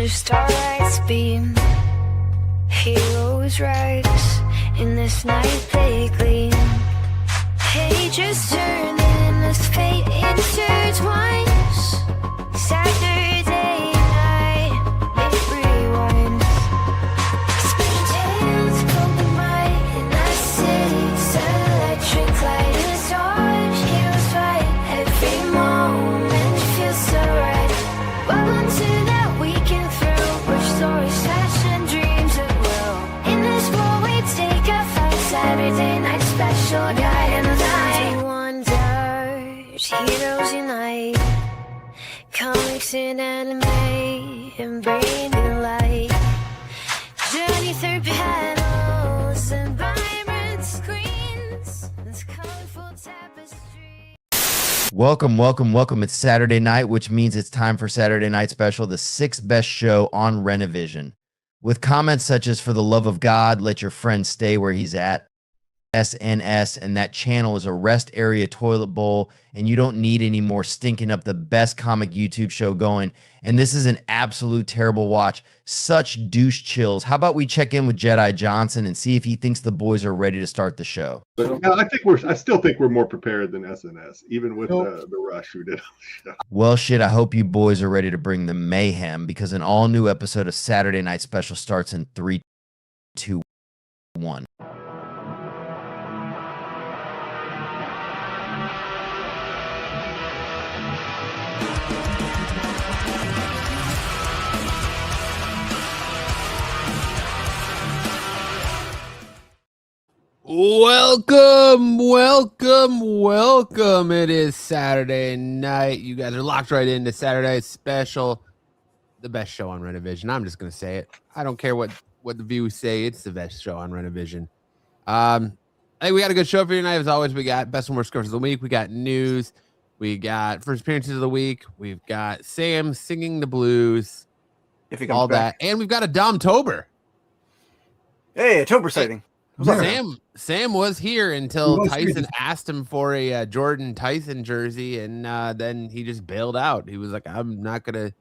under starlight's beam. Heroes rise in this night they gleam. Pages turn and this fate intertwines. Saturday night, it rewinds. Spinning tales from the might in the city's electric light is on. Heroes fight, every moment feels so right. Welcome to that weekend thrill, where stories fashion dreams at will. In this world we take a fight, Saturday night special guide and night. Wonders, heroes unite. Comics and anime and brain and light. Journey through panels and vibrant screens. This colorful tapestry. Welcome. It's Saturday night, which means it's time for Saturday Night Special, the sixth best show on Renovision. With comments such as, "For the love of God, let your friend stay where he's at," SNS, and "that channel is a rest area toilet bowl, and you don't need any more stinking up the best comic YouTube show going. And this is an absolute terrible watch. Such douche chills." How about we check in with Jedi Johnson and see if he thinks the boys are ready to start the show? But I still think we're more prepared than SNS, even with the rush we did on the show. Well, shit, I hope you boys are ready to bring the mayhem, because an all-new episode of Saturday Night Special starts in 3, 2, 1. Welcome. It is Saturday night. You guys are locked right into Saturday Night Special, the best show on Renovision. I'm just going to say it. I don't care what the viewers say. It's the best show on Renovision. Hey, we got a good show for you tonight. As always, we got best and worst scores of the week. We got news. We got first appearances of the week. We've got Sam singing the blues. If he comes all back. that. And we've got a Domtober. Hey, a Tober sighting. Sam was here until Tyson asked him for a Jordan Tyson jersey, and then he just bailed out. He was like, "I'm not gonna."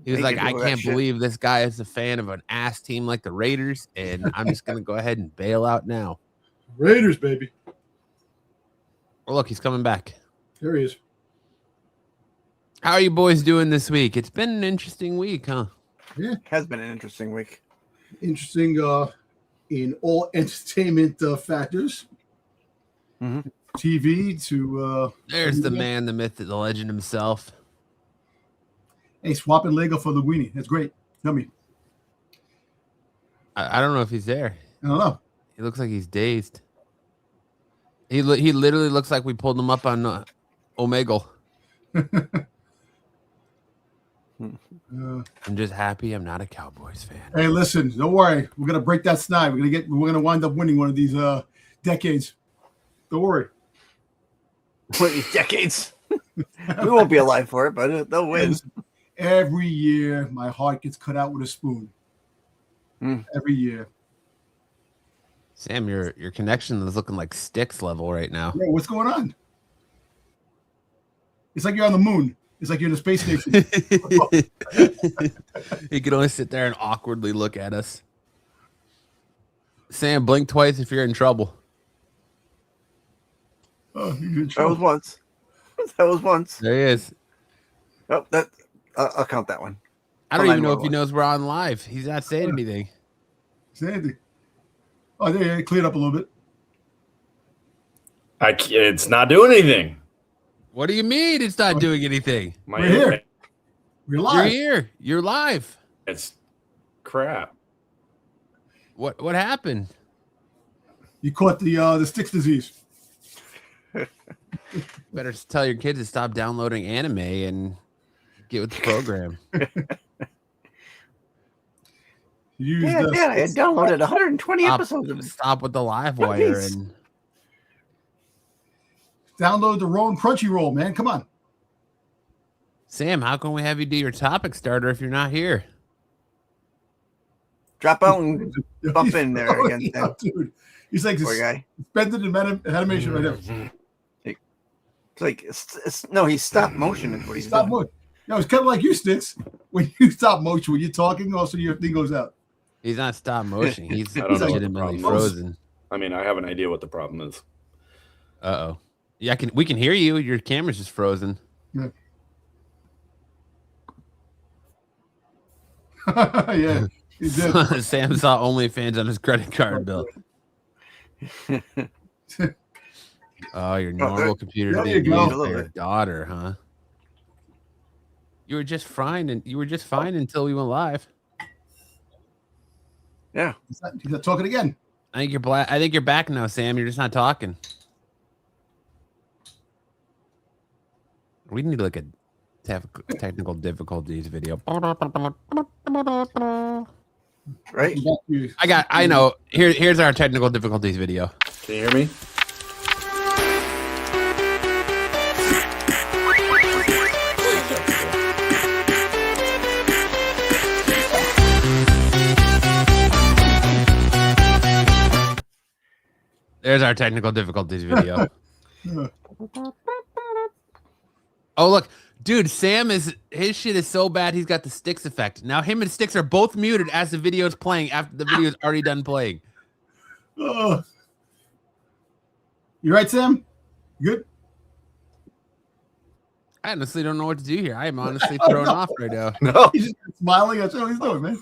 He was like, "I can't believe this guy is a fan of an ass team like the Raiders, and I'm just gonna go ahead and bail out now." Raiders, baby. Well, look, he's coming back. There he is. How are you boys doing this week? It's been an interesting week, huh? Yeah, has been an interesting week. Interesting. In all entertainment factors, TV to there's the man, the myth, the legend himself. Hey, swapping Lego for Linguini. That's great. Yummy. I don't know if he's there. I don't know. He looks like he's dazed. He literally looks like we pulled him up on Omegle. I'm just happy I'm not a Cowboys fan. Hey, listen, don't worry. We're gonna break that snide. We're gonna wind up winning one of these decades. Don't worry. One of these decades. We won't be alive for it, but they'll win. Every year, my heart gets cut out with a spoon. Every year. Sam, your connection is looking like Styx level right now. Yeah, what's going on? It's like you're on the moon. It's like you're in a space station. He can only sit there and awkwardly look at us. Sam, blink twice if you're in trouble. Oh, you're in That trouble. was once. There he is. Oh, I'll count that one. I don't even know if he knows we're on live. He's not saying anything. Say anything. Oh, there you cleared up a little bit. It's not doing anything. What do you mean it's not doing anything? We're here. We're live. You're here. You're live. It's crap. What happened? You caught the Styx disease. Better tell your kids to stop downloading anime and get with the program. I had downloaded 120 episodes of it. Stop with the live wire and download the Roll and Crunchyroll, man. Come on. Sam, how can we have you do your topic starter if you're not here? Drop out and bump in there again. Yeah, dude. He's like poor guy. Suspended in animation right now. It's like no, he's stop motion. Is what he's Stop doing. motion. No, it's kind of like you, Sticks. when you stop motion, when you're talking, also your thing goes out. He's not stop motion. He's I don't know what the legitimately problem is. frozen. I mean, I have an idea what the problem is. Uh-oh. Yeah, we can hear you. Your camera's just frozen. Yeah. Yeah, he did. Sam saw OnlyFans on his credit card bill. Oh, your normal computer there didn't you go. use for your daughter, huh? You were just fine, and you were just fine until we went live. Yeah. He's not talking again. I think you're back now, Sam. You're just not talking. We need like a technical difficulties video. Right. I know. Here's our technical difficulties video. Can you hear me? There's our technical difficulties video. Oh, look, dude, his shit is so bad he's got the Sticks effect. Now him and Sticks are both muted as the video's playing after the video's already done playing. You right, Sam? Good? I honestly don't know what to do here. I am honestly thrown off right now. No. He's just smiling. That's what he's doing, man.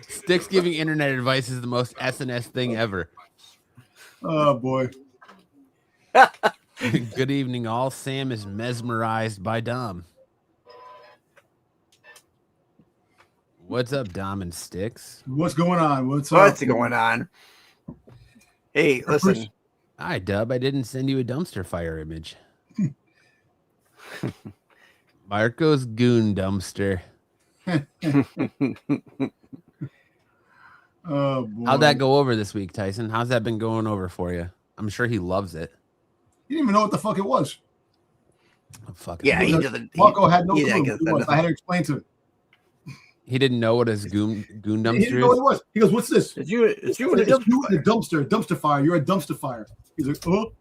Sticks giving internet advice is the most SNS thing ever. Oh, boy. Good evening, all. Sam is mesmerized by Dom. What's up, Dom and Sticks? What's going on? What's going on? Hey, listen. Hi, Dub. I didn't send you a dumpster fire image. Marco's goon dumpster. Oh, boy. How'd that go over this week, Tyson? How's that been going over for you? I'm sure he loves it. He didn't even know what the fuck it was. Oh, fuck Yeah, it. he doesn't. Marco had no he clue. didn't What get it was. that. I had to explain to him. He didn't know what his goon He didn't dumpster know what is. it was. He goes, "What's this?" It's you in a It's you in a dumpster. dumpster fire. You're a dumpster fire. He's like, "Oh."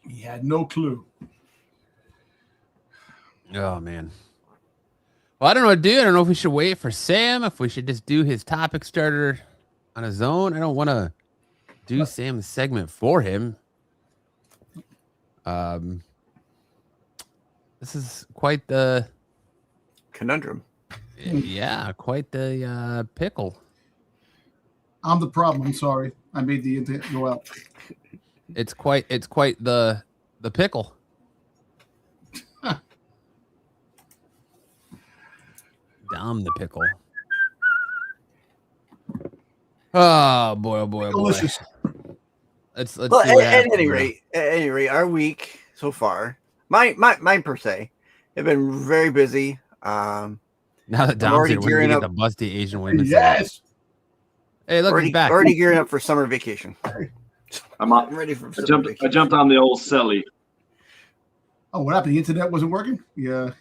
He had no clue. Oh, man. Well, I don't know what to do. I don't know if we should wait for Sam, if we should just do his topic starter on his own. I don't want to do Sam's segment for him. This is quite the Conundrum. yeah, quite the pickle. I'm the problem. I'm sorry. I made the internet go out. It's quite the pickle. Dom the pickle. Oh boy, oh boy, oh boy. Delicious. Let's Well, see what at happens. any rate, our week so far, mine per se, have been very busy. Now that Dom's already here, when we gearing get up. the busty Asian women. Yes. Hey, look, he's back. Already gearing up for summer vacation. I'm up. I'm ready for I summer jumped. I vacation. jumped on the old celly. Oh, what happened? The internet wasn't working? Yeah.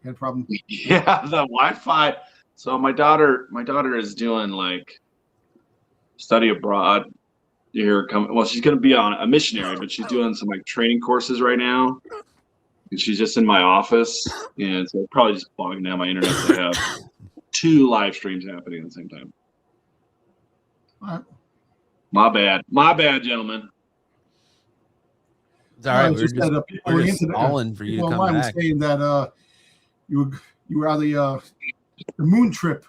Had a problem. Yeah, the Wi-Fi. So my daughter is doing like study abroad. Here coming. Well, she's going to be on a missionary, but she's doing some like training courses right now. And she's just in my office, and so probably just bogging down my internet to have 2 live streams happening at the same time. All right. My bad, gentlemen. It's all right. No, it's just that, people on We're the just internet- stalling for you to people come online were back. saying that you were on the moon trip,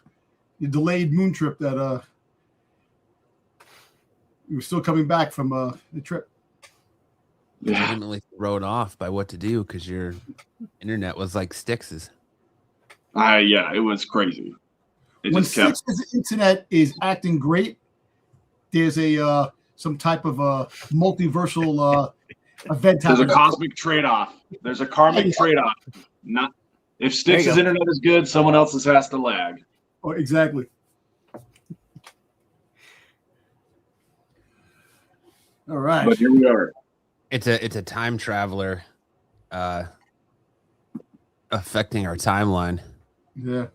the delayed moon trip that you were still coming back from the trip. Yeah, Legitimately thrown off by what to do because your internet was like Stix's. yeah, it was crazy. It When just kept. Six's internet is acting great, there's a some type of a multiversal event There's a happening. cosmic trade-off. There's a karmic trade-off. Not if Styx's There you go. internet is good, someone else's has to lag. Oh, exactly. All right. But here we are. It's a time traveler affecting our timeline. Yeah.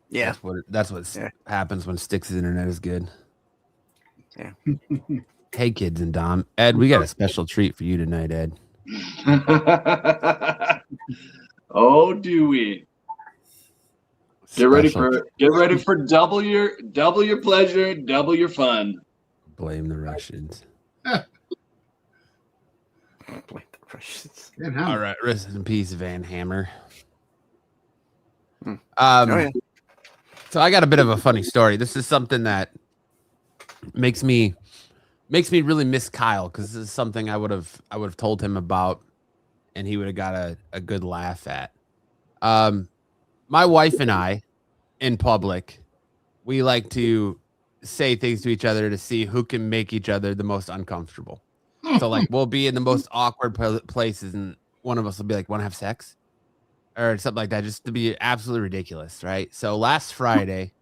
Yeah. That's what Yeah. happens when Stix's internet is good. Yeah. Hey kids and Dom. Ed, we got a special treat for you tonight, Ed. Oh, do we? Get ready for double your pleasure, double your fun. Blame the Russians. Blame the Russians. Van Hammer. All right, rest in peace, Van Hammer. Oh, yeah. So I got a bit of a funny story. This is something that makes me really miss Kyle, because this is something I would have told him about, and he would have got a good laugh at. My wife and I, in public, we like to say things to each other to see who can make each other the most uncomfortable. So like we'll be in the most awkward places, and one of us will be like, "Want to have sex?" or something like that, just to be absolutely ridiculous, right? So last Friday,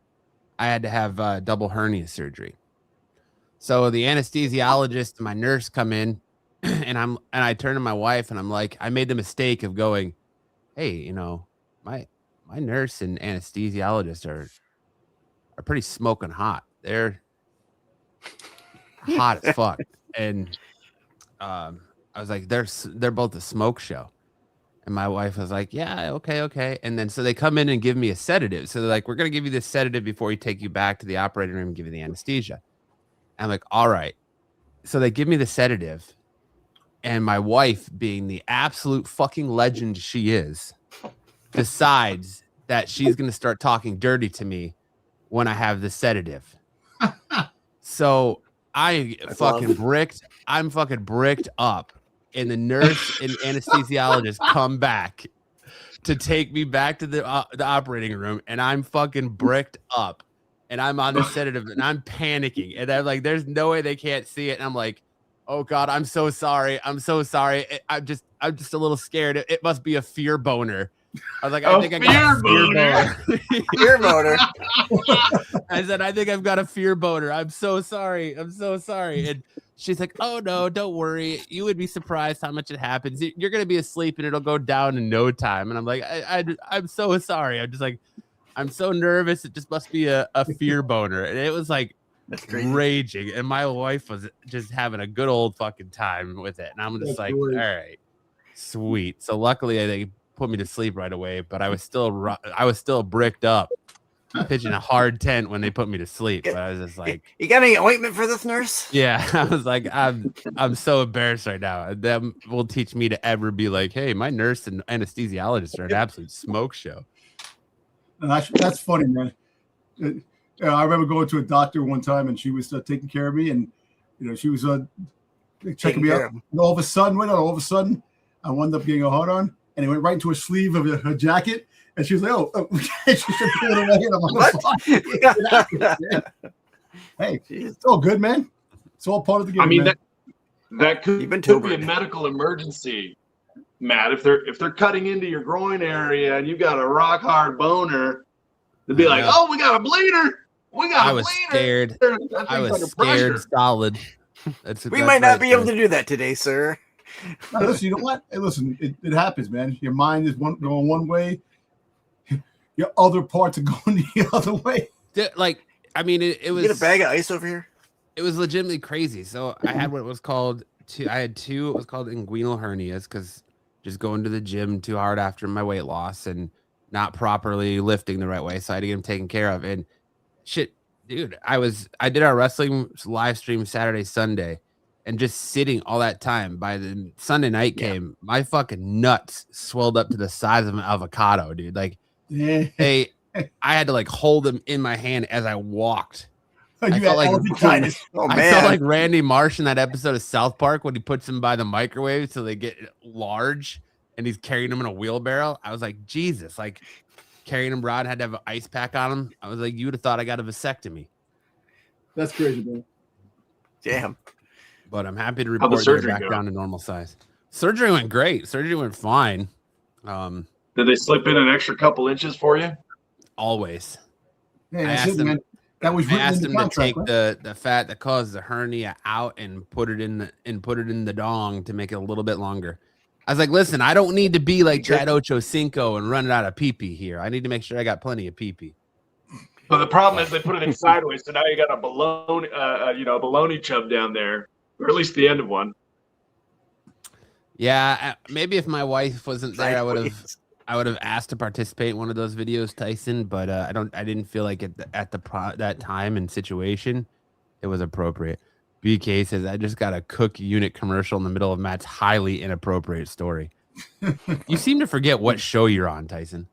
I had to have double hernia surgery. So the anesthesiologist and my nurse come in, and I turn to my wife and I'm like, I made the mistake of going, "Hey, you know, my nurse and anesthesiologist are pretty smoking hot. They're hot as fuck." And I was like, they're both a smoke show. And my wife was like, "Yeah, okay." And then so they come in and give me a sedative. So they're like, "We're gonna give you this sedative before we take you back to the operating room and give you the anesthesia." I'm like, "All right." So they give me the sedative, and my wife, being the absolute fucking legend she is, decides that she's gonna start talking dirty to me when I have the sedative. So I'm fucking bricked up. And the nurse and anesthesiologist come back to take me back to the operating room, and I'm fucking bricked up, and I'm on the sedative, and I'm panicking, and I'm like, "There's no way they can't see it," and I'm like, "Oh God, I'm so sorry. I'm just a little scared. It must be a fear boner." I was like, "I think I got a fear boner." Fear boner. I said, "I think I've got a fear boner. I'm so sorry. And she's like, "Oh no, don't worry. You would be surprised how much it happens. You're gonna be asleep and it'll go down in no time." And I'm like, I'm so sorry. I'm just like, I'm so nervous. It just must be a fear boner. And it was like raging. And my wife was just having a good old fucking time with it. And I'm just like, all right, sweet. So luckily they put me to sleep right away, but I was still bricked up, pitching a hard tent when they put me to sleep. But I was just like, "You got any ointment for this, nurse?" Yeah, I was like, I'm so embarrassed right now. That will teach me to ever be like, "Hey, my nurse and anesthesiologist are an absolute smoke show." And that's funny, man. I remember going to a doctor one time, and she was taking care of me, and she was checking me out. And all of a sudden, I wound up getting a hard on, and it went right into a sleeve of her jacket. And she was like, "Oh," she said, "Pull it away." And I'm like, "What?" Hey, it's all good, man. It's all part of the game. I mean, man. that could be a medical emergency, Matt. If they're cutting into your groin area and you got a rock hard boner, they'd be like, "Oh, we got a bleeder. I was scared. I was scared solid. We might not be able to do that today, sir. No, listen, you know what? Hey, listen, it happens, man. Your mind is going one way. Your other parts are going the other way. Like, I mean, it was. You get a bag of ice over here? It was legitimately crazy. So I had what was called it was called inguinal hernias, because just going to the gym too hard after my weight loss and not properly lifting the right way. So I had to get them taken care of. And shit, dude, I did our wrestling live stream Saturday, Sunday, and just sitting all that time. By the Sunday night came, my fucking nuts swelled up to the size of an avocado, dude. Like, I had to like hold them in my hand as I walked. I felt like Randy Marsh in that episode of South Park when he puts them by the microwave so they get large, and he's carrying them in a wheelbarrow. I was like, Jesus, like carrying them broad, had to have an ice pack on them. I was like, you would have thought I got a vasectomy. That's crazy, man. Damn. But I'm happy to report they're back down to normal size. Surgery went great. Surgery went fine. Did they slip in an extra couple inches for you? Always. Hey, I asked them, man. That was I asked them to take the fat that caused the hernia out and put it in the dong to make it a little bit longer. I was like, listen, I don't need to be like Chad Ochocinco and run it out of pee-pee here. I need to make sure I got plenty of pee-pee. But the problem is they put it in sideways, so now you got a baloney chub down there, or at least the end of one. Yeah, maybe if my wife wasn't there, Sideways. I would have asked to participate in one of those videos, Tyson. But I didn't feel like that time and situation, it was appropriate. BK says I just got a Cook unit commercial in the middle of Matt's highly inappropriate story. You seem to forget what show you're on, Tyson.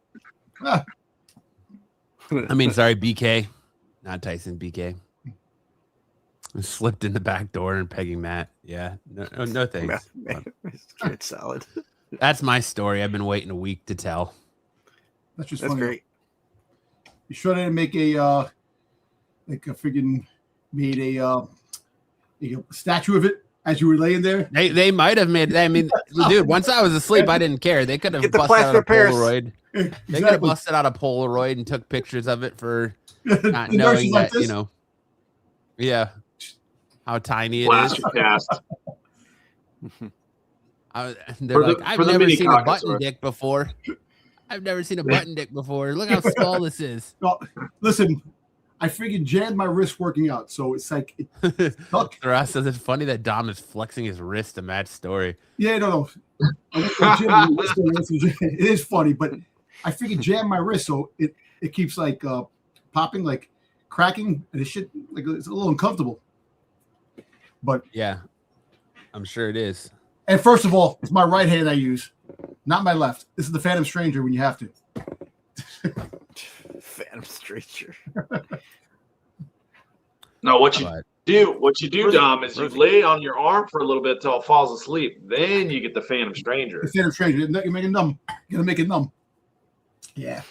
I mean, sorry, BK, not Tyson. BK. I slipped in the back door and pegging Matt. Yeah, no thanks. It's solid. That's my story. I've been waiting a week to tell. That's just That's funny. great. You sure they didn't make a like a freaking made a statue of it as you were laying there? They might have made. I mean, dude, once I was asleep, I didn't care. They could have Get the busted out a plaster Paris. Polaroid. They could have busted out a Polaroid and took pictures of it for not The knowing nurse is like that, this. yeah, how tiny it is. Plaster cast. They're like, I've for the never mini seen a cockets, button right? dick before. I've never seen a button dick before. Look how small this is. No, listen, I freaking jammed my wrist working out, so it's like it stuck. Ross says it's funny that Dom is flexing his wrist to match story. Yeah, no. I went to the gym. It is funny, but I freaking jammed my wrist, so it keeps like popping, like cracking, and it shit like it's a little uncomfortable. But Yeah, I'm sure it is. and first of all, it's my right hand I use, not my left. This is the Phantom Stranger when you have to. Phantom Stranger. No, what you But do, Dom, is you lay on your arm for a little bit till it falls asleep. Then you get the Phantom Stranger. The Phantom Stranger. You make it numb. You gotta make it numb. Yeah.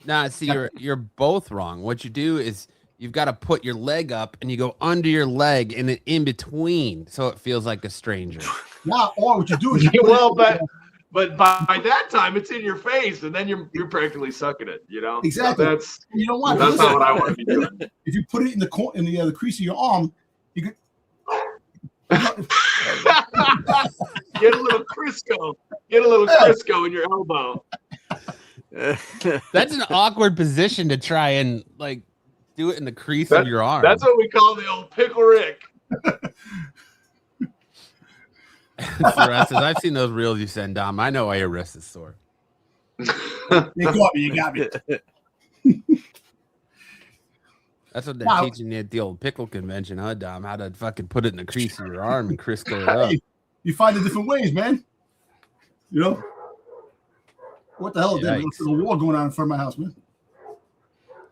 nah, see, you're both wrong. What you do is you've got to put your leg up and you go under your leg and then in between, so it feels like a stranger. Now, or what you do is you Well, but by that time it's in your face, and then you're practically sucking it. Exactly. So that's you know what? that's not what I want to be doing. If you put it in the crease of your arm, you could. Get a little Crisco. Get a little Crisco in your elbow. That's an awkward position to try and like do it in the crease of your arm. That's what we call the old pickle Rick. I've seen those reels you send, Dom. I know why your wrist is sore. You got me. You got me. That's what they're Wow. teaching you at the old pickle convention, huh, Dom? How to fucking put it in the crease of your arm and Crisco it up. Hey, you find the different ways, man. You know what the hell? There's a war going on in front of my house, man.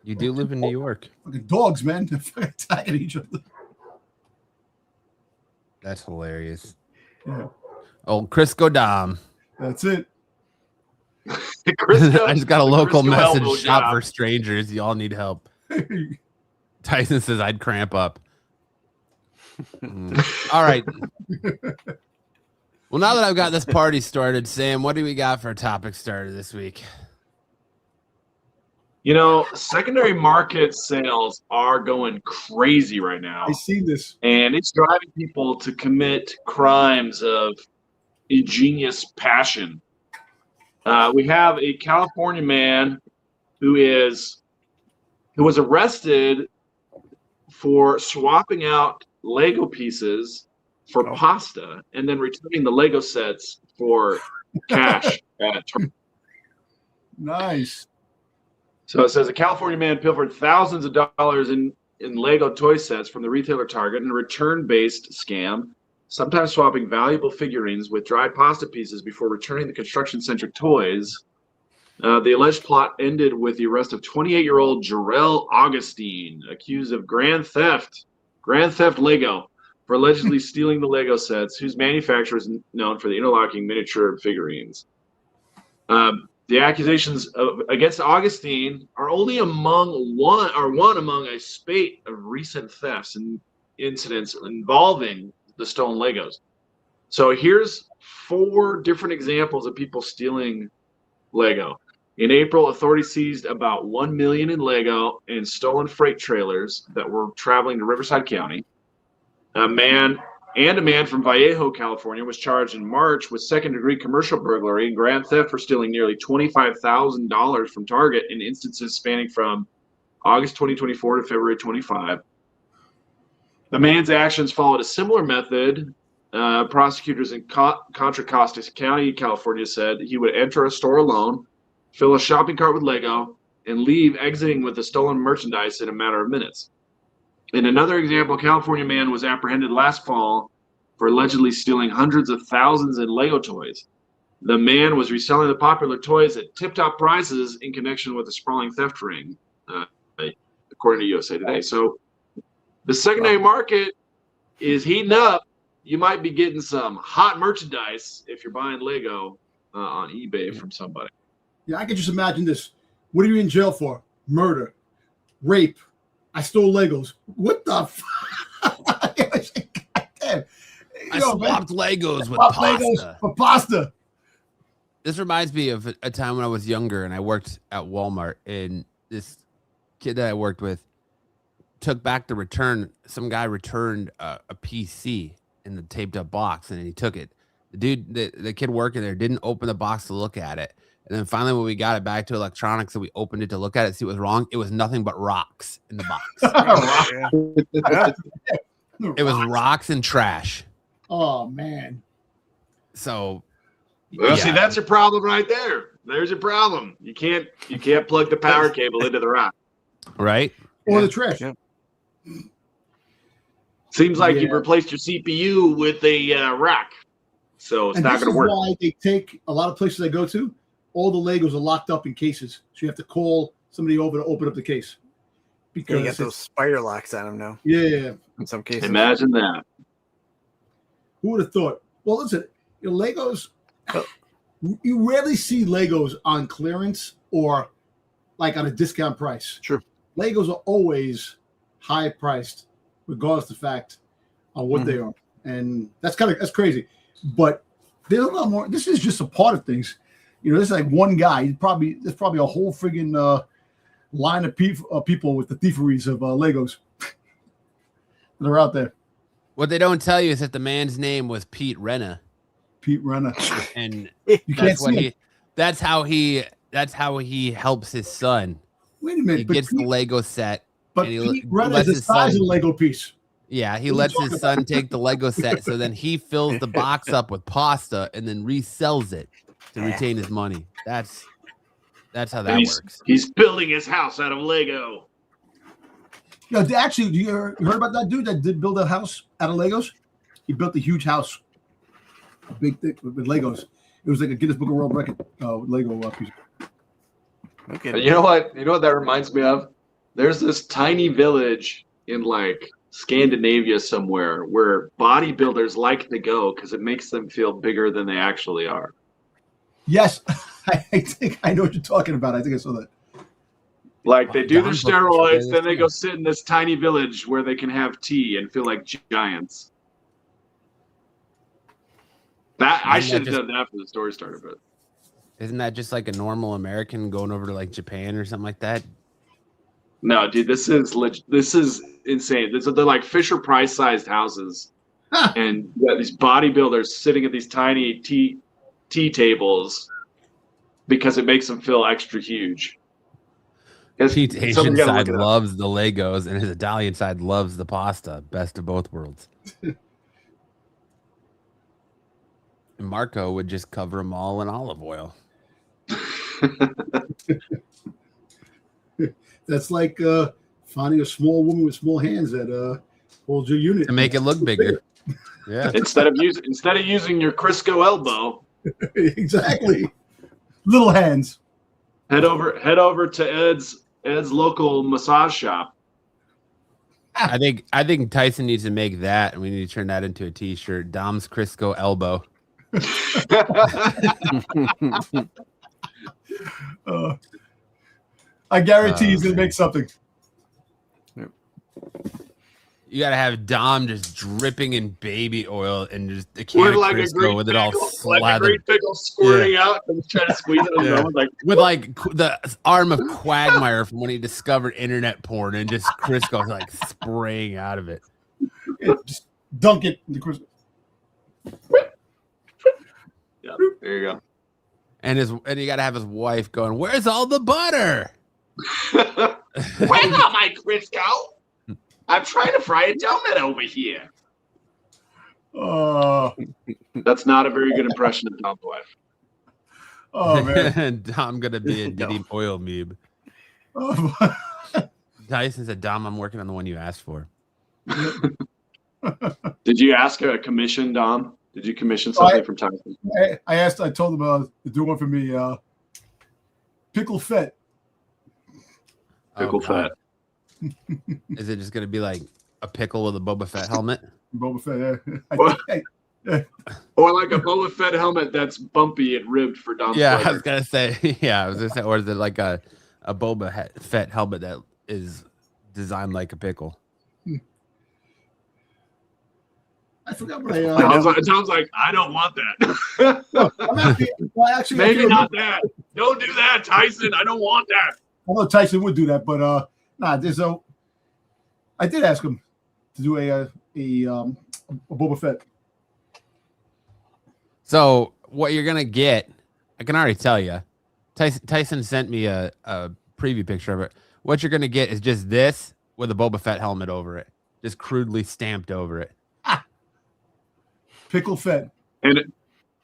You do live in New York. Fucking dogs, man. They're fucking attacking each other. That's hilarious. Yeah, Old Crisco Dom. that's it. Crisco, I just got a the local Crisco elbow message. Shop job. for strangers. You all need help. Tyson says I'd cramp up. All right. Well, now that I've got this party started, Sam, what do we got for a topic starter this week? Secondary market sales are going crazy right now. I seen this. And it's driving people to commit crimes of ingenious passion. We have a California man who was arrested for swapping out Lego pieces for pasta and then returning the Lego sets for cash at Target. Nice. So it says a California man pilfered thousands of dollars in Lego toy sets from the retailer Target in a return-based scam, sometimes swapping valuable figurines with dried pasta pieces before returning the construction-centric toys. The alleged plot ended with the arrest of 28-year-old Jarrell Augustine, accused of grand theft Lego, for allegedly stealing the Lego sets, whose manufacturer is known for the interlocking miniature figurines. The accusations against Augustine are only one among a spate of recent thefts and incidents involving the stolen Legos. So here's 4 different examples of people stealing Lego. In April, authorities seized about $1 million in Lego and stolen freight trailers that were traveling to Riverside County. A man from Vallejo, California, was charged in March with second-degree commercial burglary and grand theft for stealing nearly $25,000 from Target in instances spanning from August 2024 to February 25. The man's actions followed a similar method prosecutors in Contra Costa County, California, said he would enter a store alone, fill a shopping cart with Lego, and leave, exiting with the stolen merchandise in a matter of minutes. In another example, a California man was apprehended last fall for allegedly stealing hundreds of thousands in Lego toys. The man was reselling the popular toys at tip-top prices in connection with a sprawling theft ring, according to USA Today. So the secondary market is heating up. You might be getting some hot merchandise if you're buying Lego on eBay from somebody. Yeah, I could just imagine this. What are you in jail for? Murder, rape. I stole Legos. What the fuck? Goddamn. I swapped Legos with pasta. Legos for pasta. This reminds me of a time when I was younger and I worked at Walmart, and this kid that I worked with took back the return. Some guy returned a PC in the taped up box, and he took it. The kid working there didn't open the box to look at it. And then finally, when we got it back to electronics and we opened it to look at it, see what was wrong, it was nothing but rocks in the box. It was rocks and trash. Oh, man. So, well, see, that's your problem right there. There's your problem. You can't plug the power cable into the rock. Right? Or the trash. Yeah. Seems like you've replaced your CPU with a rack. So it's not going to work. This is why they take a lot of places I go to, all the Legos are locked up in cases. So you have to call somebody over to open up the case. Because you got those spider locks on them now. Yeah. In some cases. Imagine that. Who would have thought? Well, listen, Legos, you rarely see Legos on clearance or like on a discount price. True. Legos are always high priced, regardless of the fact of what they are. And that's crazy. But there's a lot more. This is just a part of things. This is like one guy. There's probably a whole friggin' line of people with the thieveries of Legos that are out there. What they don't tell you is that the man's name was Pete Renna. Pete Renna. And you can't see that's how he helps his son. Wait a minute. He gets the Lego set. But Pete Renna is the size of a Lego piece. Yeah, he lets his son take the Lego set, so then he fills the box up with pasta and then resells it to retain his money. That's how that works. He's building his house out of Lego. Actually, you heard about that dude that did build a house out of Legos? He built a huge house, a big thing with Legos. It was like a Guinness Book of World Record Lego piece. Okay. You know what that reminds me of? There's this tiny village in like Scandinavia somewhere where bodybuilders like to go because it makes them feel bigger than they actually are. Yes, I think I know what you're talking about. I think I saw that. Like they do their steroids, then they go sit in this tiny village where they can have tea and feel like giants. I should have done that for the story starter, but isn't that just like a normal American going over to like Japan or something like that? No, dude, this is insane. They're like Fisher Price sized houses, and you got these bodybuilders sitting at these tiny tea tables because it makes them feel extra huge. Pete's Asian side loves the Legos, and his Italian side loves the pasta. Best of both worlds. And Marco would just cover them all in olive oil. That's like finding a small woman with small hands that holds your unit to make it look bigger. Yeah. Instead of using your Crisco elbow. Exactly. Little hands. Head over to Ed's local massage shop. I think Tyson needs to make that, and we need to turn that into a T-shirt. Dom's Crisco elbow. I guarantee he's gonna make something. You gotta have Dom just dripping in baby oil and just the can of like Crisco with it all slathered. Like a great pickle squirting out and trying to squeeze it. Yeah. With like the arm of Quagmire from when he discovered internet porn, and just Crisco's like spraying out of it. Just dunk it in the Crisco. Yeah, there you go. And you gotta have his wife going, "Where's all the butter? Where's all my Crisco? I'm trying to fry a donut over here." That's not a very good impression of Dom's wife. Oh man, Dom gonna be a Diddy No. Boyle meme. Oh, Tyson said, "Dom, I'm working on the one you asked for." Did you ask a commission, Dom? Did you commission something from Tyson? I told him to do one for me. Pickle Fett. Pickle God. Fett. Is it just gonna be like a pickle with a Boba Fett helmet? Boba Fett. What? Yeah. Or like a Boba Fett helmet that's bumpy and ribbed for Dom's Yeah, I pleasure. was gonna say. Yeah, I was gonna say. Or is it like a Boba Fett helmet that is designed like a pickle? I forgot what I. Tom's like, I don't want that. I'm actually, Maybe not that. Don't do that, Tyson. I don't want that. I know Tyson would do that, but there's a. I did ask him to do a Boba Fett. So what you're gonna get, I can already tell you. Tyson sent me a preview picture of it. What you're gonna get is just this with a Boba Fett helmet over it, just crudely stamped over it. Pickle Fett. And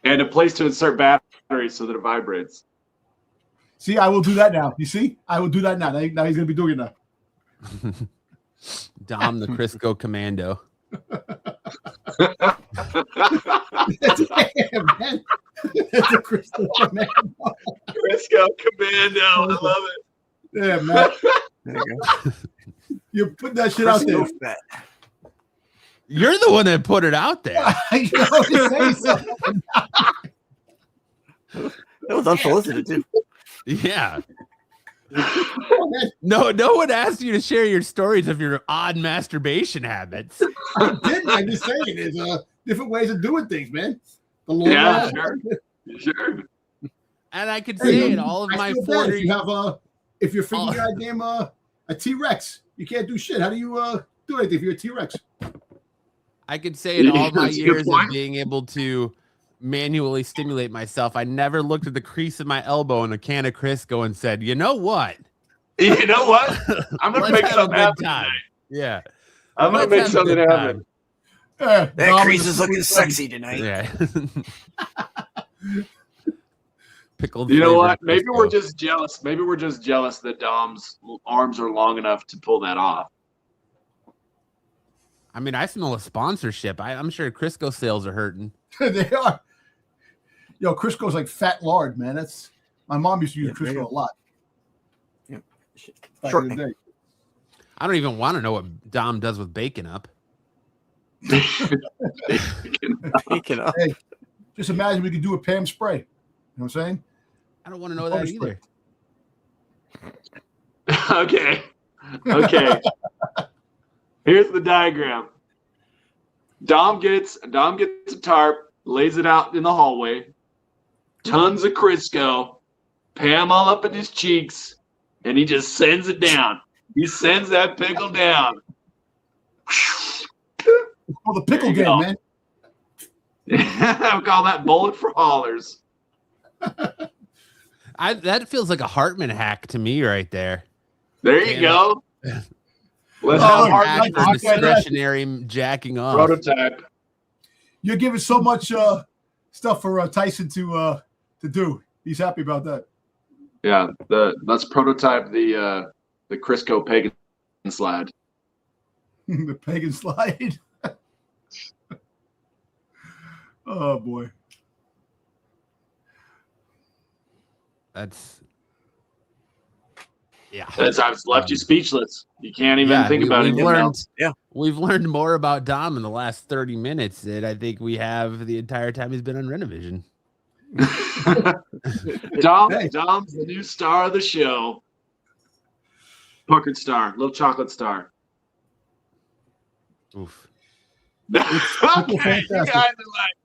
a place to insert batteries so that it vibrates. See, I will do that now. You see, I will do that now. Now he's gonna be doing it now. Dom the Crisco Commando. Damn, man. It's a Crystal Commando. Crisco Commando. I love it. Yeah, man. There you go. You put that shit out there. Crisco Fett. You're the one that put it out there. You know, say something. That was unsolicited too. Yeah. No one asked you to share your stories of your odd masturbation habits. I didn't. I'm just saying, there's different ways of doing things, man. The Lord Yeah, knows. sure. And I could say in all of I my feel bad 40 if you have if you're freaking goddamn a T-Rex, you can't do shit. How do you do anything if you're a T-Rex? I could say in all my That's a good years of point. being able to manually stimulate myself, I never looked at the crease of my elbow in a can of Crisco and said, you know what? You know what? I'm gonna Let's make have a something good happen time. tonight. Yeah. I'm gonna Let's make have a something good happen. time. That crease is looking sexy tonight. Yeah. Pickled. You know flavored what? Maybe we're Crisco. just jealous. Maybe we're just jealous that Dom's arms are long enough to pull that off. I mean, I smell a sponsorship. I'm sure Crisco sales are hurting. They are. Yo, Crisco's like fat lard, man. That's my mom used to use Yeah, there you Crisco a lot. Yep. Back in Shortening. the day. I don't even want to know what Dom does with bacon up. Speaking of, Hey, just imagine we could do a Pam spray. You know what I'm saying? I don't want to know that Spray. either. Okay. Here's the diagram. Dom gets a tarp, lays it out in the hallway. Tons of Crisco, Pam all up in his cheeks, and he just sends it down. He sends that pickle down. Oh, the pickle There you game, go. man. I call that bullet for haulers. That feels like a Hartman hack to me right there. There you Damn go. Let's Oh, have Hack Hartman for Hartman. discretionary jacking off. prototype. You're giving so much stuff for Tyson to do. He's happy about that. Yeah, let's prototype the Crisco pagan slide. The pagan slide. Oh boy. That's yeah. I've left you speechless. You can't even think about we've anything learned, else. Yeah. We've learned more about Dom in the last 30 minutes than I think we have the entire time he's been on Renovision. Dom's the new star of the show. Puckered star, little chocolate star. Oof. Okay, you fantastic. guys are like,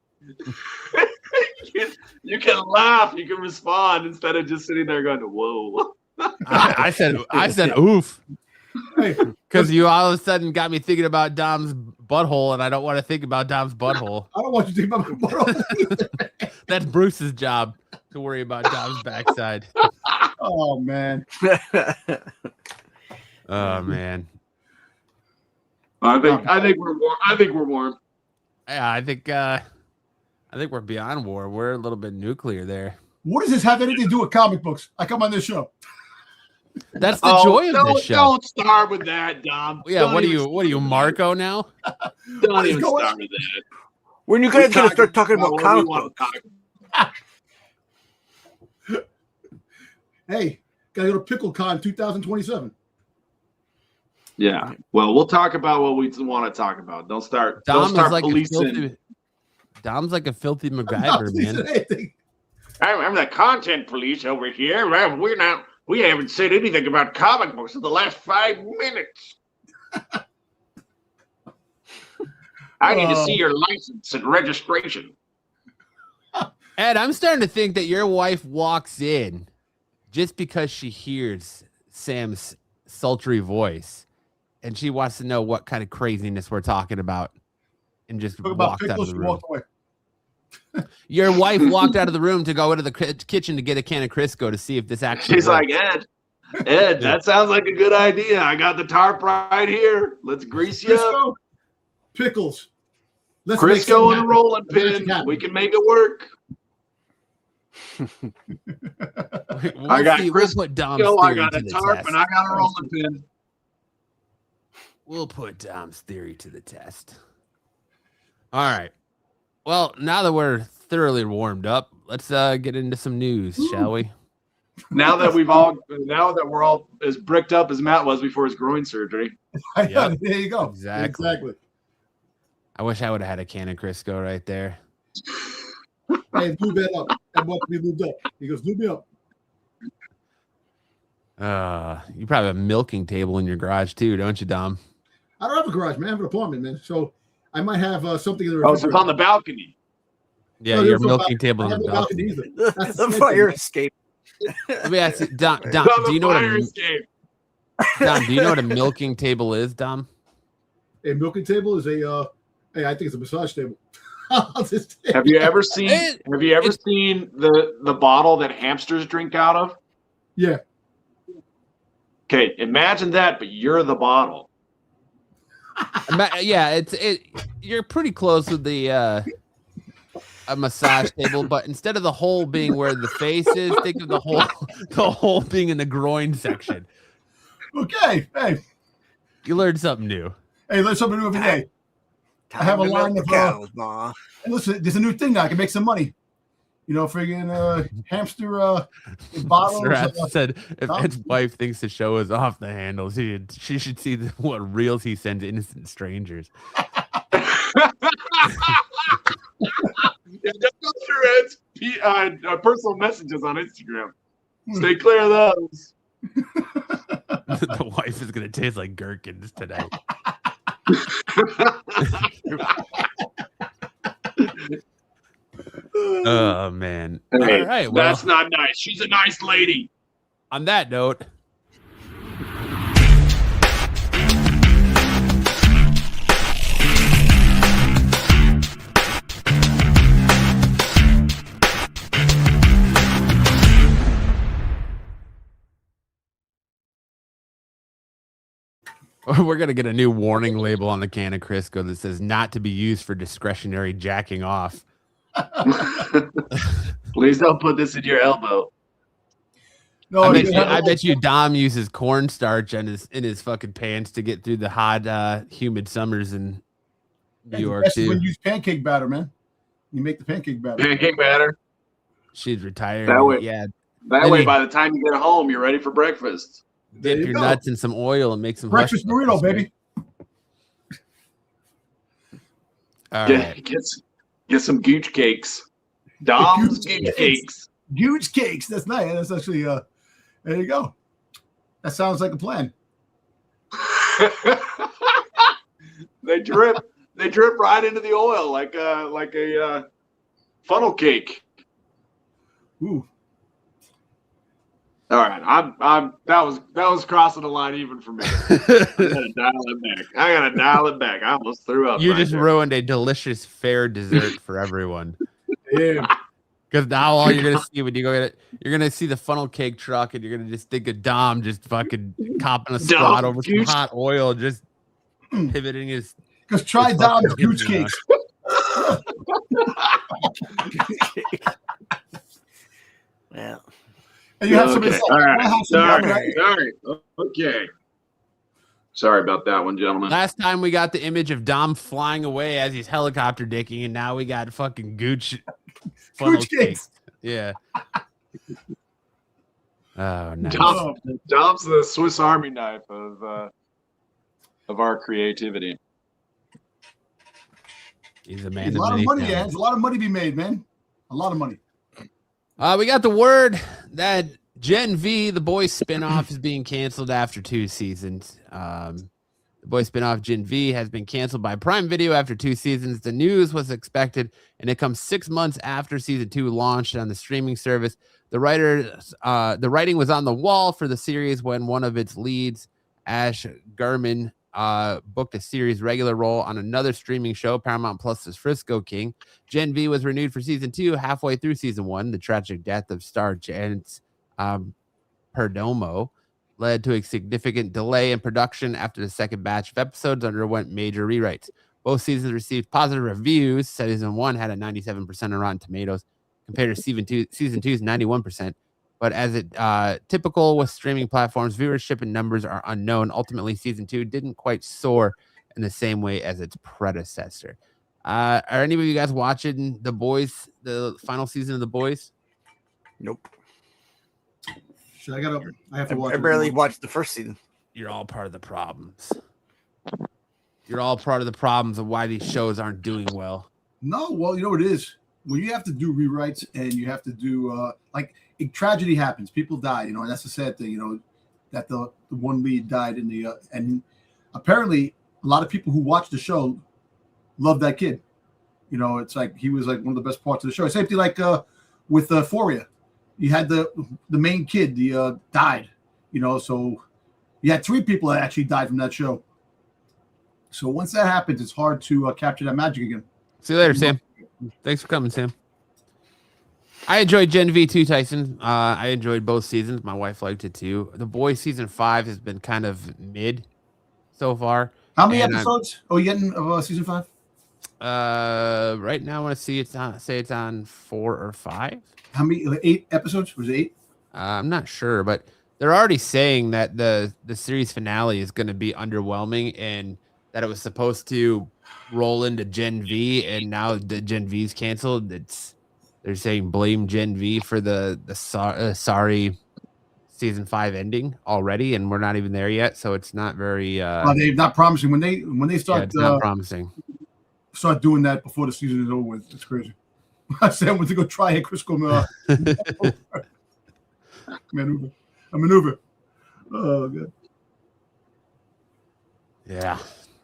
you can laugh, you can respond instead of just sitting there going, "Whoa." I said oof. Hey, Because you all of a sudden got me thinking about Dom's butthole, and I don't want to think about Dom's butthole. I don't want you to think about my butthole. That's Bruce's job to worry about Dom's backside. Oh man. Oh man. I think we're warm. I think we're warm. Yeah, I think we're beyond war. We're a little bit nuclear there. What does this have anything to do with comic books? I come on this show. That's the joy of this show. Don't start with that, Dom. Yeah, Don't what are even you? What are you, start with Marco now? that. Don't What is even going start with that. When you guys gonna start talking about what comic we want books? to talk about. Hey, gotta go to PickleCon 2027. Yeah. Well, we'll talk about what we want to talk about. Don't start. Dom don't start is like policing. Dom's like a filthy I'm not MacGyver, policing man. anything. I'm the content police over here. We haven't said anything about comic books in the last 5 minutes. I need to see your license and registration. Ed, I'm starting to think that your wife walks in just because she hears Sam's sultry voice, and she wants to know what kind of craziness we're talking about, and just Talk about walks out of pickles, the you room. walked away. Your wife walked out of the room to go into the kitchen to get a can of Crisco to see if this actually She's works. like, Ed, that sounds like a good idea. I got the tarp right here. Let's grease you up. Crisco, pickles. Let's make Crisco something and a happen. rolling Let's make pin. it happen. We can make it work. I got We'll put Dom's Crisco, I theory got to a the tarp, test. and I got a rolling pin. We'll put Dom's theory to the test. All right. Well, now that we're thoroughly warmed up, let's get into some news, shall we? Now that we're all as bricked up as Matt was before his groin surgery. Yep. There you go. Exactly. I wish I would have had a can of Crisco right there. Hey, lube that up. That wants to be lubed up. He goes, lube me up. You probably have a milking table in your garage too, don't you, Dom? I don't have a garage, man. I have an apartment, man. So I might have something in the Oh, so it's refrigerator. on the balcony. Yeah, No, your there's no milking table I in have the no balcony balcony. either. That's The same fire thing. escape. Let me ask you, Dom, It's on do you the know what fire a escape. Dom, do you know what a milking table is, Dom? A milking table is a hey, I think it's a massage table. I'll just- Have you ever seen It- the bottle that hamsters drink out of? Yeah. Okay, imagine that, but you're the bottle. Yeah, you're pretty close with the a massage table, but instead of the hole being where the face is, think of the hole being in the groin section. Okay. Hey, You learned something new. hey, let's something new every day. I have a Time to line milk of the cows, Ma. and listen, there's a new thing now. I can make some money. You know, friggin' hamster bottles. Rat said if Dom? Ed's wife thinks the show is off the handles, she should see what reels he sends innocent strangers. Yeah, just go through Ed's personal messages on Instagram. Stay clear of those. The wife is gonna taste like gherkins today. Oh man. Hey, All right. Well, that's not nice. She's a nice lady. on that note, we're gonna get a new warning label on the can of Crisco that says not to be used for discretionary jacking off. Please don't put this in your elbow. No, I bet you Dom uses cornstarch in his fucking pants to get through the hot, humid summers in New York When too. you use pancake batter, man. You make the pancake batter. Pancake batter. She's retired. That way- Yeah, That Then way, you- by the time you get home, you're ready for breakfast. There dip you your go. nuts in some oil and make some Breakfast hush burrito, puppies, baby. All Get, right. get some gooch cakes. Dom's Gooch gooch cakes. cakes. Huge cakes. That's nice. That's actually there you go. That sounds like a plan. They drip right into the oil like a funnel cake. Ooh. All right, that was crossing the line even for me. I gotta dial it back. I almost threw up. You right just there. ruined a delicious fair dessert for everyone. Yeah. Because now all you're gonna see when you go get it, you're gonna see the funnel cake truck, and you're gonna just think of Dom just fucking copping a squat over some gooch- hot oil, just pivoting his. Because try It's Dom's fucking gooch good, cakes. Yeah. And you have somebody Okay. say, All "I right. have somebody Sorry. Okay. Sorry about that one, gentlemen. Last time we got the image of Dom flying away as he's helicopter dicking, and now we got fucking Gooch funnel Gooch cake. cakes. Yeah. Oh, nice. Dom's the Swiss Army knife of our creativity. He's a man. There's a lot of money, yeah. There's a lot of money to be made, man. A lot of money. We got the word that Gen V, the Boys spinoff, is being canceled after 2 seasons. The Boys spinoff Gen V has been canceled by Prime Video after 2 seasons. The news was expected, and it comes 6 months after season 2 launched on the streaming service. The writing was on the wall for the series when one of its leads, Ash Gurman, booked a series regular role on another streaming show, Paramount Plus's Frisco King. Gen V was renewed for season 2 halfway through season 1. The tragic death of star Janice Perdomo led to a significant delay in production after the second batch of episodes underwent major rewrites. Both seasons received positive reviews. Season 1 had a 97% on Rotten Tomatoes compared to season 2's 91%. But as it typical with streaming platforms, viewership and numbers are unknown. Ultimately, season 2 didn't quite soar in the same way as its predecessor. Are any of you guys watching The Boys, the final season of The Boys? Nope. I have to watch. I barely watched the first season. You're all part of the problems. You're all part of the problems of why these shows aren't doing well. No, well, you know what it is. When you have to do rewrites and you have to do a tragedy happens, people die, and that's the sad thing, that the one lead died in the and apparently a lot of people who watch the show love that kid. It's like he was like one of the best parts of the show. Same thing like with Euphoria. You had the main kid, died, so you had 3 people that actually died from that show. So once that happens, it's hard to capture that magic again. See you later, Sam. Thanks for coming, Sam. I enjoyed Gen V too, Tyson. I enjoyed both seasons. My wife liked it too. The Boys season 5 has been kind of mid so far. How many episodes are you getting of season 5? Right now I want to see it's on 4 or 5. How many? 8 episodes? Was it 8? I'm not sure, but they're already saying that the series finale is going to be underwhelming and that it was supposed to roll into Gen V, and now the Gen V's canceled. They're saying blame Gen V for the sorry season 5 ending already, and we're not even there yet, so it's not very. They're not promising when they start. It's not promising. Start doing that before the season is over with. It's crazy. I said I went to go try a Crisco maneuver. Oh god. Yeah.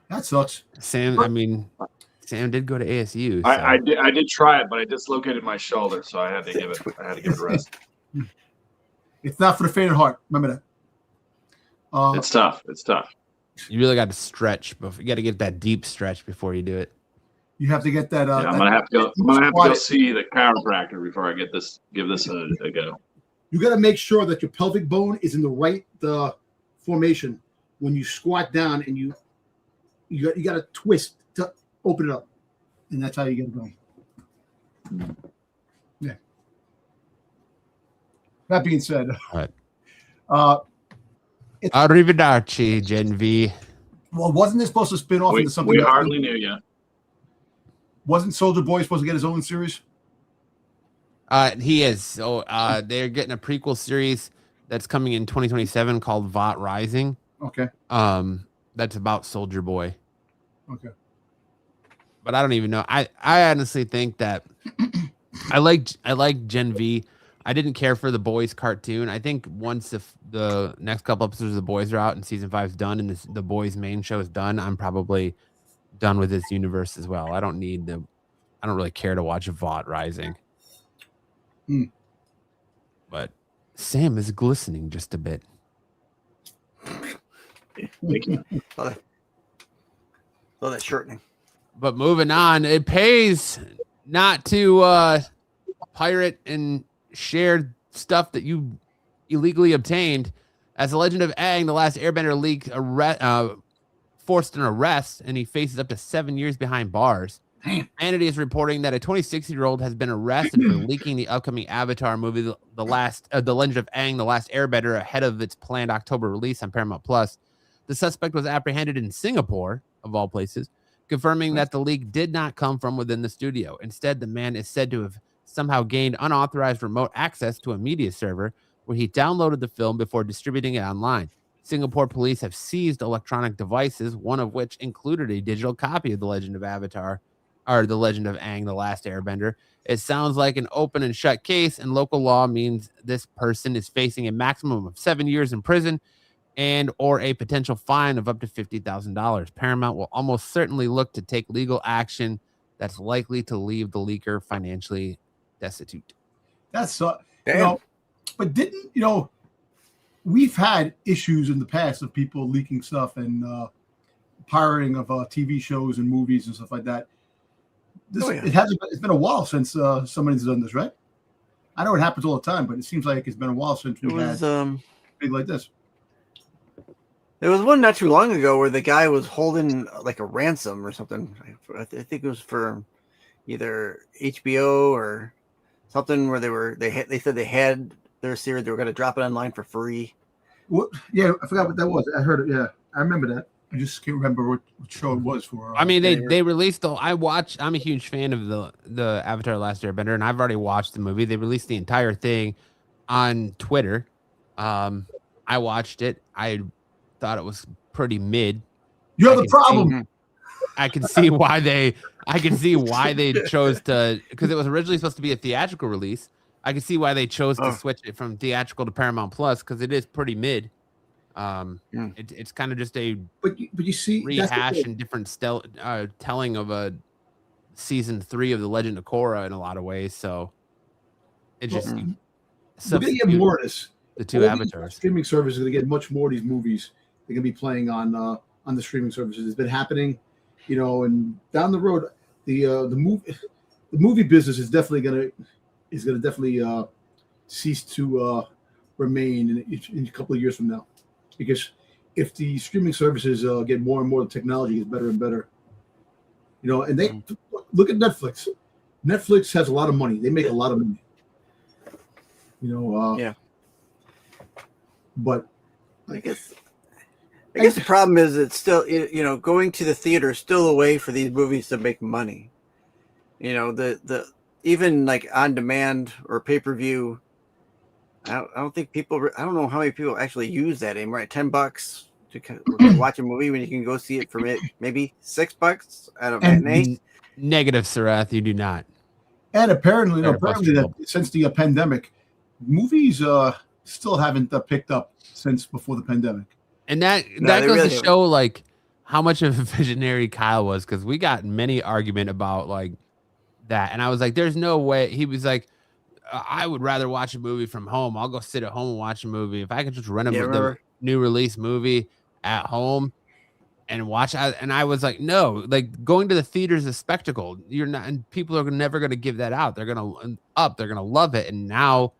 That sucks. Sam did go to ASU. So. I did try it, but I dislocated my shoulder, so I had to give it a rest. It's not for the faint of heart. Remember that. It's tough. It's tough. You really got to stretch. You got to get that deep stretch before you do it. You have to get that. Yeah, I'm gonna have to go see the chiropractor before I give this a go. You got to make sure that your pelvic bone is in the right formation when you squat down, and you got to twist to open it up, and that's how you get it going. Yeah. That being said, Arrivederci, Gen V. Well, wasn't this supposed to spin off into something? We hardly knew you. Wasn't Soldier Boy supposed to get his own series? He is. So they're getting a prequel series that's coming in 2027 called Vought Rising. Okay. That's about Soldier Boy. Okay. But I don't even know. I honestly think that I like Gen V. I didn't care for the Boys cartoon. I think once the next couple episodes of the Boys are out and season 5 is done and the Boys main show is done, I'm probably done with this universe as well. I don't really care to watch Vought Rising. But Sam is glistening just a bit. Thank you. Love that shortening. But moving on, it pays not to pirate and share stuff that you illegally obtained. As the Legend of Aang, The Last Airbender leak forced an arrest, and he faces up to 7 years behind bars. Damn. Vanity is reporting that a 26-year-old has been arrested for leaking the upcoming Avatar movie, The Legend of Aang, The Last Airbender, ahead of its planned October release on Paramount Plus. The suspect was apprehended in Singapore, of all places, confirming that the leak did not come from within the studio. Instead, the man is said to have somehow gained unauthorized remote access to a media server where he downloaded the film before distributing it online. Singapore police have seized electronic devices, one of which included a digital copy of The Legend of Avatar, or The Legend of Aang, The Last Airbender. It sounds like an open and shut case, and local law means this person is facing a maximum of 7 years in prison and or a potential fine of up to $50,000. Paramount will almost certainly look to take legal action that's likely to leave the leaker financially destitute. That's but didn't we've had issues in the past of people leaking stuff and pirating of TV shows and movies and stuff like that. It's been a while since somebody's done this, right? I know it happens all the time, but it seems like it's been a while since we had big like this. There was one not too long ago where the guy was holding like a ransom or something. I think it was for either HBO or something where they said they had their series. They were going to drop it online for free. What? Yeah, I forgot what that was. I heard it. Yeah, I remember that. I just can't remember what show it was for. I mean, they released I'm a huge fan of the Avatar: Last Airbender, and I've already watched the movie. They released the entire thing on Twitter. I watched it. I thought it was pretty mid. You're the problem. I can see why they chose to, because it was originally supposed to be a theatrical release. I can see why they chose to switch it from theatrical to Paramount Plus, because it is pretty mid. It's kind of just a but you see rehash and different telling of a season 3 of The Legend of Korra in a lot of ways. So it just we're gonna get more of this. The two avatars. Streaming services are gonna get much more of these movies. They're gonna be playing on the streaming services. It's been happening, and down the road, the movie business is definitely gonna cease to remain in a couple of years from now, because if the streaming services get more and more, the technology gets better and better. And they look at Netflix. Netflix has a lot of money. They make a lot of money. But I guess the problem is it's still, going to the theater is still a way for these movies to make money. The even like on demand or pay-per-view, I don't think I don't know how many people actually use that anymore. At $10 to watch a movie when you can go see it for maybe $6 at a matinee. Negative, Sarath, you do not. And apparently that since the pandemic, movies still haven't picked up since before the pandemic. And that goes to show like how much of a visionary Kyle was, because we got many argument about like that, and I was like, "There's no way." He was like, "I would rather watch a movie from home. I'll go sit at home and watch a movie. If I could just rent the new release movie at home and watch." And I was like, "No, like going to the theater is a spectacle. You're not, and people are never going to give that out. They're going to love it." And now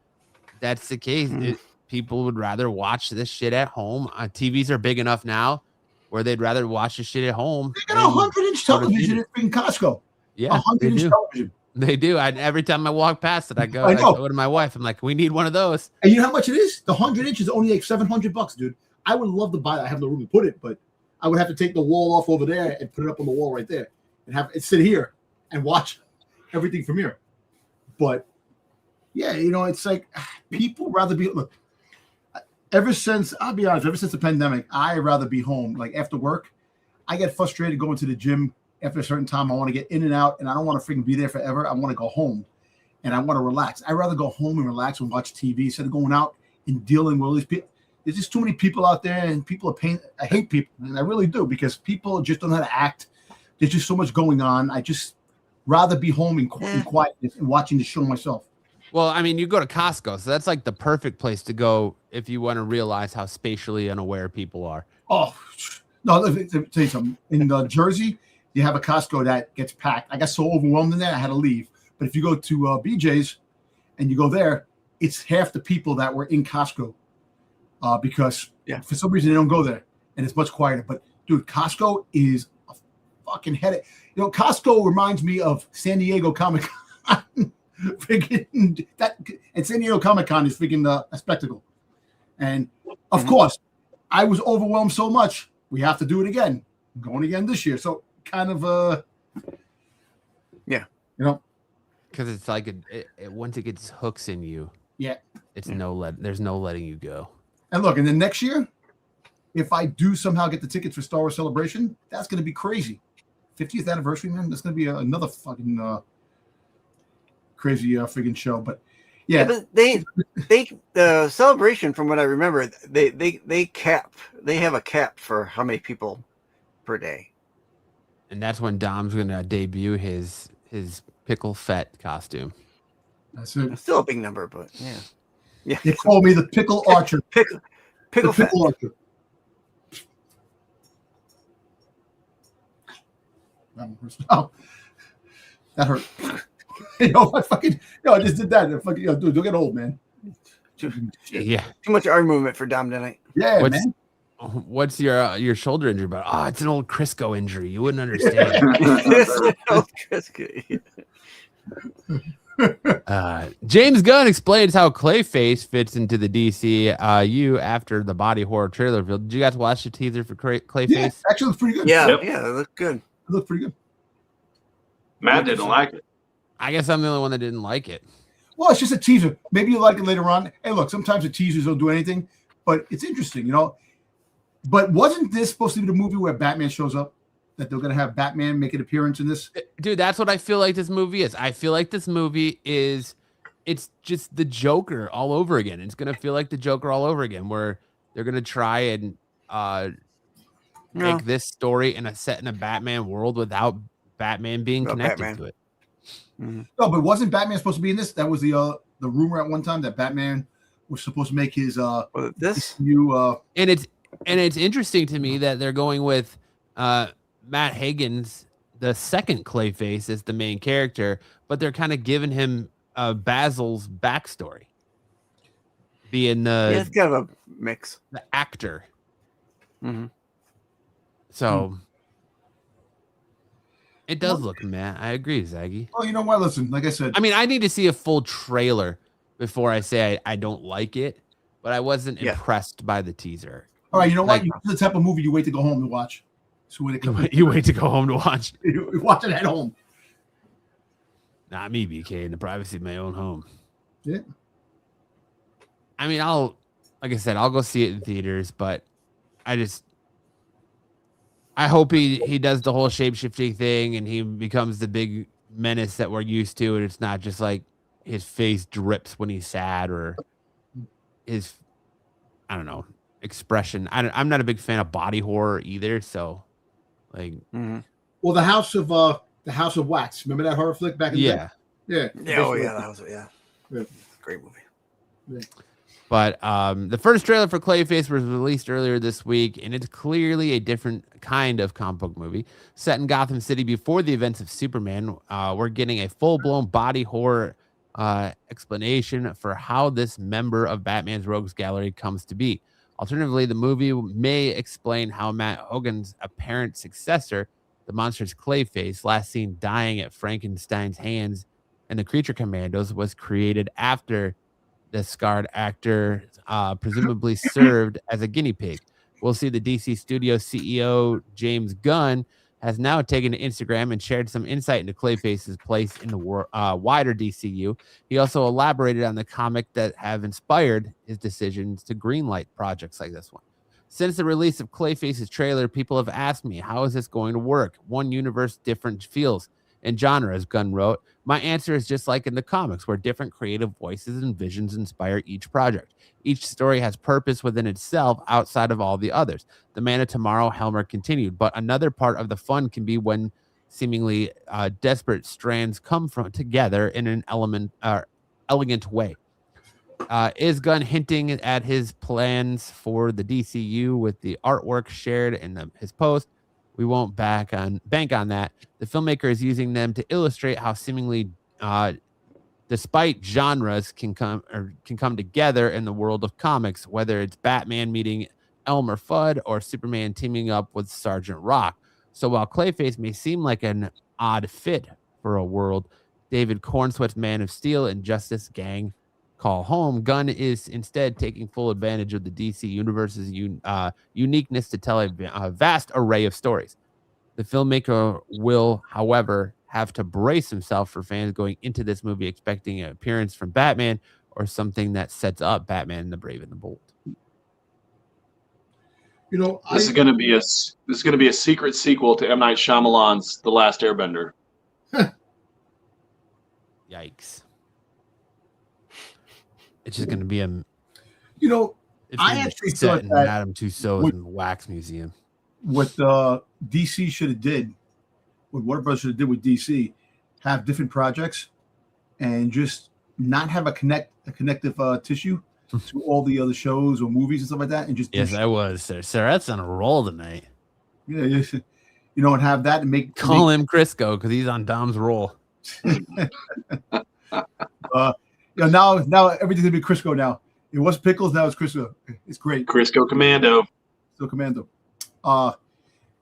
that's the case. People would rather watch this shit at home. TVs are big enough now where they'd rather watch this shit at home. They got a 100-inch television in Costco. Yeah, 100-inch television. They do. Every time I walk past it, I go to my wife. I'm like, we need one of those. And you know how much it is? The 100-inch is only like $700, dude. I would love to buy that. I have no room to put it, but I would have to take the wall off over there and put it up on the wall right there and have it sit here and watch everything from here. But yeah, it's like people rather be. Look, I'll be honest, ever since the pandemic, I'd rather be home. Like after work, I get frustrated going to the gym after a certain time. I want to get in and out, and I don't want to freaking be there forever. I want to go home, and I want to relax. I'd rather go home and relax and watch TV instead of going out and dealing with all these people. There's just too many people out there, and people are pain. I hate people, and I really do, because people just don't know how to act. There's just so much going on. I just rather be home and quiet and watching the show myself. Well, I mean, you go to Costco, so that's like the perfect place to go if you want to realize how spatially unaware people are. Oh, no, let me tell you something. In Jersey, you have a Costco that gets packed. I got so overwhelmed in there, I had to leave. But if you go to BJ's and you go there, it's half the people that were in Costco because for some reason they don't go there, and it's much quieter. But, dude, Costco is fucking headache. You know, Costco reminds me of San Diego Comic Con. Freaking that, and San Diego Comic Con is freaking a spectacle. And of course, I was overwhelmed so much. We have to do it again. I'm going again this year. So kind of you know, because it's like once it gets hooks in you, it's there's no letting you go. And look, and then next year, if I do somehow get the tickets for Star Wars Celebration, that's going to be crazy. 50th anniversary, man. That's going to be another fucking crazy friggin' show. But yeah, but they the Celebration, from what I remember, they have a cap for how many people per day. And that's when Dom's going to debut his pickle fett costume. That's it. It's still a big number, but yeah. They call me the pickle archer. Pickle fett. Archer. Oh, that hurt. I just did that. Dude, don't get old, man. Yeah. Too much arm movement for Dom tonight. Yeah, man. What's your shoulder injury about? Oh, it's an old Crisco injury. You wouldn't understand. James Gunn explains how Clayface fits into the DCU after the body horror trailer reveal. Did you guys watch the teaser for Clayface? Yeah, actually looks pretty good. Yeah, it looked good. It looked pretty good. Matt didn't like it. I guess I'm the only one that didn't like it. Well, it's just a teaser. Maybe you like it later on. Hey, look, sometimes the teasers don't do anything, but it's interesting, you know. But wasn't this supposed to be the movie where Batman shows up? That they're going to have Batman make an appearance in this? Dude, that's what I feel like this movie is. I feel like this movie is, it's just the Joker all over again. It's going to feel like the Joker all over again, where they're going to try and make this story set in a Batman world without Batman being connected to it. Mm-hmm. No, but wasn't Batman supposed to be in this? That was the rumor at one time that Batman was supposed to make his this new and it's interesting to me that they're going with Matt Hagen's the second Clayface as the main character, but they're kind of giving him Basil's backstory, being it's kind of a mix, the actor. Mm-hmm. So it does look mad. I agree, Zaggy. Oh, you know what? Listen, like I said, I mean, I need to see a full trailer before I say I don't like it, but I wasn't impressed by the teaser. All right, you know what? This is the type of movie you wait to go home to watch. So when you wait to go home to watch. You watch it at home. Not me, BK, in the privacy of my own home. Yeah. I mean, like I said, I'll go see it in theaters, but I hope he does the whole shape-shifting thing and he becomes the big menace that we're used to, and it's not just like his face drips when he's sad or his, I don't know, expression. I'm not a big fan of body horror either, so like well, the House of Wax, remember that horror flick back in the day? Yeah, that was great movie. Yeah. But the first trailer for Clayface was released earlier this week, and it's clearly a different kind of comic book movie set in Gotham City before the events of Superman. We're getting a full-blown body horror explanation for how this member of Batman's Rogues Gallery comes to be. Alternatively, the movie may explain how Matt Hogan's apparent successor, the monster's Clayface, last seen dying at Frankenstein's hands and the Creature Commandos, was created after the scarred actor presumably served as a guinea pig. We'll see the DC Studio CEO, James Gunn, has now taken to Instagram and shared some insight into Clayface's place in the wider DCU. He also elaborated on the comic that have inspired his decisions to greenlight projects like this one. Since the release of Clayface's trailer, people have asked me, how is this going to work? One universe, different feels and genres, Gunn wrote. My answer is just like in the comics, where different creative voices and visions inspire each project. Each story has purpose within itself outside of all the others. The Man of Tomorrow, Helmer continued, but another part of the fun can be when seemingly desperate strands come together in an elegant way. Is Gunn hinting at his plans for the DCU with the artwork shared in his post? We won't bank on that. The filmmaker is using them to illustrate how seemingly, despite genres, can come together in the world of comics. Whether it's Batman meeting Elmer Fudd or Superman teaming up with Sergeant Rock, So while Clayface may seem like an odd fit for a world David Cornsweat's Man of Steel and Justice Gang call home, Gunn is instead taking full advantage of the DC universe's uniqueness to tell a vast array of stories. The filmmaker will, however, have to brace himself for fans going into this movie expecting an appearance from Batman or something that sets up Batman the Brave and the Bold. You know, This is going to be a secret sequel to M. Night Shyamalan's The Last Airbender. Yikes! It's just going to be a. You know, It's I gonna be actually set thought in that Madame Tussauds in the wax museum. what DC should have did, what Warner Bros. Should have did with DC, have different projects, and just not have a connective tissue to all the other shows or movies and stuff like that, and just Yes, I was, sir. Sir, that's on a roll tonight. yeah, you know, and have that and Call him Crisco because he's on Dom's roll. Now everything's gonna be Crisco now. It was Pickles, now it's Crisco. It's great. Crisco Commando. Still Commando.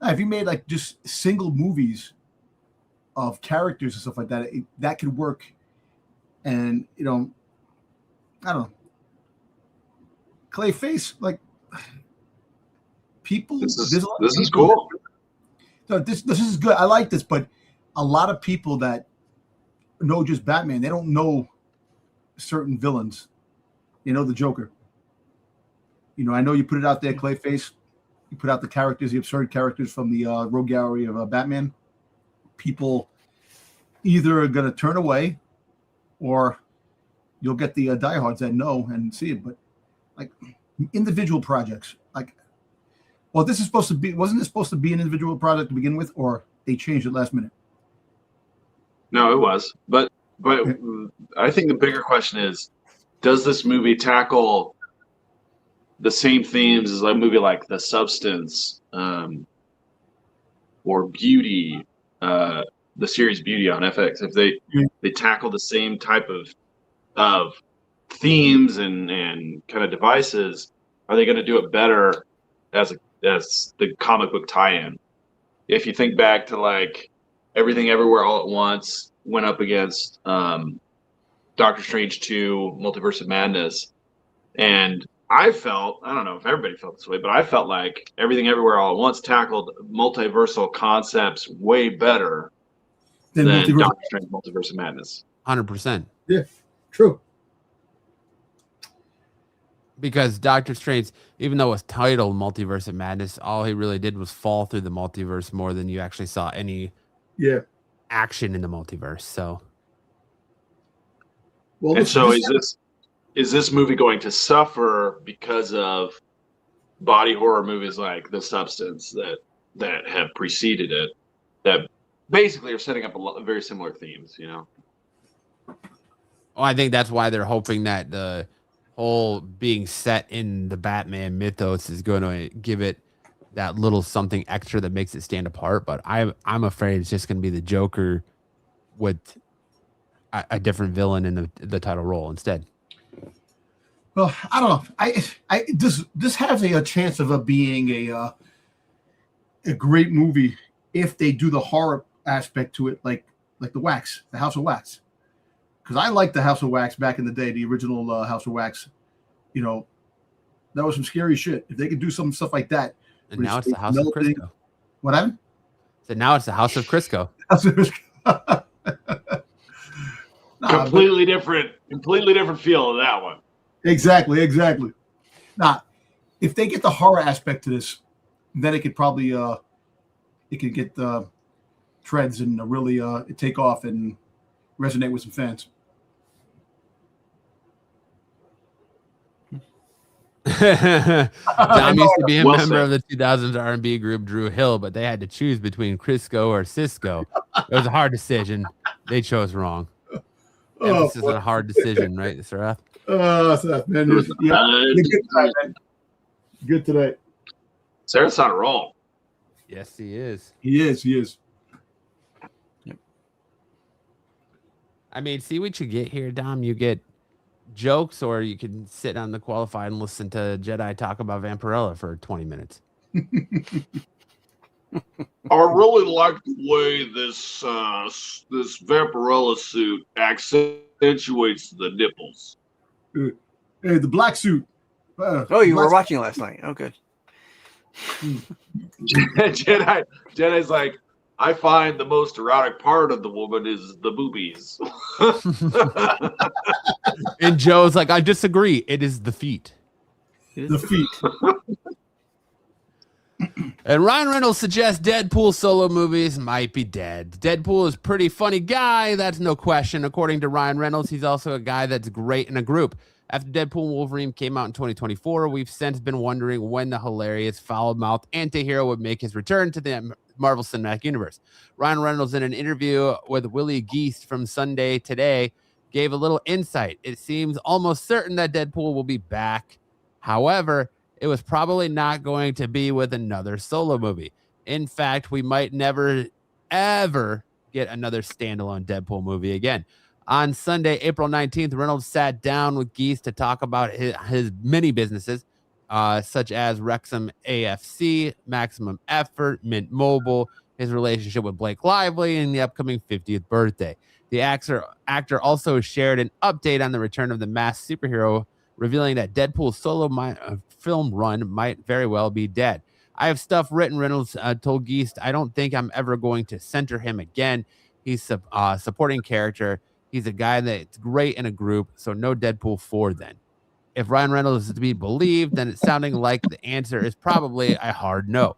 If you made like just single movies of characters and stuff like that, that could work. And I don't know. Clayface, like people. This there's a lot of is people cool. this is good. I like this, but a lot of people that know just Batman, they don't know certain villains. The Joker. I know you put it out there, Clayface. You put out the characters, the absurd characters from the Rogue Gallery of Batman. People either are going to turn away, or you'll get the diehards that know and see it. But like individual projects, wasn't this supposed to be an individual project to begin with, or they changed it last minute? No, it was. But I think the bigger question is, does this movie tackle the same themes as a movie like The Substance or Beauty, the series Beauty on FX? If they tackle the same type of themes and kind of devices, are they going to do it better as the comic book tie-in? If you think back to like Everything Everywhere All at Once went up against Doctor Strange 2, Multiverse of Madness, and I don't know if everybody felt this way, but I felt like Everything Everywhere All at Once tackled multiversal concepts way better than Doctor Strange Multiverse of Madness. 100%. Yeah, true. Because Doctor Strange, even though it was titled Multiverse of Madness, all he really did was fall through the multiverse more than you actually saw any action in the multiverse. So, is this movie going to suffer because of body horror movies like The Substance that have preceded it, that basically are setting up very similar themes? Well, I think that's why they're hoping that the whole being set in the Batman mythos is going to give it that little something extra that makes it stand apart. But I'm afraid it's just going to be the Joker with a different villain in the title role instead. Well, I don't know. This has a chance of being a great movie if they do the horror aspect to it, like the House of Wax. Because I liked the House of Wax back in the day, the original House of Wax. That was some scary shit. If they could do some stuff like that. And now it's the House of Crisco. What happened? So now it's the House of Crisco. Completely different feel of that one. Exactly. Now, if they get the horror aspect to this, then it could probably it could get treads and really take off and resonate with some fans. Dom used to be a member of the 2000s R&B group Drew Hill, but they had to choose between Crisco or Cisco. It was a hard decision. They chose wrong. This is a hard decision, right, Seth? Seth, man. Good tonight, man. Good tonight. Sarah's on a roll. Yes, he is. He is. Yep. I mean, see what you get here, Dom. You get jokes, or you can sit on the qualified and listen to Jedi talk about Vampirella for 20 minutes. I really like the way this this Vaporella suit accentuates the nipples. Hey, the black suit. Oh, you were watching last night. Oh, good. Jedi's like, I find the most erotic part of the woman is the boobies. And Joe's like, I disagree. It is the feet. The feet. And Ryan Reynolds suggests Deadpool solo movies might be dead. Deadpool is a pretty funny guy, that's no question. According to Ryan Reynolds, he's also a guy that's great in a group. After Deadpool and Wolverine came out in 2024, we've since been wondering when the hilarious foul-mouthed anti-hero would make his return to the Marvel Cinematic Universe. Ryan Reynolds, in an interview with Willie Geist from Sunday Today, gave a little insight. It seems almost certain that Deadpool will be back. However, it was probably not going to be with another solo movie. In fact, we might never, ever get another standalone Deadpool movie again. On Sunday, April 19th, Reynolds sat down with Geese to talk about his many businesses, such as Wrexham AFC, Maximum Effort, Mint Mobile, his relationship with Blake Lively, and the upcoming 50th birthday. The actor also shared an update on the return of the masked superhero, revealing that Deadpool's solo film run might very well be dead. I have stuff written, Reynolds told Geist. I don't think I'm ever going to center him again. He's a supporting character. He's a guy that's great in a group, so no Deadpool 4 then. If Ryan Reynolds is to be believed, then it's sounding like the answer is probably a hard no.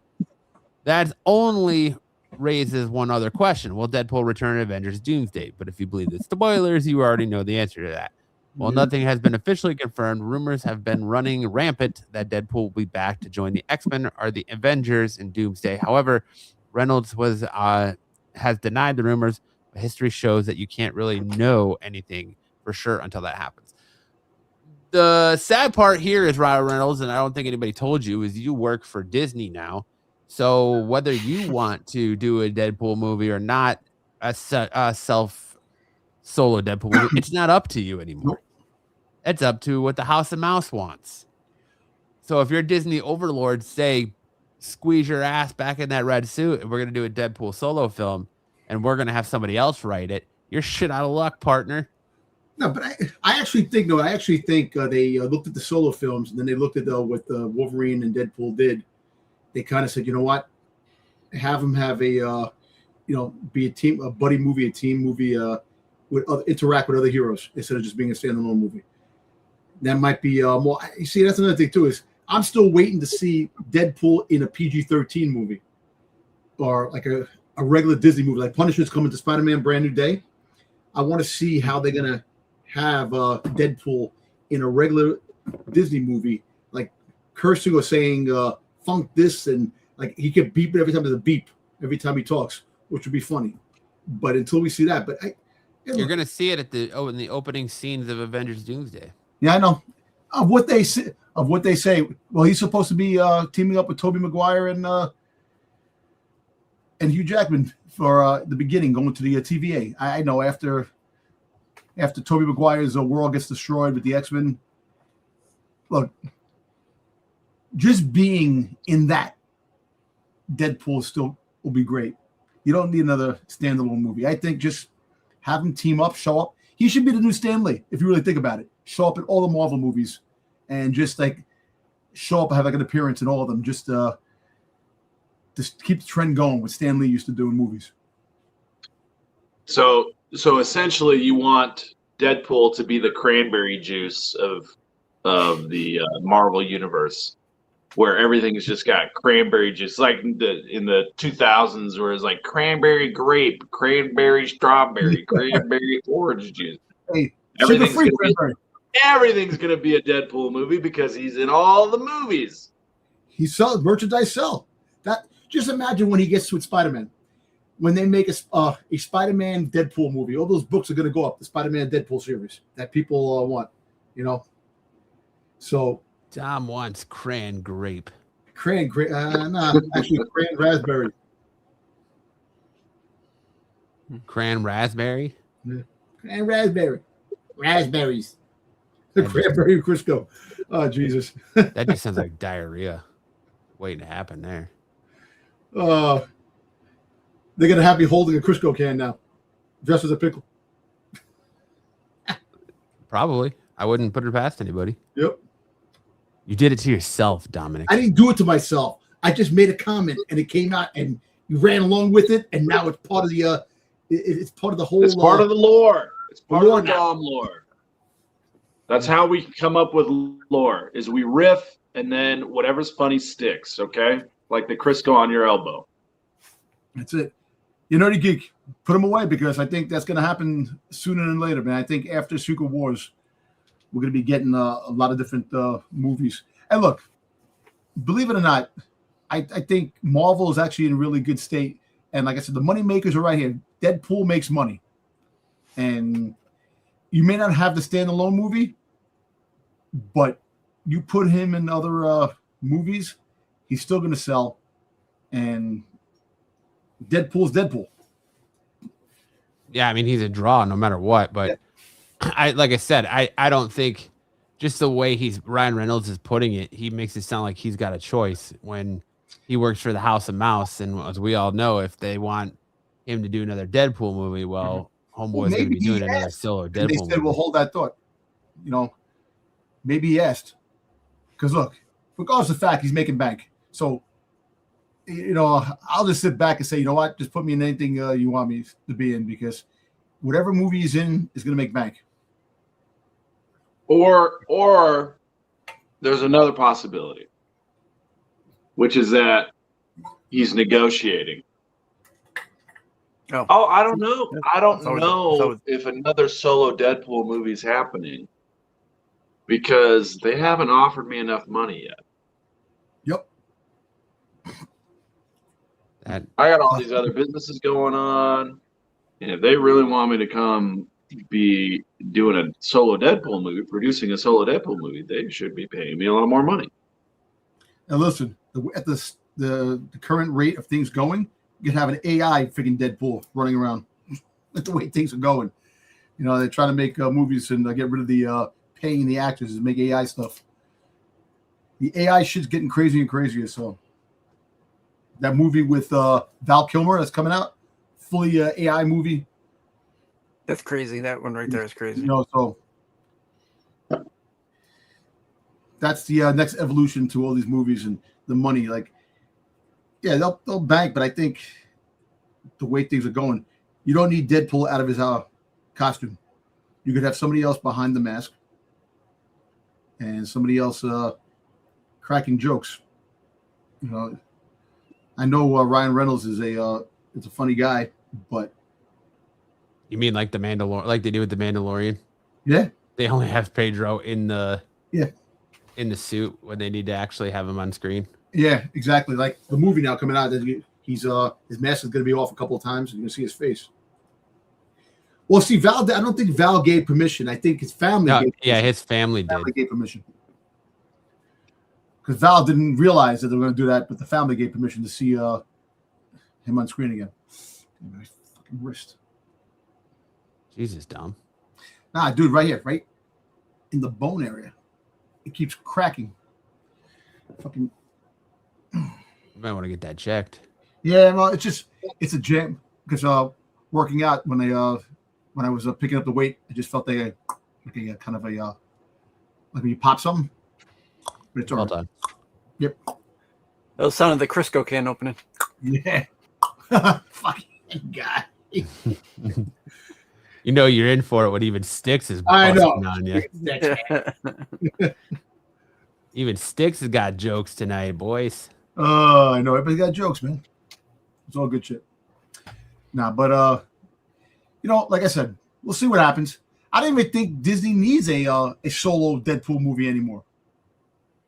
That only raises one other question. Will Deadpool return in Avengers Doomsday? But if you believe the spoilers, you already know the answer to that. While nothing has been officially confirmed, rumors have been running rampant that Deadpool will be back to join the X-Men or the Avengers in Doomsday. However, Reynolds has denied the rumors, but history shows that you can't really know anything for sure until that happens. The sad part here is Ryan Reynolds, and I don't think anybody told you, is you work for Disney now. So whether you want to do a Deadpool movie or not, a self solo Deadpool movie, it's not up to you anymore. It's up to what the House of Mouse wants. So if you're Disney overlord, say, squeeze your ass back in that red suit and we're going to do a Deadpool solo film and we're going to have somebody else write it, you're shit out of luck, partner. No, but I actually think they looked at the solo films and then they looked at what Wolverine and Deadpool did. They kind of said, you know what, have them have a be a team, a buddy movie, a team movie, interact with other heroes instead of just being a standalone movie. That might be more. You see, that's another thing too. Is I'm still waiting to see Deadpool in a PG-13 movie, or like a regular Disney movie, like Punisher's coming to Spider-Man: Brand New Day. I want to see how they're gonna have Deadpool in a regular Disney movie, like cursing or saying "funk this," and like he could beep it every time there's a beep every time he talks, which would be funny. But until we see that, You're gonna see it in the opening scenes of Avengers Doomsday. Yeah, I know. Of what they say. Well, he's supposed to be teaming up with Tobey Maguire and Hugh Jackman for the beginning, going to the TVA. I know after Tobey Maguire's world gets destroyed with the X-Men. Look, just being in that Deadpool still will be great. You don't need another standalone movie. I think just have him team up, show up. He should be the new Stan Lee, if you really think about it. Show up in all the Marvel movies and just like show up and have like an appearance in all of them. Just keep the trend going, what Stan Lee used to do in movies. So essentially, you want Deadpool to be the cranberry juice of the Marvel universe, where everything's just got cranberry juice, like in the 2000s, where it's like cranberry grape, cranberry strawberry, cranberry orange juice. Hey, everything's gonna be a Deadpool movie because he's in all the movies. He sells merchandise. That just imagine when he gets with Spider-Man, when they make a Spider-Man Deadpool movie, all those books are gonna go up, the Spider-Man Deadpool series that people want, So Tom wants cran grape. Cran grape? Nah, actually cran raspberry. Cran raspberry? Yeah. Cran raspberry. Raspberries. The cranberry Crisco. Oh, Jesus. That just sounds like diarrhea waiting to happen there. They're gonna have me holding a Crisco can now, dressed as a pickle. Probably. I wouldn't put it past anybody. Yep. You did it to yourself, Dominic. I didn't do it to myself. I just made a comment, and it came out, and you ran along with it, and now it's part of the. It's part of the whole. It's part of the lore. It's part lore of the now. Dom lore. That's how we come up with lore. Is we riff, and then whatever's funny sticks. Okay, like the Crisco on your elbow. That's it. You know, the Geek, put them away because I think that's going to happen sooner than later, man. I think after Secret Wars, we're going to be getting a lot of different movies. And look, believe it or not, I think Marvel is actually in a really good state. And like I said, the money makers are right here. Deadpool makes money. And you may not have the standalone movie, but you put him in other movies, he's still going to sell. And Deadpool's Deadpool. Yeah, I mean, he's a draw no matter what. But like I said, I don't think just the way Ryan Reynolds is putting it, he makes it sound like he's got a choice when he works for the House of Mouse. And as we all know, if they want him to do another Deadpool movie, well, Homeboy's going to be doing another solo Deadpool They said, movie. "We'll hold that thought." You know, maybe he asked. Because look, regardless of the fact, he's making bank. So, you know, I'll just sit back and say, you know what, just put me in anything you want me to be in, because whatever movie he's in is going to make bank. Or there's another possibility, which is that he's negotiating. Oh, I don't know. I don't know if another solo Deadpool movie is happening because they haven't offered me enough money yet. Yep. I got all these other businesses going on, and if they really want me to come be doing a solo Deadpool movie, producing a solo Deadpool movie, they should be paying me a lot more money. Now listen, at the current rate of things going, you could have an AI freaking Deadpool running around. That's the way things are going. You know, they're trying to make movies and get rid of the paying the actors and make AI stuff. The AI shit's getting crazier and crazier. So that movie with Val Kilmer that's coming out, fully AI movie. That's crazy. That one right there is crazy. You know, so that's the next evolution to all these movies and the money. Like, yeah, they'll bank, but I think the way things are going, you don't need Deadpool out of his costume. You could have somebody else behind the mask and somebody else cracking jokes. You know, I know Ryan Reynolds is a funny guy, but You mean like the Mandalorian, like they do with the Mandalorian? yeah, They only have Pedro in the in the suit when they need to actually have him on screen. yeah, exactly. Like the movie now coming out, he's his mask is going to be off a couple of times, and you can see his face. Well, see, Val, I don't think Val gave permission. I think his family. No, gave yeah, permission. his family did. Gave permission because Val didn't realize that they were going to do that, but the family gave permission to see him on screen again. My fucking wrist. Jesus, Dom. Nah, dude, right here, right in the bone area, it keeps cracking. Fucking. You might want to get that checked. Yeah, no, it's a jam because working out when I was picking up the weight, I just felt like a kind of a like when you pop something. But it's all Well right. done. Yep. That was sound of the Crisco can opening. Yeah. Fucking guy. You know you're in for it when even Styx is I know. busting on you. Even Styx has got jokes tonight, boys. I know everybody got jokes, man. It's all good shit. Nah, but you know, like I said, we'll see what happens. I don't even think Disney needs a solo Deadpool movie anymore.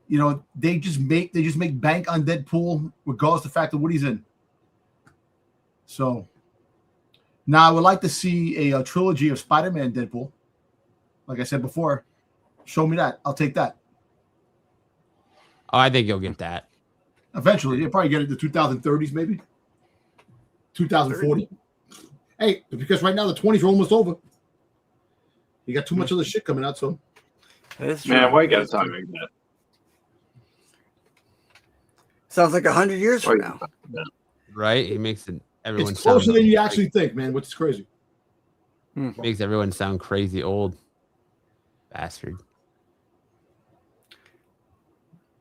You know, they just make bank on Deadpool regardless of the fact of what he's in. So now I would like to see a trilogy of Spider-Man Deadpool. Like I said before, show me that. I'll take that. Oh, I think you'll get that. Eventually, you'll probably get it in the 2030s, maybe 2040. Hey, because right now the 20s are almost over. You got too much other shit coming out, so. Man, why you gotta talk like that? Sounds like 100 years from Why- now. right? He makes everyone It's closer sound than you actually think, man, which is crazy. makes everyone sound crazy old. Bastard.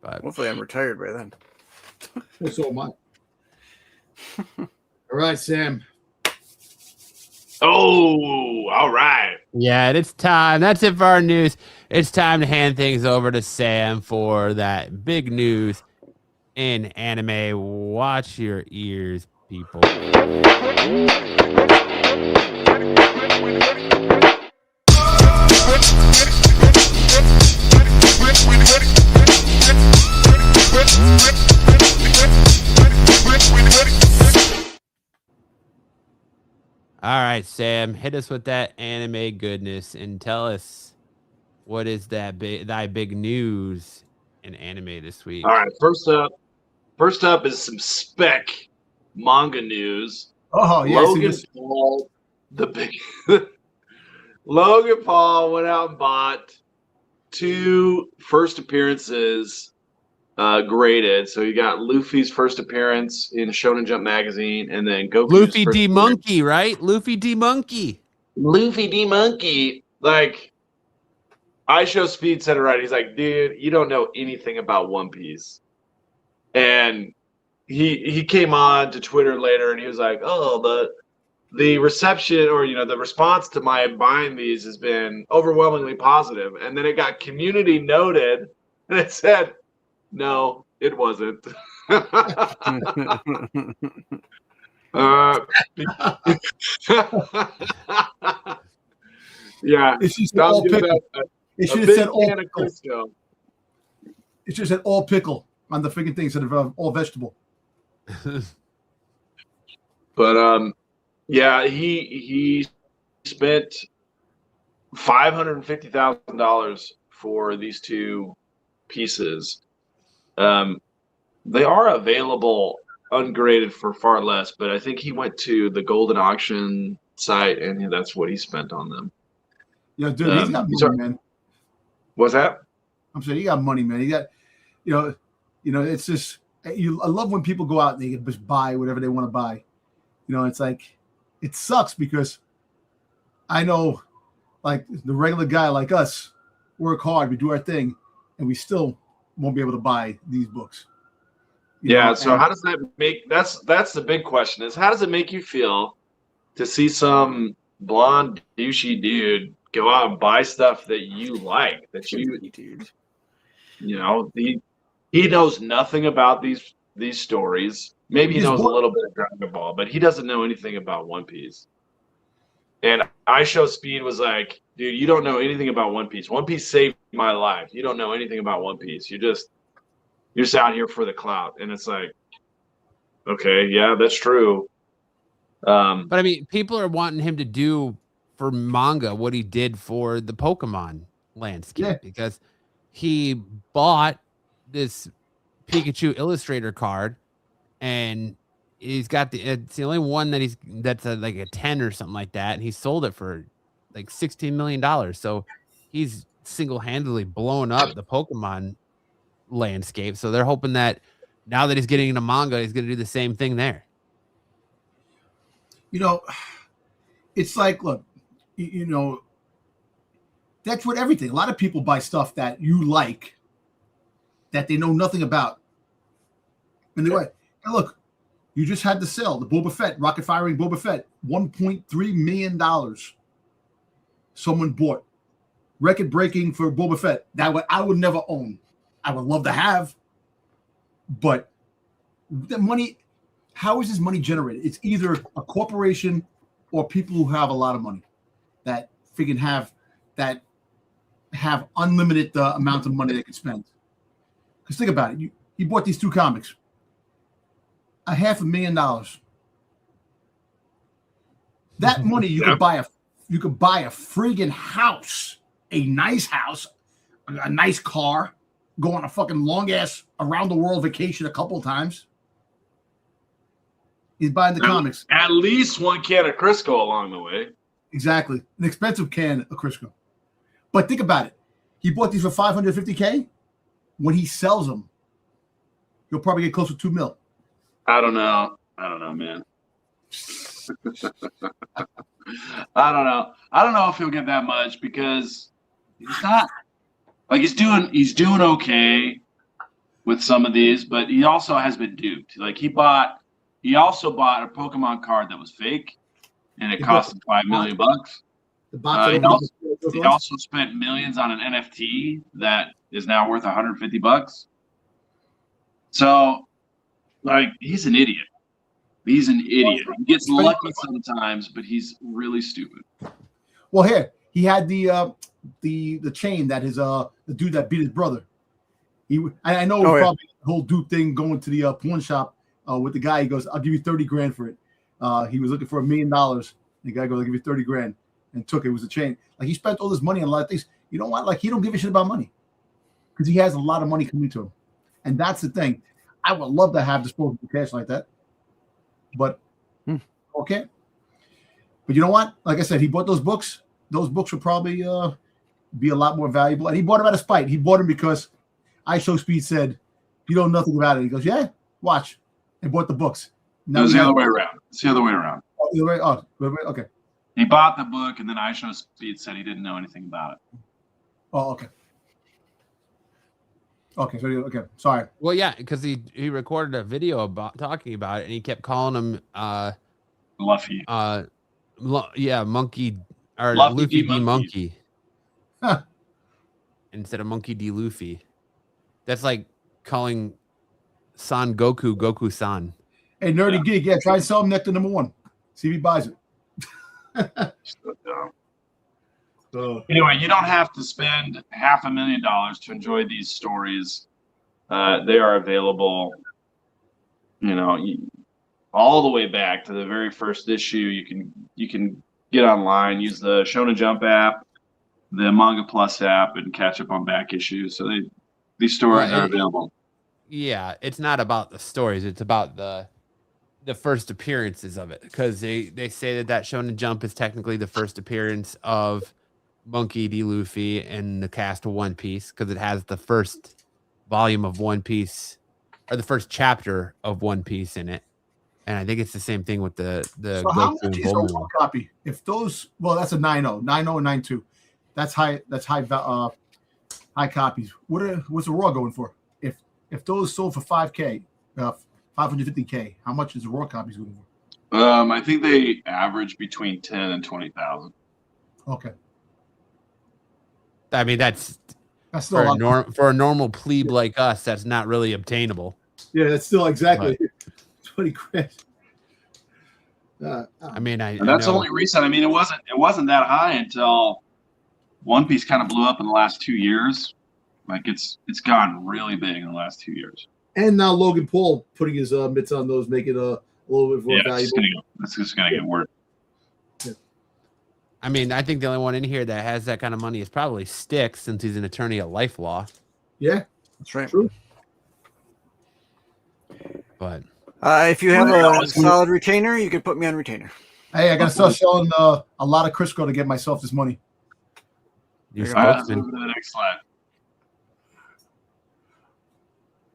But Hopefully, I'm retired by then. Well, so am I. All right, Sam. Oh, all right. yeah, it's time. That's it for our news. It's time to hand things over to Sam for that big news in anime. Watch your ears, people. All right, Sam, hit us with that anime goodness and tell us what is thy big news in anime this week. All right. First up is some spec manga news. Oh, yeah. Logan Paul, the big Logan Paul went out and bought 2 first appearances graded. So you got Luffy's first appearance in Shonen Jump magazine, and then Goku's Luffy first D appearance. Monkey, right? Luffy D Monkey. Luffy D Monkey. Like, I Show Speed said it right. He's like, dude, you don't know anything about One Piece. And he came on to Twitter later and he was like, oh, the reception or the response to my buying these has been overwhelmingly positive. And then it got community noted and it said, no, it wasn't. Yeah. It should have said all pickle. It should have said all pickle. It should have said all pickle on the freaking thing instead of all vegetable. But yeah, he spent $550,000 for these 2 pieces. They are available ungraded for far less, but I think he went to the Golden Auction site and that's what he spent on them. Yeah, dude, he's got money, man. What's that? I'm saying he got money, man. He got, it's just I love when people go out and they can just buy whatever they want to buy. It's like it sucks because I know, like the regular guy like us, work hard, we do our thing, and we still won't be able to buy these books. So how does that make? That's the big question. Is how does it make you feel to see some blonde douchey dude go out and buy stuff that you like, that he knows nothing about these stories. Maybe he knows a little bit of Dragon Ball, but he doesn't know anything about One Piece. And I Show Speed was like, dude, you don't know anything about One Piece. One Piece saved my life. You don't know anything about One Piece. You're just out here for the clout. And it's like, okay, yeah, that's true. But I mean, people are wanting him to do for manga what he did for the Pokemon landscape because he bought this Pikachu illustrator card and he's got it's the only one that's like a 10 or something like that, and he sold it for like $16 million. So he's single-handedly blown up the Pokemon landscape. So they're hoping that now that he's getting into manga, he's going to do the same thing there. It's like, look, that's what everything. A lot of people buy stuff that you like that they know nothing about. And they're like, hey, look, you just had the sale, the Boba Fett, rocket firing Boba Fett, $1.3 million. Someone bought. Record breaking for Boba Fett. That I would never own. I would love to have. But the money, how is this money generated? It's either a corporation or people who have a lot of money that freaking have unlimited amount of money they can spend. Because think about it. You bought these 2 comics. $500,000. That money you could buy a friggin' house, a nice house, a nice car, go on a fucking long ass around the world vacation a couple of times. He's buying the comics. At least 1 can of Crisco along the way. Exactly. An expensive can of Crisco. But think about it. He bought these for $550K. When he sells them, he'll probably get close to $2 million. I don't know. I don't know, man. I don't know. I don't know if he'll get that much because he's not like he's doing okay with some of these, but he also has been duped. Like he also bought a Pokemon card that was fake, and it cost him $5 million. He also spent millions on an NFT that is now worth $150. So, like, he's an idiot. He's an idiot. He gets lucky sometimes, but he's really stupid. Well, here he had the chain that is the dude that beat his brother. I know probably the whole dude thing going to the porn shop with the guy. He goes, "I'll give you $30,000 for it." He was looking for $1 million. The guy goes, "I'll give you $30,000," and took it. It was a chain. Like he spent all this money on a lot of things. You know what? Like he don't give a shit about money because he has a lot of money coming to him, and that's the thing. I would love to have disposable cash like that, but okay. But you know what? Like I said, he bought those books. Those books would probably be a lot more valuable, and he bought them out of spite. He bought them because iShowSpeed said, "You know nothing about it." He goes, "Yeah, watch," and bought the books. It was the other way around. It's the other way around. Oh, okay. He bought the book, and then iShowSpeed said he didn't know anything about it. Oh, okay. Okay, sorry. Well, yeah, because he recorded a video about talking about it, and he kept calling him Luffy. Monkey or Luffy Luffy D. D. Monkey. Instead of Monkey D. Luffy. That's like calling Son Goku San. Hey, Nerdy Geek, yeah, try and sell him Nectar #1. See if he buys it. So anyway, you don't have to spend $500,000 to enjoy these stories. They are available, all the way back to the very first issue. You can get online, use the Shonen Jump app, the Manga Plus app, and catch up on back issues. So these stories are available. Yeah, it's not about the stories; it's about the first appearances of it, because they say that Shonen Jump is technically the first appearance of Monkey D. Luffy and the cast of One Piece, because it has the first volume of One Piece, or the first chapter of One Piece in it. And I think it's the same thing with the So how much is a raw copy? If those, well, that's a 9.0 and 9.2. That's high copies. What's a raw going for? If those sold for 5K, 550K, how much is the raw copies going for? I think they average between 10 and 20,000. Okay. I mean, that's still for a normal plebe like us, that's not really obtainable. Yeah, that's still exactly 20 grand. I mean, and that's only recent. I mean, it wasn't that high until One Piece kind of blew up in the last 2 years. Like it's gone really big in the last 2 years. And now Logan Paul putting his mitts on those, make it a little bit more valuable. It's just gonna get worse. I mean, I think the only one in here that has that kind of money is probably Styx, since he's an attorney at Life Law. Yeah, that's right. True. But if you have a solid retainer, you can put me on retainer. Hey, I got to start selling a lot of Crisco to get myself this money. You're Let's move to the next slide.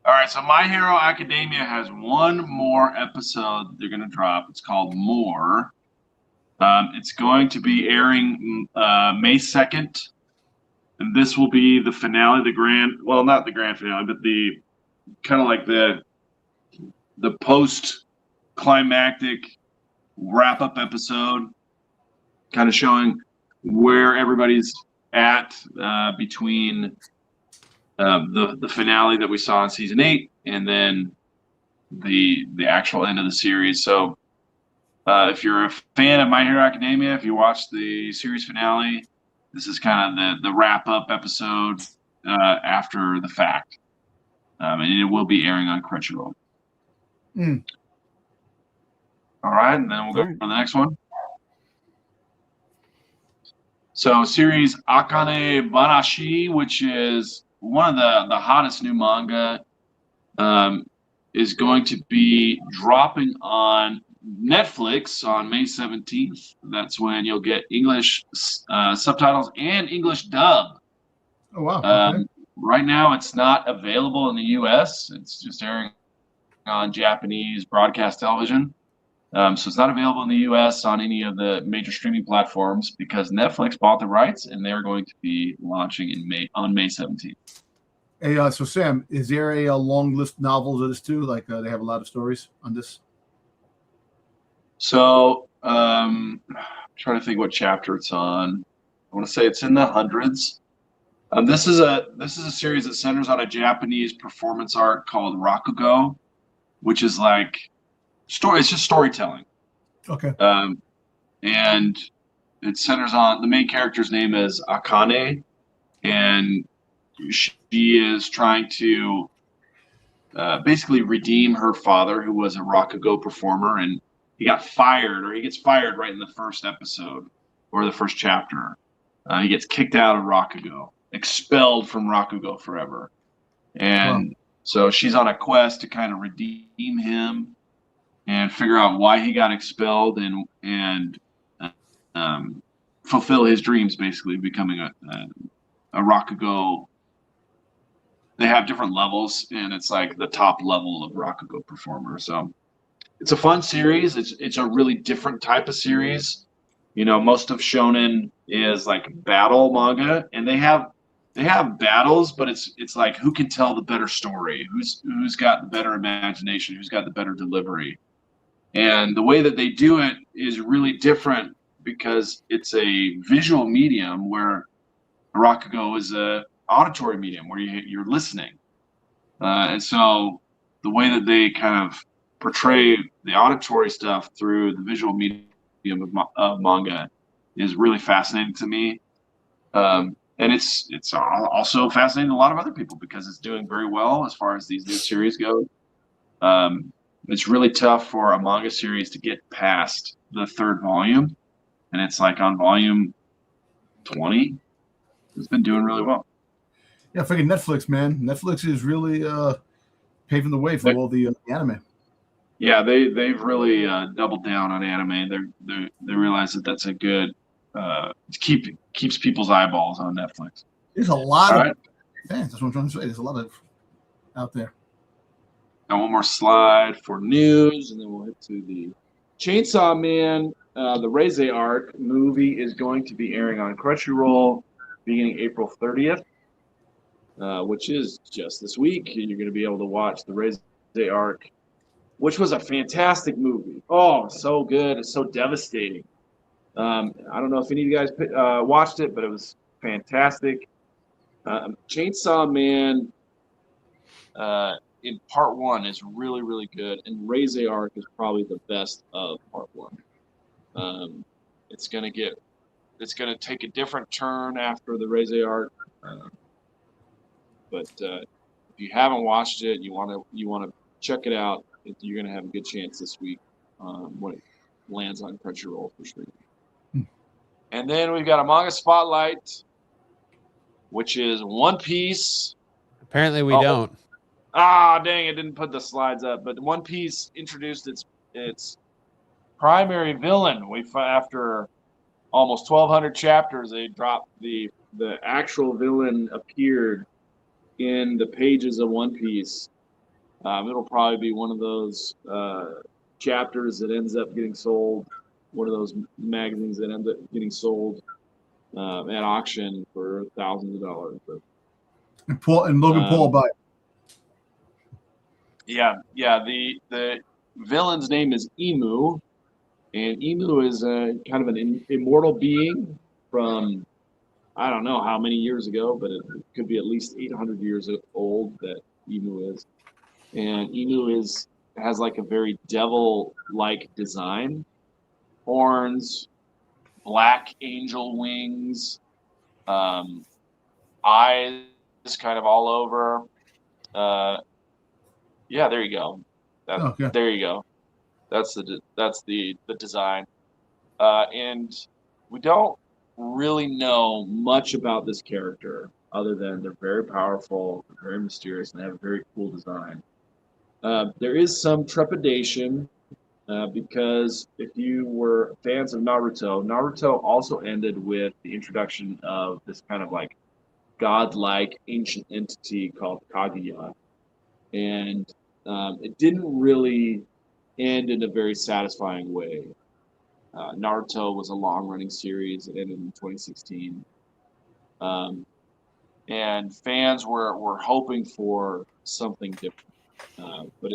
All right, so My Hero Academia has one more episode they're going to drop. It's called More. It's going to be airing May 2nd, and this will be the finale, not the grand finale, but the kind of like the post-climactic wrap-up episode, kind of showing where everybody's at between the finale that we saw in season 8 and then the actual end of the series. So if you're a fan of My Hero Academia, if you watched the series finale, this is kind of the wrap-up episode after the fact. And it will be airing on Crunchyroll. All right, and then we'll go to the next one. So series Akane Banashi, which is one of the hottest new manga, is going to be dropping on Netflix on May 17th. That's when you'll get English subtitles and English dub. Oh, wow. Okay. Right now, it's not available in the U.S. It's just airing on Japanese broadcast television. So it's not available in the U.S. on any of the major streaming platforms because Netflix bought the rights, and they're going to be launching on May 17th. Hey, so Sam, is there a long list of novels of this too? Like they have a lot of stories on this. So I'm trying to think what chapter it's on. I want to say it's in the hundreds. This is a series that centers on a Japanese performance art called Rakugo, which is like story. It's just storytelling. Okay. And it centers on the main character's name is Akane, and she is trying to basically redeem her father, who was a Rakugo performer, and he gets fired right in the first episode or the first chapter. He gets kicked out of Rakugo, expelled from Rakugo forever. And so she's on a quest to kind of redeem him and figure out why he got expelled and fulfill his dreams, basically becoming a Rakugo. They have different levels, and it's like the top level of Rakugo performer. So it's a fun series. It's a really different type of series. You know, most of shonen is like battle manga, and they have battles, but it's like who can tell the better story, who's got the better imagination, who's got the better delivery. And the way that they do it is really different because it's a visual medium where Rakugo is a auditory medium where you're listening. And so the way that they kind of portray the auditory stuff through the visual medium of manga is really fascinating to me. And it's also fascinating to a lot of other people because it's doing very well as far as these new series go. It's really tough for a manga series to get past the third volume, and it's like on volume 20. It's been doing really well. Yeah, freaking Netflix, man. Netflix is really paving the way for all the anime. Yeah, they've really doubled down on anime. They realize that that's a good keeps people's eyeballs on Netflix. There's a lot of fans. That's what I'm trying to say. There's a lot of out there. Now one more slide for news, and then we'll hit to the Chainsaw Man. The Reze arc movie is going to be airing on Crunchyroll beginning April 30th, which is just this week. And you're going to be able to watch the Reze arc, which was a fantastic movie. Oh, so good. It's so devastating. I don't know if any of you guys watched it, but it was fantastic. Chainsaw Man in part one is really, really good, and Reze arc is probably the best of part one. It's gonna take a different turn after the Reze arc, but if you haven't watched it, you want to check it out. You're gonna have a good chance this week when it lands on Crunchyroll for sure. And then we've got a manga spotlight, which is One Piece. Apparently, we don't. Ah, dang! It didn't put the slides up, but One Piece introduced its primary villain. After almost 1,200 chapters, they dropped the actual villain appeared in the pages of One Piece. It'll probably be one of those chapters that ends up getting sold, one of those magazines that ends up getting sold at auction for thousands of dollars. But, and Logan Paul by it. Yeah. The villain's name is Emu, and Emu is kind of an immortal being from I don't know how many years ago, but it could be at least 800 years old that Emu is. And Emu has like a very devil-like design, horns, black angel wings, eyes kind of all over. Yeah, there you go. There you go. That's the design. And we don't really know much about this character other than they're very powerful, very mysterious, and they have a very cool design. There is some trepidation because if you were fans of Naruto also ended with the introduction of this kind of like godlike ancient entity called Kaguya. And It didn't really end in a very satisfying way. Naruto was a long-running series. It ended in 2016. And fans were hoping for something different. But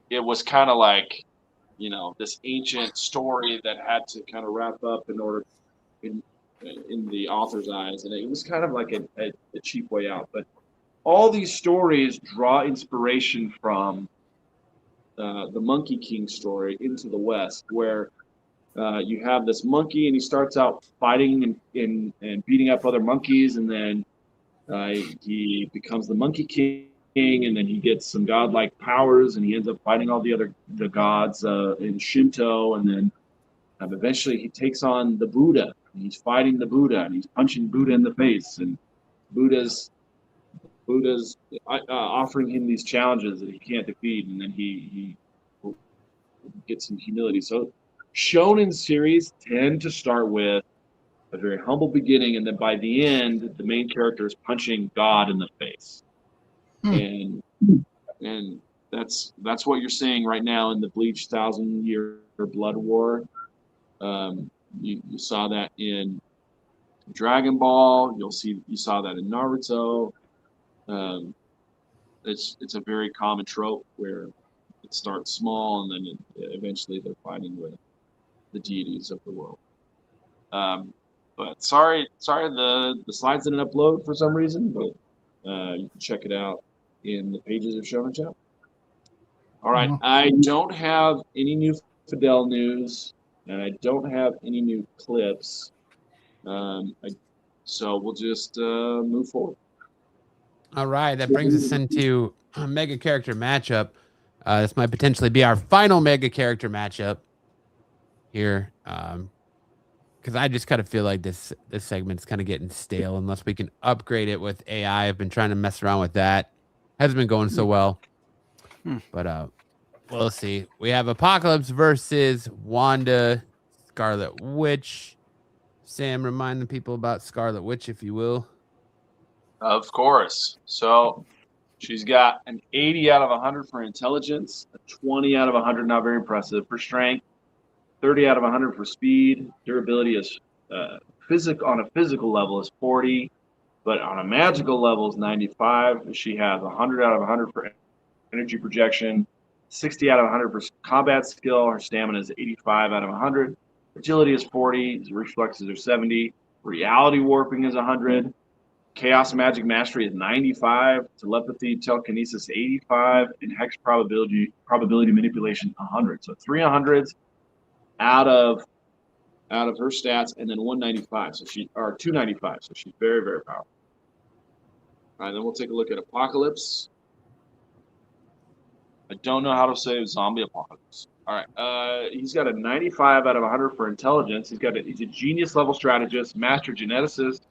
it was kind of like, this ancient story that had to kind of wrap up in order in the author's eyes. And it was kind of like a cheap way out. But all these stories draw inspiration from the Monkey King story Into the West, where you have this monkey and he starts out fighting and beating up other monkeys, and then he becomes the Monkey King, and then he gets some godlike powers, and he ends up fighting all the gods in Shinto, and then eventually he takes on the Buddha, and he's fighting the Buddha, and he's punching Buddha in the face, and Buddha's offering him these challenges that he can't defeat, and then he gets some humility. So shonen series tend to start with a very humble beginning, and then by the end, the main character is punching God in the face. And that's what you're seeing right now in the Bleach 1,000-Year Blood War. You saw that in Dragon Ball. You saw that in Naruto. It's a very common trope where it starts small and then eventually they're fighting with the deities of the world. But sorry, the slides didn't upload for some reason, but you can check it out in the pages of Shonen Jump. All right, I don't have any new Fidel news, and I don't have any new clips. So we'll just move forward. All right, that brings us into a mega character matchup. This might potentially be our final mega character matchup here, because I just kind of feel like this segment's kind of getting stale unless we can upgrade it with AI. I've been trying to mess around with that. Hasn't been going so well. But we'll see. We have Apocalypse versus Wanda, Scarlet Witch. Sam, remind the people about Scarlet Witch, if you will. Of course. So she's got an 80 out of 100 for intelligence, a 20 out of 100, not very impressive, for strength, 30 out of 100 for speed. Durability is on a physical level is 40, but on a magical level is 95. She has 100 out of 100 for energy projection, 60 out of 100 for combat skill. Her stamina is 85 out of 100. Agility is 40. Reflexes are 70. Reality warping is 100. Chaos Magic Mastery is 95, Telepathy, Telekinesis 85, and Hex Probability Manipulation 100. So 3 100s out of her stats, and then 195. 295. So she's very, very powerful. All right, then we'll take a look at Apocalypse. I don't know how to say Zombie Apocalypse. All right, he's got a 95 out of 100 for intelligence. He's a genius level strategist, master geneticist.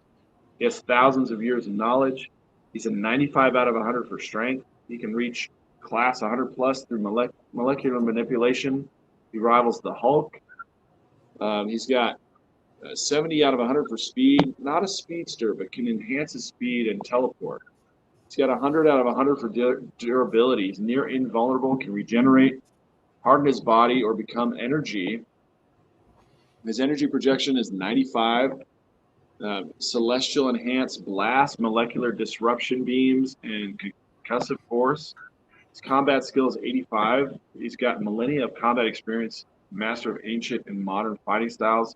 He has thousands of years of knowledge. He's a 95 out of 100 for strength. He can reach class 100 plus through molecular manipulation. He rivals the Hulk. He's got 70 out of 100 for speed. Not a speedster, but can enhance his speed and teleport. He's got 100 out of 100 for durability. He's near invulnerable, can regenerate, harden his body, or become energy. His energy projection is 95. Celestial Enhanced Blast, Molecular Disruption Beams, and Concussive Force. His combat skill is 85. He's got millennia of combat experience, master of ancient and modern fighting styles.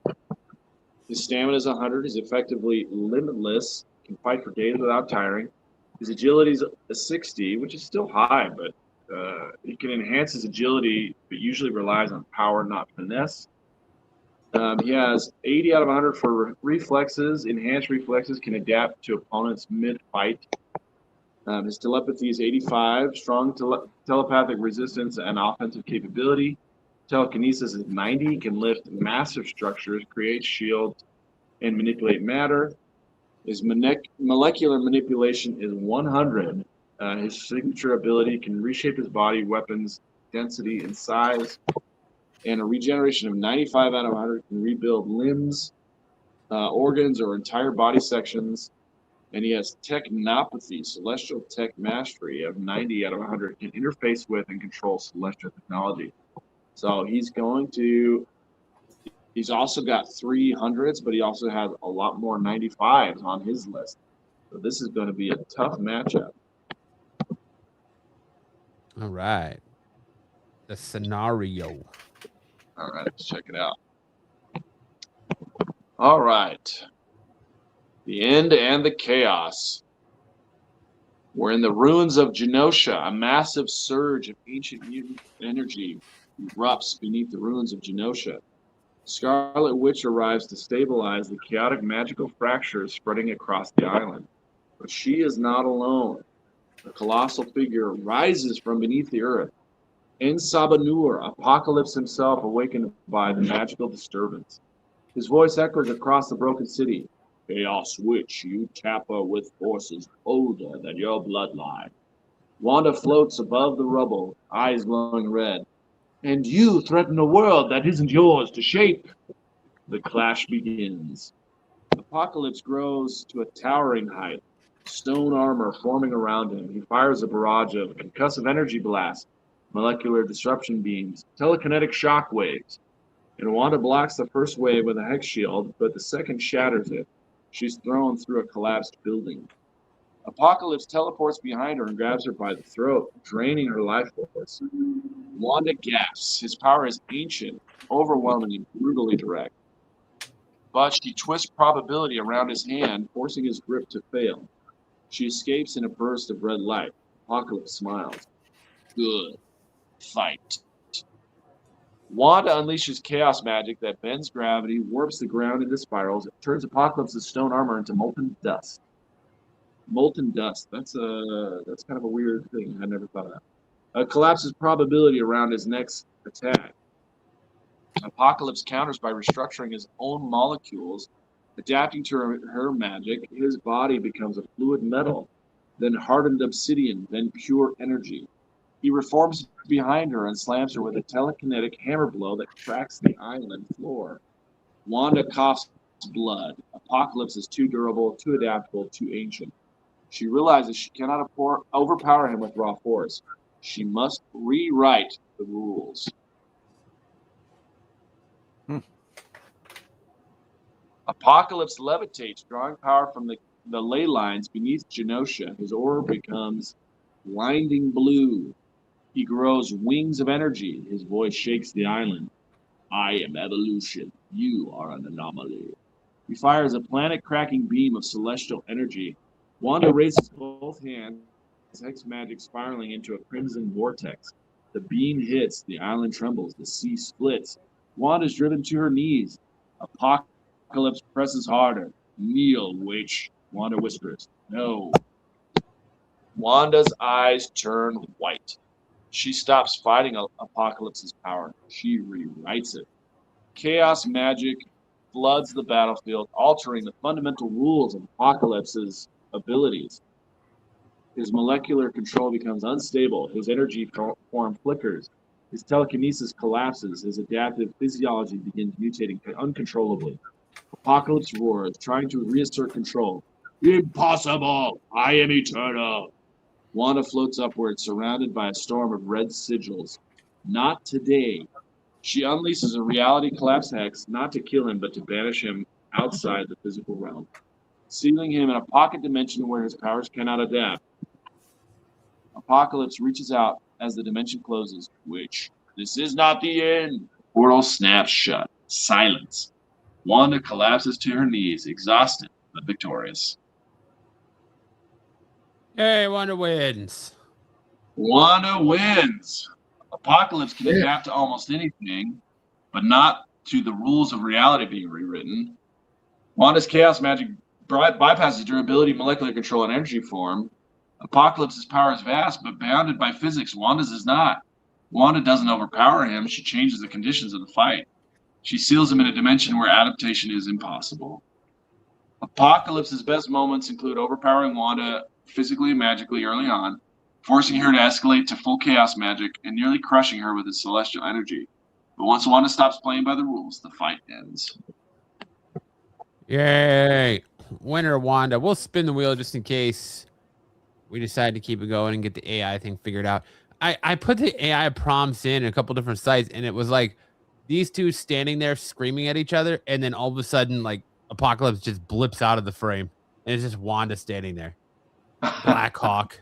His stamina is 100. He's effectively limitless, can fight for days without tiring. His agility is a 60, which is still high, but he can enhance his agility, but usually relies on power, not finesse. He has 80 out of 100 for reflexes. Enhanced reflexes can adapt to opponents mid-fight. His telepathy is 85. Strong telepathic resistance and offensive capability. Telekinesis is 90. He can lift massive structures, create shields, and manipulate matter. His molecular manipulation is 100. His signature ability can reshape his body, weapons, density, and size. And a regeneration of 95 out of 100 can rebuild limbs, organs, or entire body sections. And he has technopathy, celestial tech mastery of 90 out of 100, can interface with and control celestial technology. So he's also got 300s, but he also has a lot more 95s on his list. So this is going to be a tough matchup. All right. The scenario. All right, let's check it out. All right. The end and the chaos. We're in the ruins of Genosha. A massive surge of ancient mutant energy erupts beneath the ruins of Genosha. Scarlet Witch arrives to stabilize the chaotic magical fractures spreading across the island. But she is not alone. A colossal figure rises from beneath the earth. Ensabanur, Apocalypse himself, awakened by the magical disturbance. His voice echoes across the broken city. Chaos Witch, you tamper with forces older than your bloodline. Wanda floats above the rubble, eyes glowing red. And you threaten a world that isn't yours to shape. The clash begins. Apocalypse grows to a towering height, stone armor forming around him. He fires a barrage of concussive energy blasts, molecular disruption beams, telekinetic shock waves. And Wanda blocks the first wave with a hex shield, but the second shatters it. She's thrown through a collapsed building. Apocalypse teleports behind her and grabs her by the throat, draining her life force. Wanda gasps. His power is ancient, overwhelming, and brutally direct. But she twists probability around his hand, forcing his grip to fail. She escapes in a burst of red light. Apocalypse smiles. Good. Fight. Wanda unleashes chaos magic that bends gravity, warps the ground into spirals. It turns Apocalypse's stone armor into molten dust. Molten dust. That's kind of a weird thing. I never thought of that. Collapses probability around his next attack. Apocalypse counters by restructuring his own molecules, adapting to her magic. His body becomes a fluid metal, then hardened obsidian, then pure energy. He reforms behind her and slams her with a telekinetic hammer blow that cracks the island floor. Wanda coughs blood. Apocalypse is too durable, too adaptable, too ancient. She realizes she cannot overpower him with raw force. She must rewrite the rules. Apocalypse levitates, drawing power from the ley lines beneath Genosha. His aura becomes blinding blue. He grows wings of energy. His voice shakes the island. I am evolution. You are an anomaly. He fires a planet-cracking beam of celestial energy. Wanda raises both hands, his hex magic spiraling into a crimson vortex. The beam hits. The island trembles. The sea splits. Wanda is driven to her knees. Apocalypse presses harder. Kneel, witch. Wanda whispers. No. Wanda's eyes turn white. She stops fighting Apocalypse's power. She rewrites it. Chaos magic floods the battlefield, altering the fundamental rules of Apocalypse's abilities. His molecular control becomes unstable. His energy form flickers. His telekinesis collapses. His adaptive physiology begins mutating uncontrollably. Apocalypse roars, trying to reassert control. Impossible! I am eternal! Wanda floats upward, surrounded by a storm of red sigils. Not today. She unleashes a reality collapse hex, not to kill him, but to banish him outside the physical realm, sealing him in a pocket dimension where his powers cannot adapt. Apocalypse reaches out as the dimension closes. Witch, this is not the end. Portal snaps shut. Silence. Wanda collapses to her knees, exhausted but victorious. Hey, Wanda wins. Wanda wins. Apocalypse can adapt to almost anything, but not to the rules of reality being rewritten. Wanda's chaos magic bypasses durability, molecular control, and energy form. Apocalypse's power is vast, but bounded by physics. Wanda's is not. Wanda doesn't overpower him. She changes the conditions of the fight. She seals him in a dimension where adaptation is impossible. Apocalypse's best moments include overpowering Wanda physically and magically early on, forcing her to escalate to full chaos magic, and nearly crushing her with his celestial energy. But once Wanda stops playing by the rules, the fight ends. Yay. winner Wanda. We'll spin the wheel just in case we decide to keep it going and get the AI thing figured out. I put the AI prompts in a couple different sites, and it was like these two standing there screaming at each other, and then all of a sudden, like Apocalypse just blips out of the frame, and it's just Wanda standing there. Black Hawk.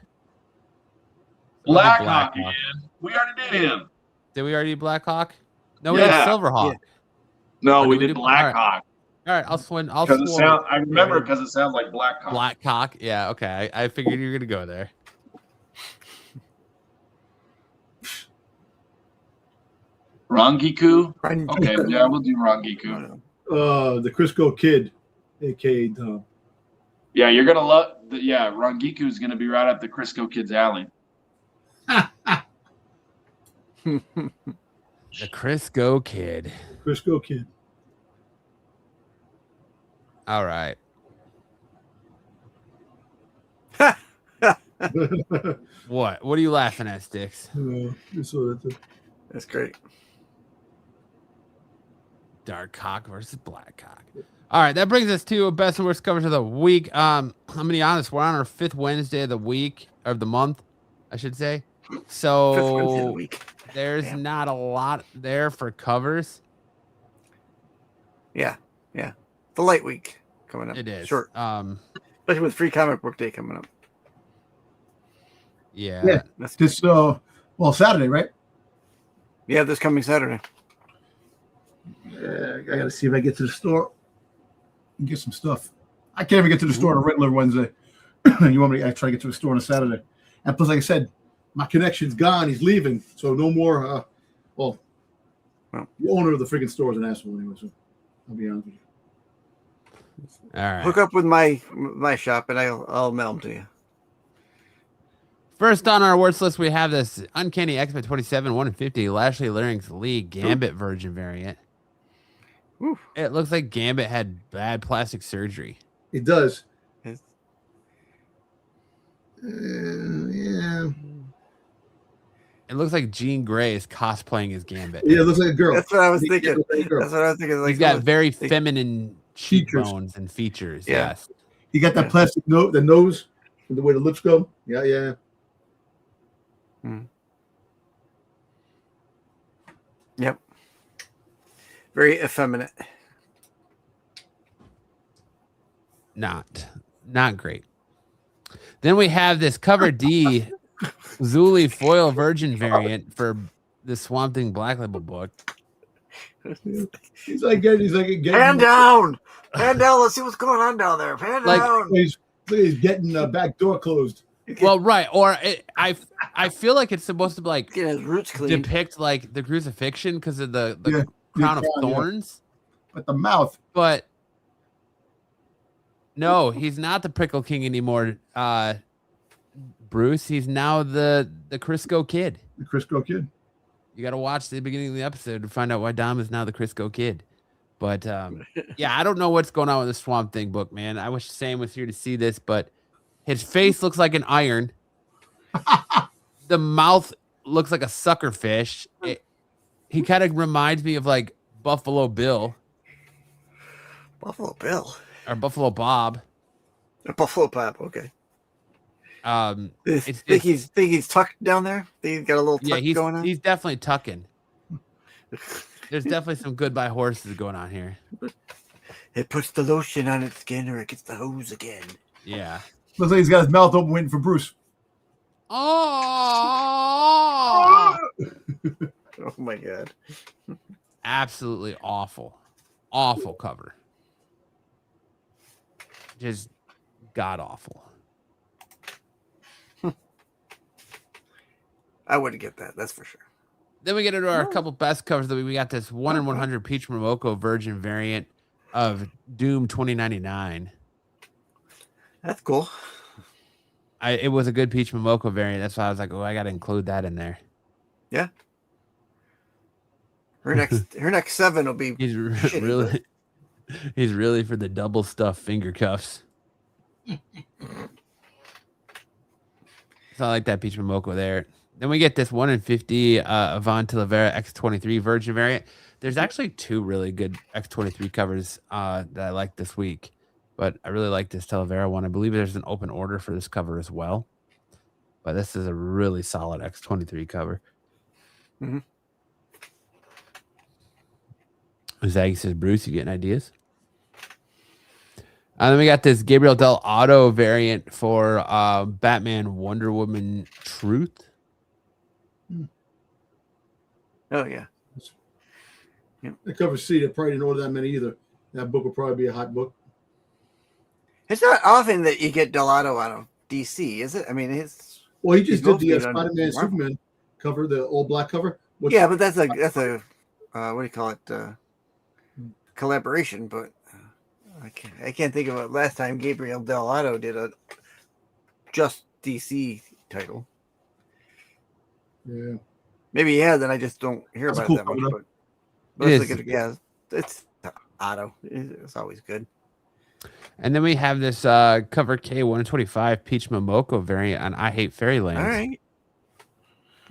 Black Hawk, man. We already did him. Did we already do Black Hawk? No, we did Silver Hawk. Yeah. No, Or we did did Black Hawk. All right, I'll swing. I remember because it sounds like Black Hawk. Black Hawk. Yeah, okay. I figured you were gonna go there. Rangiku? Okay, yeah, we'll do Rangiku. The Crisco Kid, aka Dom. Yeah, you're gonna love. Rangiku is gonna be right up the Crisco Kid's alley. The Crisco Kid. Crisco Kid. All right. What? What are you laughing at, Sticks? That's great. Dark Hawk versus Black Hawk. All right, that brings us to best and worst covers of the week. I'm gonna be honest, we're on our 5th Wednesday of the week, of the month, I should say. So 5th Wednesday of the week. There's not a lot there for covers. Yeah. The light week coming up. It is. Sure. Especially with Free Comic Book Day coming up. Yeah. That's this Saturday, right? Yeah, this coming Saturday. I gotta see if I get to the store and get some stuff. I can't even get to the store on a regular Wednesday. You want me to try to get to the store on a Saturday? And plus, like I said, my connection's gone. He's leaving, so no more. The owner of the freaking store is an asshole anyway. So I'll be honest with you. All right. Hook up with my shop, and I'll mail them to you. First on our worst list, we have this Uncanny X-Men 27 150 Lashley Larynx Lee Gambit Virgin variant. Oof. It looks like Gambit had bad plastic surgery. It does. Yeah. It looks like Jean Grey is cosplaying as Gambit. Yeah, it looks like a girl. That's what I was thinking. Like, he's got very feminine cheekbones and features. Yeah. Yes. He got that plastic nose, the nose, and the way the lips go. Yeah. Yep. Very effeminate. Not great. Then we have this cover D Zuli foil virgin variant for the Swamp Thing Black Label book. He's like getting Pan down. Let's see what's going on down there. Pan down. He's getting the back door closed. Well, right, or I feel like it's supposed to like get his roots clean. Depict like the crucifixion because of the crown of thorns, but the mouth. But no, he's not the Prickle King anymore. Bruce, he's now the Crisco Kid. The Crisco Kid. You got to watch the beginning of the episode to find out why Dom is now the Crisco Kid. But yeah, I don't know what's going on with the Swamp Thing book, man. I wish Sam was here to see this, but his face looks like an iron. The mouth looks like a sucker fish. He kind of reminds me of like Buffalo Bill. Buffalo Bill. Or Buffalo Bob. Buffalo Bob, okay. Think he's tucked down there? Think he's got a little tuck going on? He's definitely tucking. There's definitely some goodbye horses going on here. It puts the lotion on its skin or it gets the hose again. Yeah. Looks like he's got his mouth open waiting for Bruce. Oh! Oh my god. Absolutely awful. Awful cover. Just god awful. I wouldn't get that, that's for sure. Then we get into our couple best covers. We got this 1 in 100 Peach Momoko Virgin variant of Doom 2099. That's cool. It was a good Peach Momoko variant. That's why I was like, oh, I got to include that in there. Yeah. Her next 7 will be. He's really for the double stuff finger cuffs. So I like that Peach Momoko there. Then we get this 1 in 50 Avant Talavera X23 Virgin variant. There's actually 2 really good X23 covers that I like this week. But I really like this Talavera one. I believe there's an open order for this cover as well. But this is a really solid X23 cover. Mhm. Zaggy says, Bruce, you getting ideas? And then we got this Gabriel Del Auto variant for Batman Wonder Woman Truth. Oh yeah. The cover C, I probably didn't order that many either. That book will probably be a hot book. It's not often that you get Delato out of DC, is it? I mean, it's Well, he just did the mostly done Spider-Man Marvel. Superman cover, the all black cover. Which, Yeah, but that's a what do you call it? Collaboration. But I can't think of it. Last time Gabriel Delato did a just DC title. Yeah. Maybe he has, and I just don't hear That's a about cool it that much. cover, But It it's is. like yeah, it's Otto. It's always good. And then we have this cover K125 Peach Momoko variant on I Hate Fairyland. All right.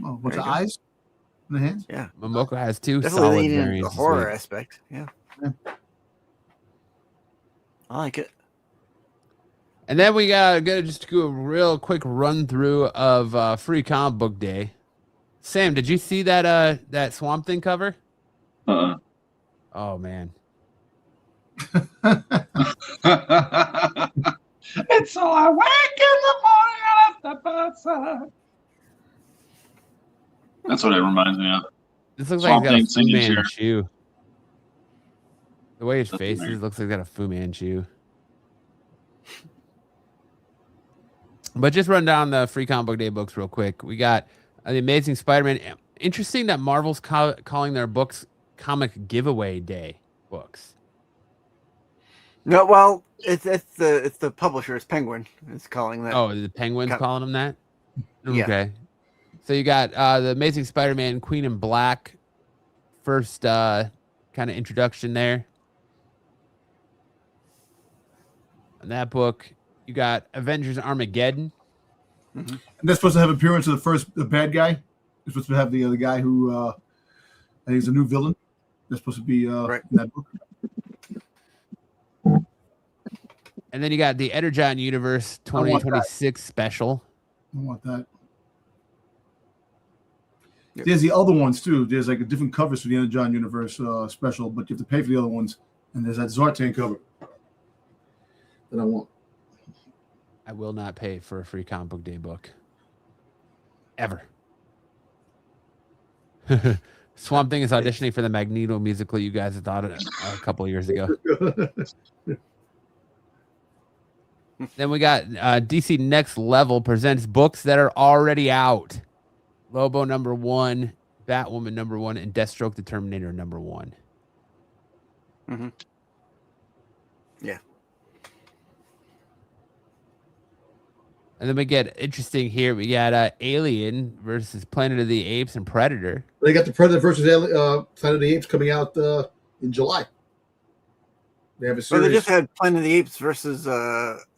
Oh, a bunch There of you go. eyes in the hands. Yeah. Momoko has two Definitely solid leaning into the variants. this horror week. aspect. Yeah. Yeah. I like it. And then we gotta just do a real quick run through of Free Comic Book Day. Sam, did you see that Swamp Thing cover? Uh-uh. Oh man. It's so I wake in the morning and I step outside. That's what it reminds me of. This looks Swamp like he's Thing got a Fu singing chair. Manchu. The way his That's face is weird. looks like he's got a Fu Manchu. But just run down the Free Comic Book Day books real quick. We got The Amazing Spider-Man. Interesting that Marvel's calling their books Comic Giveaway Day books. No, well, it's the publisher. It's Penguin. It's calling that. Oh, the Penguins Com- calling them that? Yeah. Okay. So you got The Amazing Spider-Man Queen in Black. First kind of introduction there. In that book, you got Avengers Armageddon. Mhm. And they're supposed to have appearance of the bad guy. They're supposed to have the other guy who I think is a new villain. They're supposed to be Right. in that book. And then you got the Energon Universe I want that. 2026 special. I want that. Yep. There's the other ones too. There's like a different covers for the Energon Universe special, but you have to pay for the other ones. And there's that Zartan cover that I want. I will not pay for a Free Comic Book Day book. Ever. Swamp Thing is auditioning for the Magneto musical you guys thought a couple of years ago. Then we got DC Next Level presents books that are already out. Lobo #1, Batwoman #1, and Deathstroke the Terminator #1. Mhm. Yeah. And then we get interesting here. We got Alien versus Planet of the Apes and Predator. They got the Predator versus Planet of the Apes coming out in July. They have a So they series, just had Planet of the Apes versus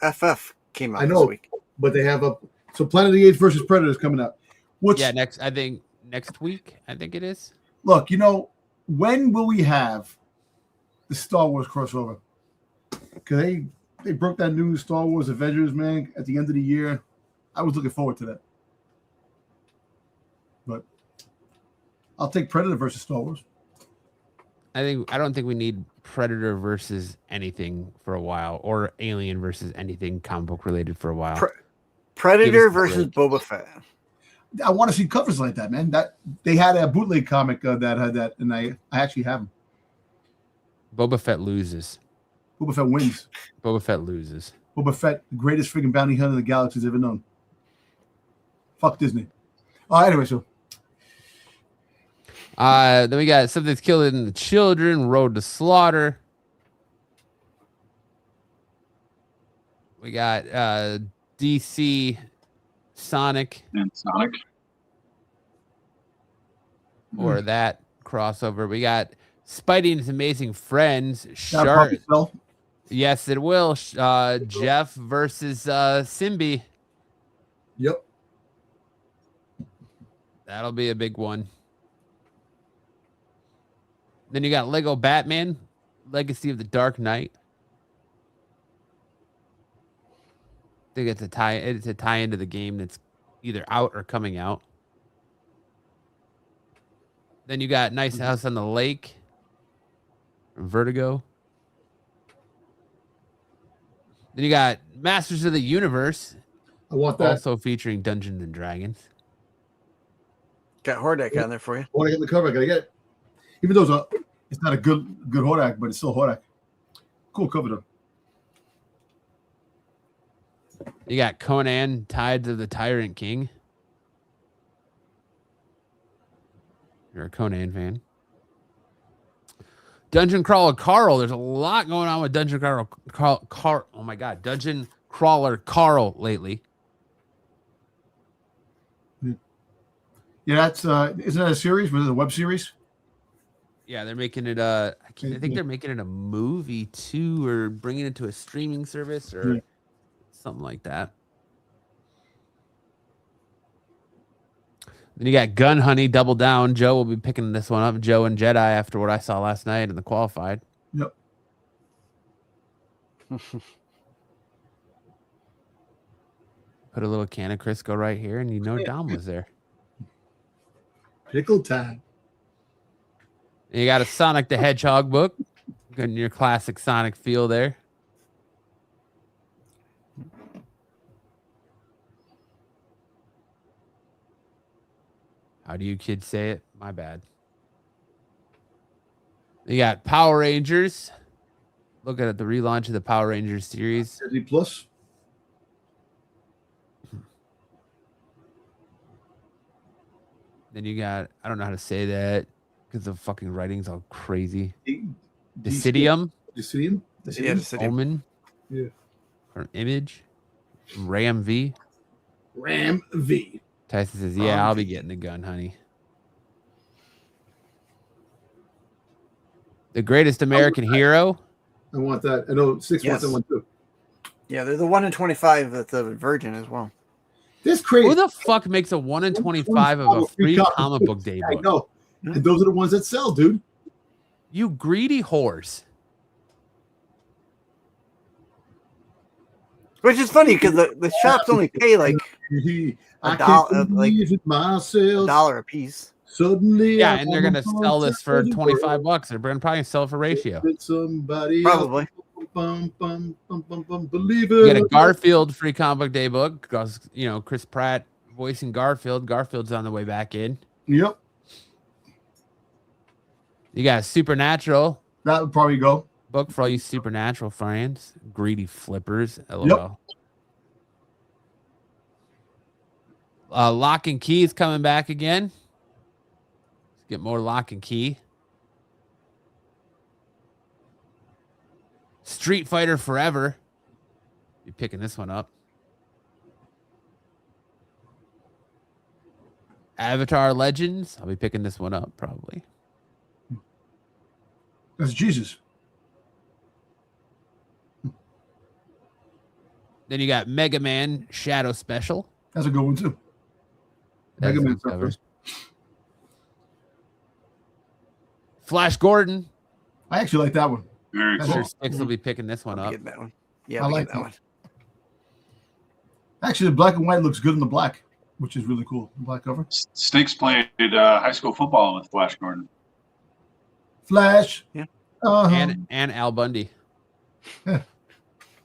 FF came out I know. this week. but they have so Planet of the Apes versus Predator is coming out. Which Yeah, next week, I think it is. look, when will we have the Star Wars crossover? Because they broke that new Star Wars Avengers, man, at the end of the year. I was looking forward to that. But I'll take Predator versus Star Wars. I don't think we need Predator versus anything for a while, or Alien versus anything comic book related for a while. Predator Give us the versus break. Boba Fett. I want to see covers like that, man. That they had a bootleg comic that had that, and I actually have them. Boba Fett loses. Boba Fett wins. Boba Fett loses. Boba Fett, the greatest freaking bounty hunter the galaxy's ever known. Fuck Disney. Anyway, so Then we got Something's Killing the Children, Road to Slaughter. We got DC Sonic And Sonic. or that crossover. We got Spidey and His Amazing Friends. that Shark. probably sell. Yes, it will. Jeff versus Simbi. Yep. That'll be a big one. Then you got Lego Batman, Legacy of the Dark Knight. think it's a tie into the game that's either out or coming out. Then you got Nice House on the Lake from Vertigo. Then you got Masters of the Universe, I want that. also featuring Dungeons and Dragons. Got Hordak on there for you. I want to get the cover. I gotta get it. Even though it's not a good Hordak, but it's still Hordak. Cool cover though. You got Conan, Tides of the Tyrant King. You're a Conan fan. Dungeon Crawler Carl. There's a lot going on with Dungeon Crawler Carl. Oh my God, Dungeon Crawler Carl lately. Yeah, that's isn't that a series? Was it a web series? Yeah, they're making it. I think they're making it a movie too, or bringing it to a streaming service or something like that. Then you got Gun Honey Double Down. Joe will be picking this one up. Joe and Jedi after what I saw last night in the qualified. Yep. Put a little can of Crisco right here, and you know Dom was there. Pickle time. And you got a Sonic the Hedgehog book. Getting your classic Sonic feel there. How do you kids say it? My bad. You got Power Rangers. Looking at the relaunch of the Power Rangers series. Disney Plus. Then you got, I don't know how to say that because the fucking writing's all crazy. Decidium. Decidium? Yeah, Decidium. Omen. Yeah. From Image. From Ram V. Ram V. Tyson says, yeah, I'll be getting the Gun, honey. The Greatest American Hero. I want that. I know 6 months I want too. Yeah, they're the 1 in 25 at the Virgin as well. This crazy. Who the fuck makes a 1 in 25 of a free comic book day book? I know. And those are the ones that sell, dude. You greedy horse. Which is funny because the shops only pay like I can't believe it myself. $1 a piece. Suddenly, yeah, and they're gonna sell this for $25. They're gonna probably sell it for ratio. Somebody Probably. Believe it. You get a Garfield free comic book day book because Chris Pratt voicing Garfield. Garfield's on the way back in. Yep. You got Supernatural. That would probably go. Book for all you Supernatural fans. Greedy flippers. LOL. Yep. Lock and Key is coming back again. Let's get more Lock and Key. Street Fighter Forever. Be picking this one up. Avatar Legends. I'll be picking this one up probably. That's Jesus. Then you got Mega Man Shadow Special. That's a good one too. Mega Man first. Flash Gordon. I actually like that one. Very cool. Six will be picking this one up. Get that one. Yeah, I like that one. Actually, the black and white looks good in the black, which is really cool. The black cover. Sticks played high school football with Flash Gordon. Flash. Yeah. And Al Bundy. Yeah.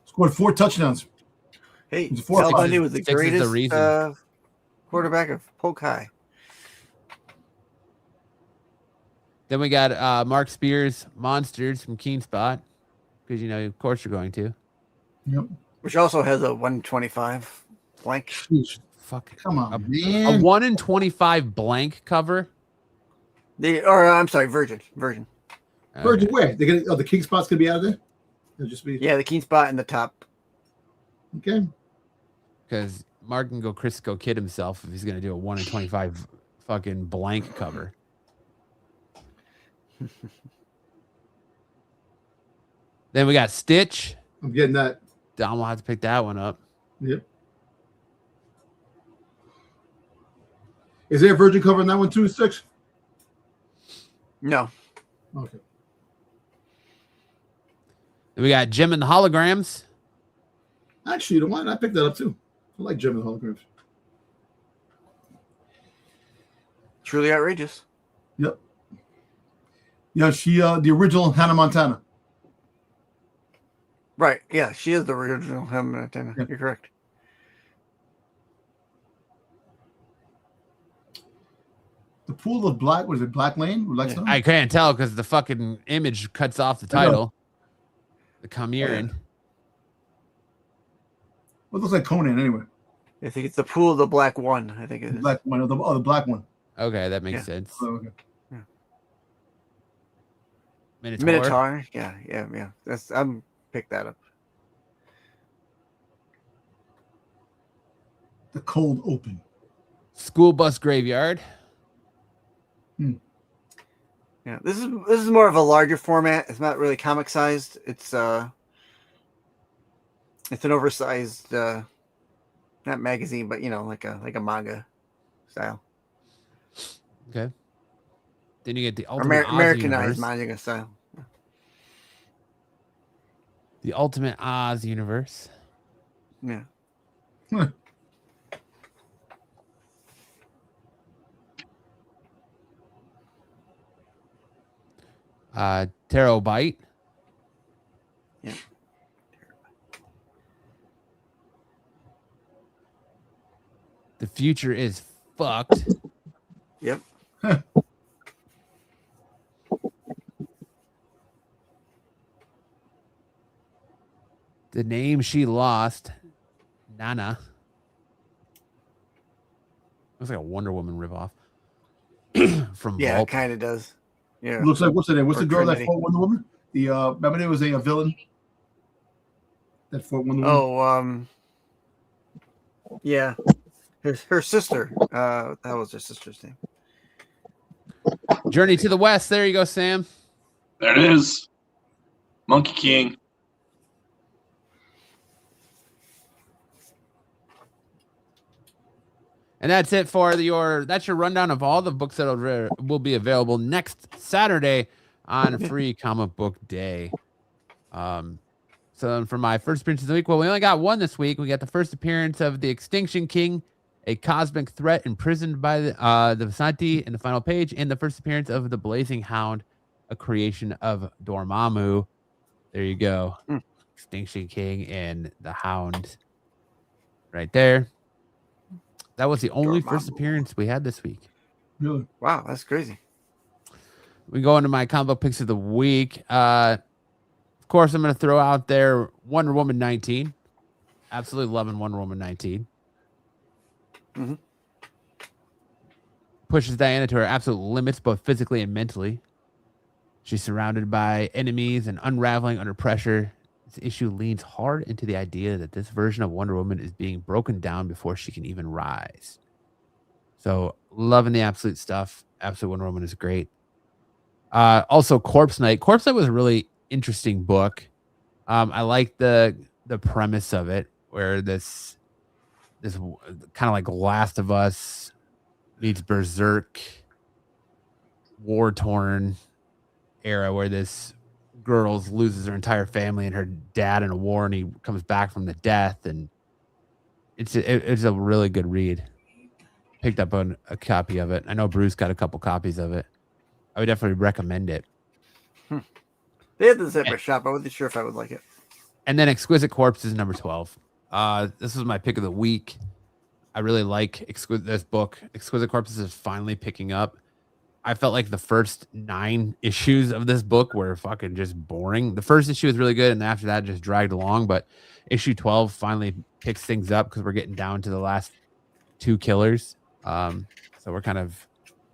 Scored 4 touchdowns. Hey, Al Bundy was the greatest quarterback of Polk High. Then we got Mark Spears Monsters from Keen Spot because of course you're going to. Yep. Which also has a 125 blank. Jeez. Fuck. Come on, A man. 1 in 25 blank cover. I'm sorry, Virgin. Virgin where? They're gonna the King Spot's gonna be out of there? It'll just be the Keen Spot in the top. Okay. Because Mark can go Crisco kid himself if he's gonna do a 1 in 25 fucking blank cover. Then we got Stitch. I'm getting that. Dom will have to pick that one up. Yep. Is there a Virgin cover in that one too, 6? No. Okay. Then we got Jim and the Holograms. Actually, you know what? I picked that up too. I like Gem and the Holograms. Truly outrageous. Yep. Yeah, she the original Hannah Montana. Right. Yeah, she is the original Hannah Montana. Yeah. You're correct. The Pool of Black, was it Black Lane? Blackstone? I can't tell because the fucking image cuts off the title. The Chimeran. Well, it looks like Conan anyway. I think it's the Pool of the Black One. I think it is. The black one, the black one. Okay, that makes Yeah. sense. Oh, okay. Minotaur. Yeah. I'm pick that up. The Cold Open. School Bus Graveyard. Yeah, this is more of a larger format. It's not really comic sized. It's an oversized, not magazine, but like a manga style. Okay. Then you get the Ultimate Oz Americanized universe. manga style. The Ultimate Oz universe. Yeah. Terabyte. Yeah. The future is fucked. Yep. The name she lost. Nana. Looks like a Wonder Woman ripoff. From Yeah, Vault. it kind of does. Yeah. Looks like, what's the name? What's Or the girl Trinity. that fought Wonder Woman? The remember there was a villain that fought Wonder Woman. Yeah. Her sister. That was her sister's name. Journey to the West. There you go, Sam. There it is. Monkey King. And that's it for that's your rundown of all the books that will be available next Saturday on Free Comic Book Day. So for my first appearance of the week, well, we only got one this week. We got the first appearance of the Extinction King, a cosmic threat imprisoned by the Visanti in the final page, and the first appearance of the Blazing Hound, a creation of Dormammu. There you go. Extinction King and the Hound right there. That was the only first appearance we had this week. Really? Wow, that's crazy. We go into my comic book picks of the week. Of course, I'm going to throw out there Wonder Woman 19. Absolutely loving Wonder Woman 19. Mm-hmm. Pushes Diana to her absolute limits, both physically and mentally. She's surrounded by enemies and unraveling under pressure. This issue leans hard into the idea that this version of Wonder Woman is being broken down before she can even rise. So, loving the absolute stuff. Absolute Wonder Woman is great. Also, Corpse Knight. Corpse Knight was a really interesting book. I like the premise of it, where this kind of like Last of Us meets Berserk, war-torn era, where this girl loses her entire family and her dad in a war, and he comes back from the death, and it's a really good read. Picked up on a copy of it. I know Bruce got a couple copies of it. I would definitely recommend it. They had this at my shop. I wasn't sure if I would like it. And then Exquisite Corpse is number 12. This was my pick of the week. I really like this book. Exquisite Corpses is finally picking up. I felt like the first 9 issues of this book were fucking just boring. The first issue was really good, and after that just dragged along. But issue 12 finally picks things up because we're getting down to the last 2 killers. So we're kind of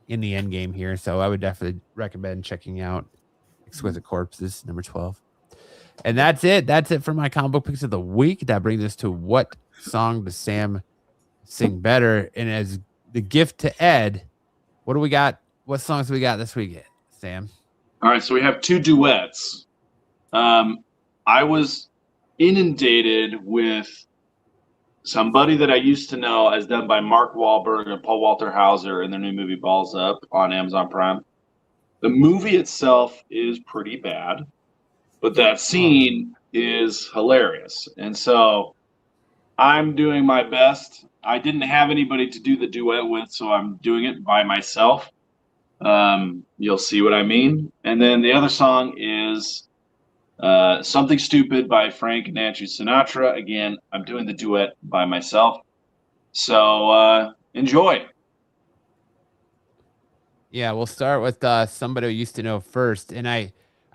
in the end game here. So I would definitely recommend checking out Exquisite Corpses, number 12. And that's it. That's it for my comic book picks of the week. That brings us to what song does Sam sing better? And as the gift to Ed, what do we got? What songs do we got this week, Sam? All right, so we have 2 duets. I was inundated with Somebody That I Used to Know, as done by Mark Wahlberg and Paul Walter Hauser in their new movie Balls Up on Amazon Prime. The movie itself is pretty bad, but that scene is hilarious. And so I'm doing my best. I didn't have anybody to do the duet with, so I'm doing it by myself. You'll see what I mean. And then the other song is Something Stupid by Frank and Nancy Sinatra. Again, I'm doing the duet by myself. So enjoy. Yeah, we'll start with somebody who used to know first. And I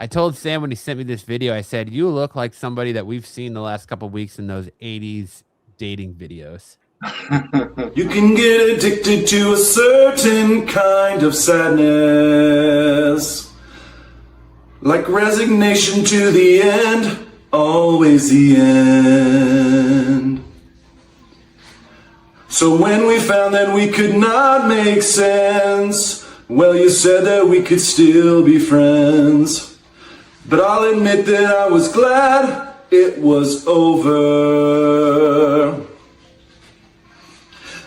told Sam when he sent me this video, I said, you look like somebody that we've seen the last couple of weeks in those 80s dating videos. You can get addicted to a certain kind of sadness, like resignation to the end, always the end. So when we found that we could not make sense, well, you said that we could still be friends. But I'll admit that I was glad it was over.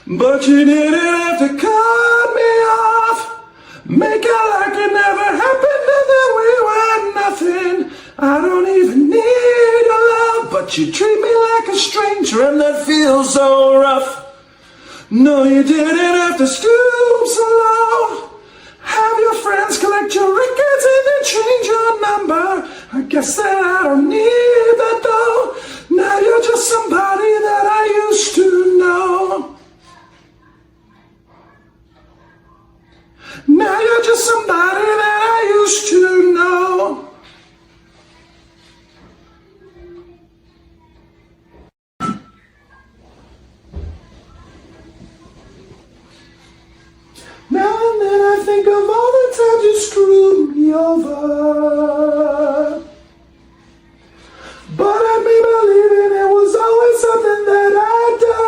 But you didn't have to cut me off, make it like it never happened and that we were nothing. I don't even need your love, but you treat me like a stranger and that feels so rough. No, you didn't have to stoop so low, have your friends collect your records and then change your number. I guess that I don't need that though. Now you're just somebody that I used to know. Now you're just somebody that I used to know. Now and then I think of all the times you screwed me over, but I'd be believing it was always something that I'd done.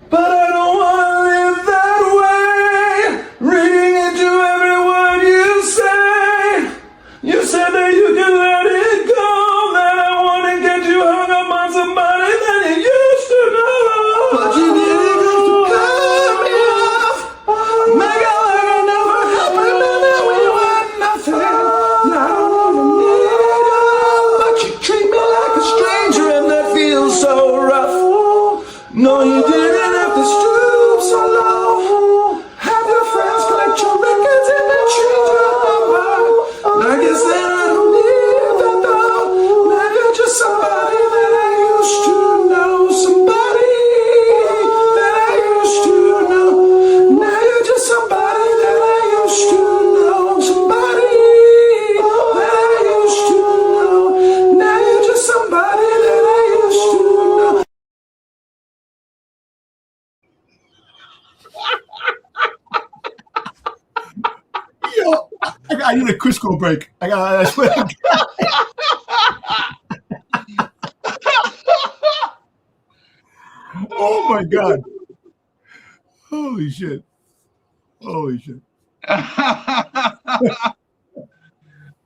But I don't want to live that way, reading into every word you say. You said that you can let it go, that I wouldn't get you hung up on somebody that you used to know. But you didn't have to cut me off, make it like it never happened and that we were nothing. Now I don't even need your love, but you treat me like a stranger and that feels so rough. No, you didn't have to stoop so low, have your friends collect your records and then change your number. I guess that I don't need that though. Now you're just somebody that I used to know, somebody that I used to know. Now you're just somebody that I used to know, somebody that I used to know. Now you're just somebody that I used to know. Yo, I need a Crisco break. I swear to God. Oh my God. Holy shit. Holy shit.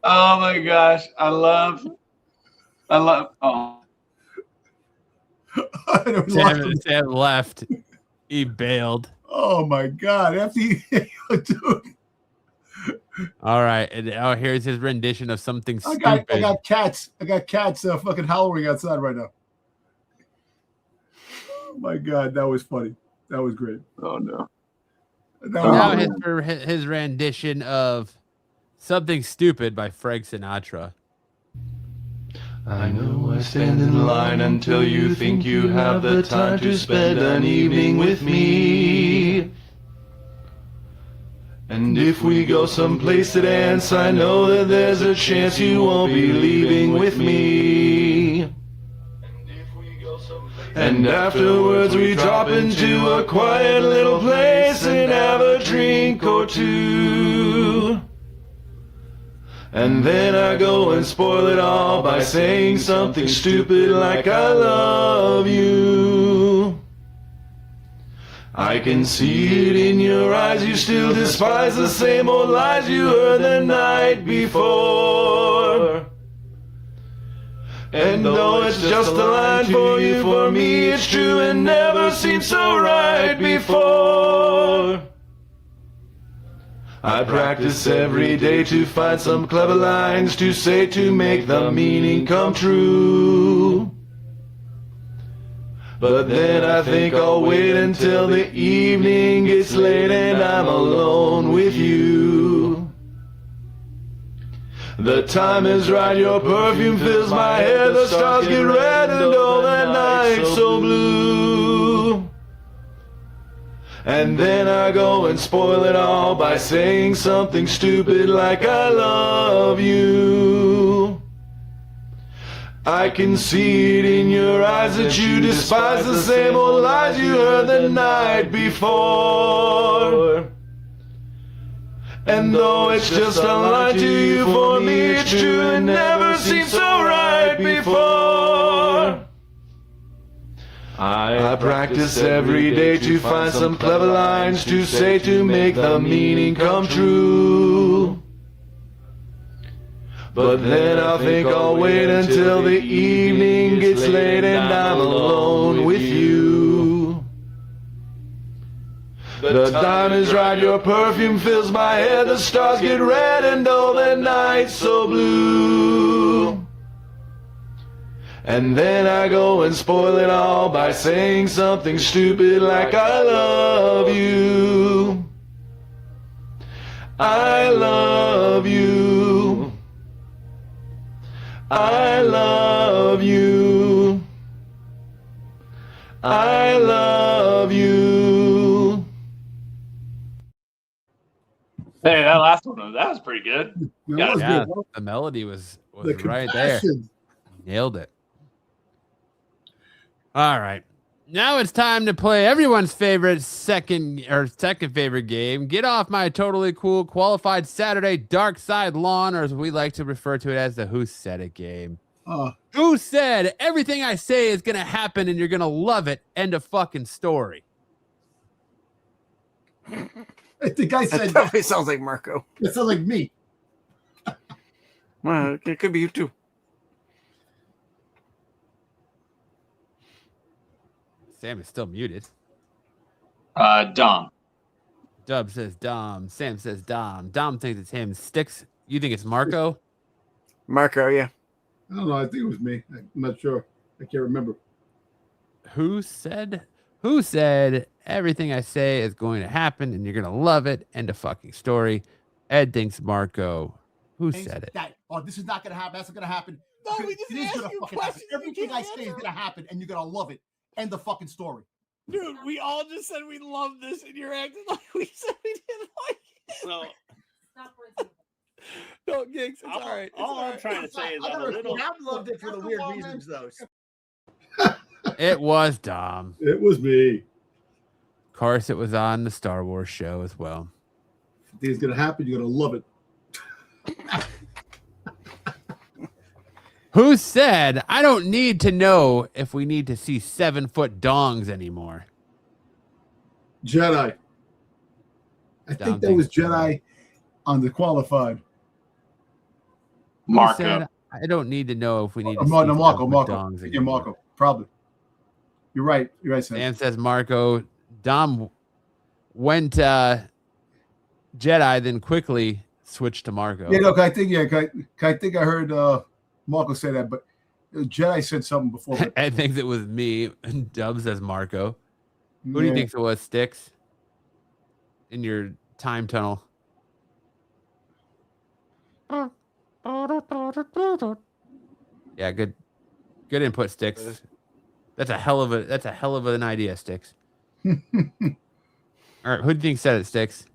Oh my gosh. I love oh. Sam left. He bailed. Oh my God. After he, dude. All right. And here's his rendition of something I stupid. got cats. I got cats fucking howling outside right now. Oh my God, that was funny. That was great. Oh no. Now his rendition of Something Stupid by Frank Sinatra. I know I stand in line until you think you have the time to spend an evening with me. And if we go someplace to dance, I know that there's a chance you won't be leaving with me. And afterwards we drop into a quiet little place and have a drink or two. And then I go and spoil it all by saying something stupid like I love you. I can see it in your eyes, you still despise the same old lies you heard the night before. And though it's just a line for you, for me it's true and never seemed so right before. I practice every day to find some clever lines to say to make the meaning come true. But then I think I'll wait until the evening gets late and I'm alone with you. The time is right, your perfume fills my hair, the stars get red and all the night so blue. And then I go and spoil it all by saying something stupid like I love you. I can see it in your eyes that you despise the same old lies you heard the night before. And though it's just a lie to you, for me it's true, it never seemed so right before. I practice every day to find some clever lines to say to make the meaning come true. But then I think I'll wait until the evening gets late and I'm alone with you. The time is right, your perfume fills my hair, the stars get red and all the night so blue. And then I go and spoil it all by saying something stupid like I love you. I love you. I love you. I love you. Hey, that last one, that was pretty good. That was Yeah, good. the melody was The right there. compassion. Nailed it. All right. Now it's time to play everyone's favorite second favorite game. Get off my totally cool qualified Saturday dark side lawn, or as we like to refer to it as the Who Said It game. Who said everything I say is gonna happen and you're gonna love it? End of fucking story. The guy That said definitely sounds like Marco. that sounds like me. Well, it could be you too. Sam is still muted. Dom. Dub says Dom. Sam says Dom. Dom thinks it's him. Sticks, you think it's Marco? Marco, yeah. I don't know. I think it was me. I'm not sure. I can't remember. Who said everything I say is going to happen and you're going to love it? End of fucking story. Ed thinks Marco. Who said it? That, this is not going to happen. That's not going to happen. No, we just It is asked gonna you fucking questions. happen. Everything I say is going to happen, and you're going to love it. End the fucking story. Dude, we all just said we love this, and you're acting like we said we didn't like it. So No, Geeks, it's all right. All I'm trying to say is I'm a little. I loved it for the weird reasons, though. It was Dom. It was me. Of course, it was on the Star Wars show as well. If it's going to happen, you're going to love it. Who said, I don't need to know if we need to see 7-foot dongs anymore? Jedi. I think that was Jedi on the qualified. Who Marco. said, I don't need to know if we need to see Marco. 7-foot dongs Yeah, anymore. Marco. Probably. You're right. You're right, Sam. Sam says Marco. Dom went Jedi, then quickly switched to Marco. Yeah, no, I think I heard Marco say that, but Jedi said something before. Ed thinks it was me, and Dub says Marco. Who do you think it was, Sticks? In your time tunnel. Yeah, good input, Sticks. That's a hell of an idea, Sticks. All right, who do you think said it, Sticks?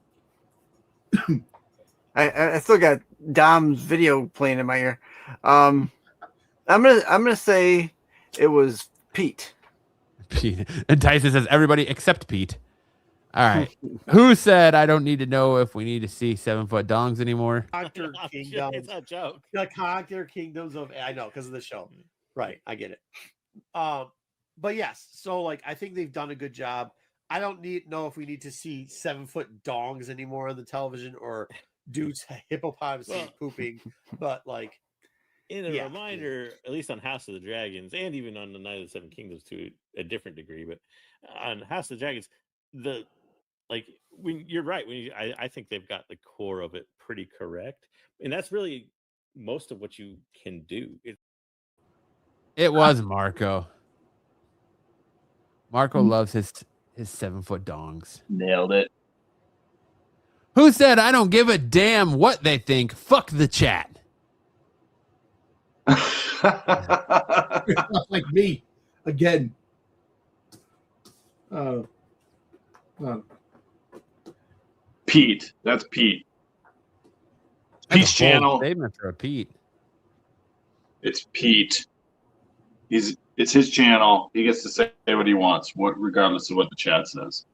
I still got Dom's video playing in my ear. I'm gonna say it was Pete. Pete. And Tyson says everybody except Pete. All right. Who said I don't need to know if we need to see 7-foot dongs anymore? Conquer kingdoms. It's a joke. The conquer kingdoms of I know because of the show. Right, I get it. But yes, so like I think they've done a good job. I don't know if we need to see 7-foot dongs anymore on the television or dudes hippopotamuses pooping, but like In a reminder, at least on House of the Dragons, and even on the Night of the Seven Kingdoms to a different degree, but on House of the Dragons, the like when you're right. I think they've got the core of it pretty correct, and that's really most of what you can do. It was Marco. Marco loves his 7-foot dongs. Nailed it. Who said I don't give a damn what they think? Fuck the chat. Like me again. Pete. That's Pete. That's Pete's a bold channel. statement for a Pete. It's Pete. It's his channel. He gets to say what he wants, regardless of what the chat says.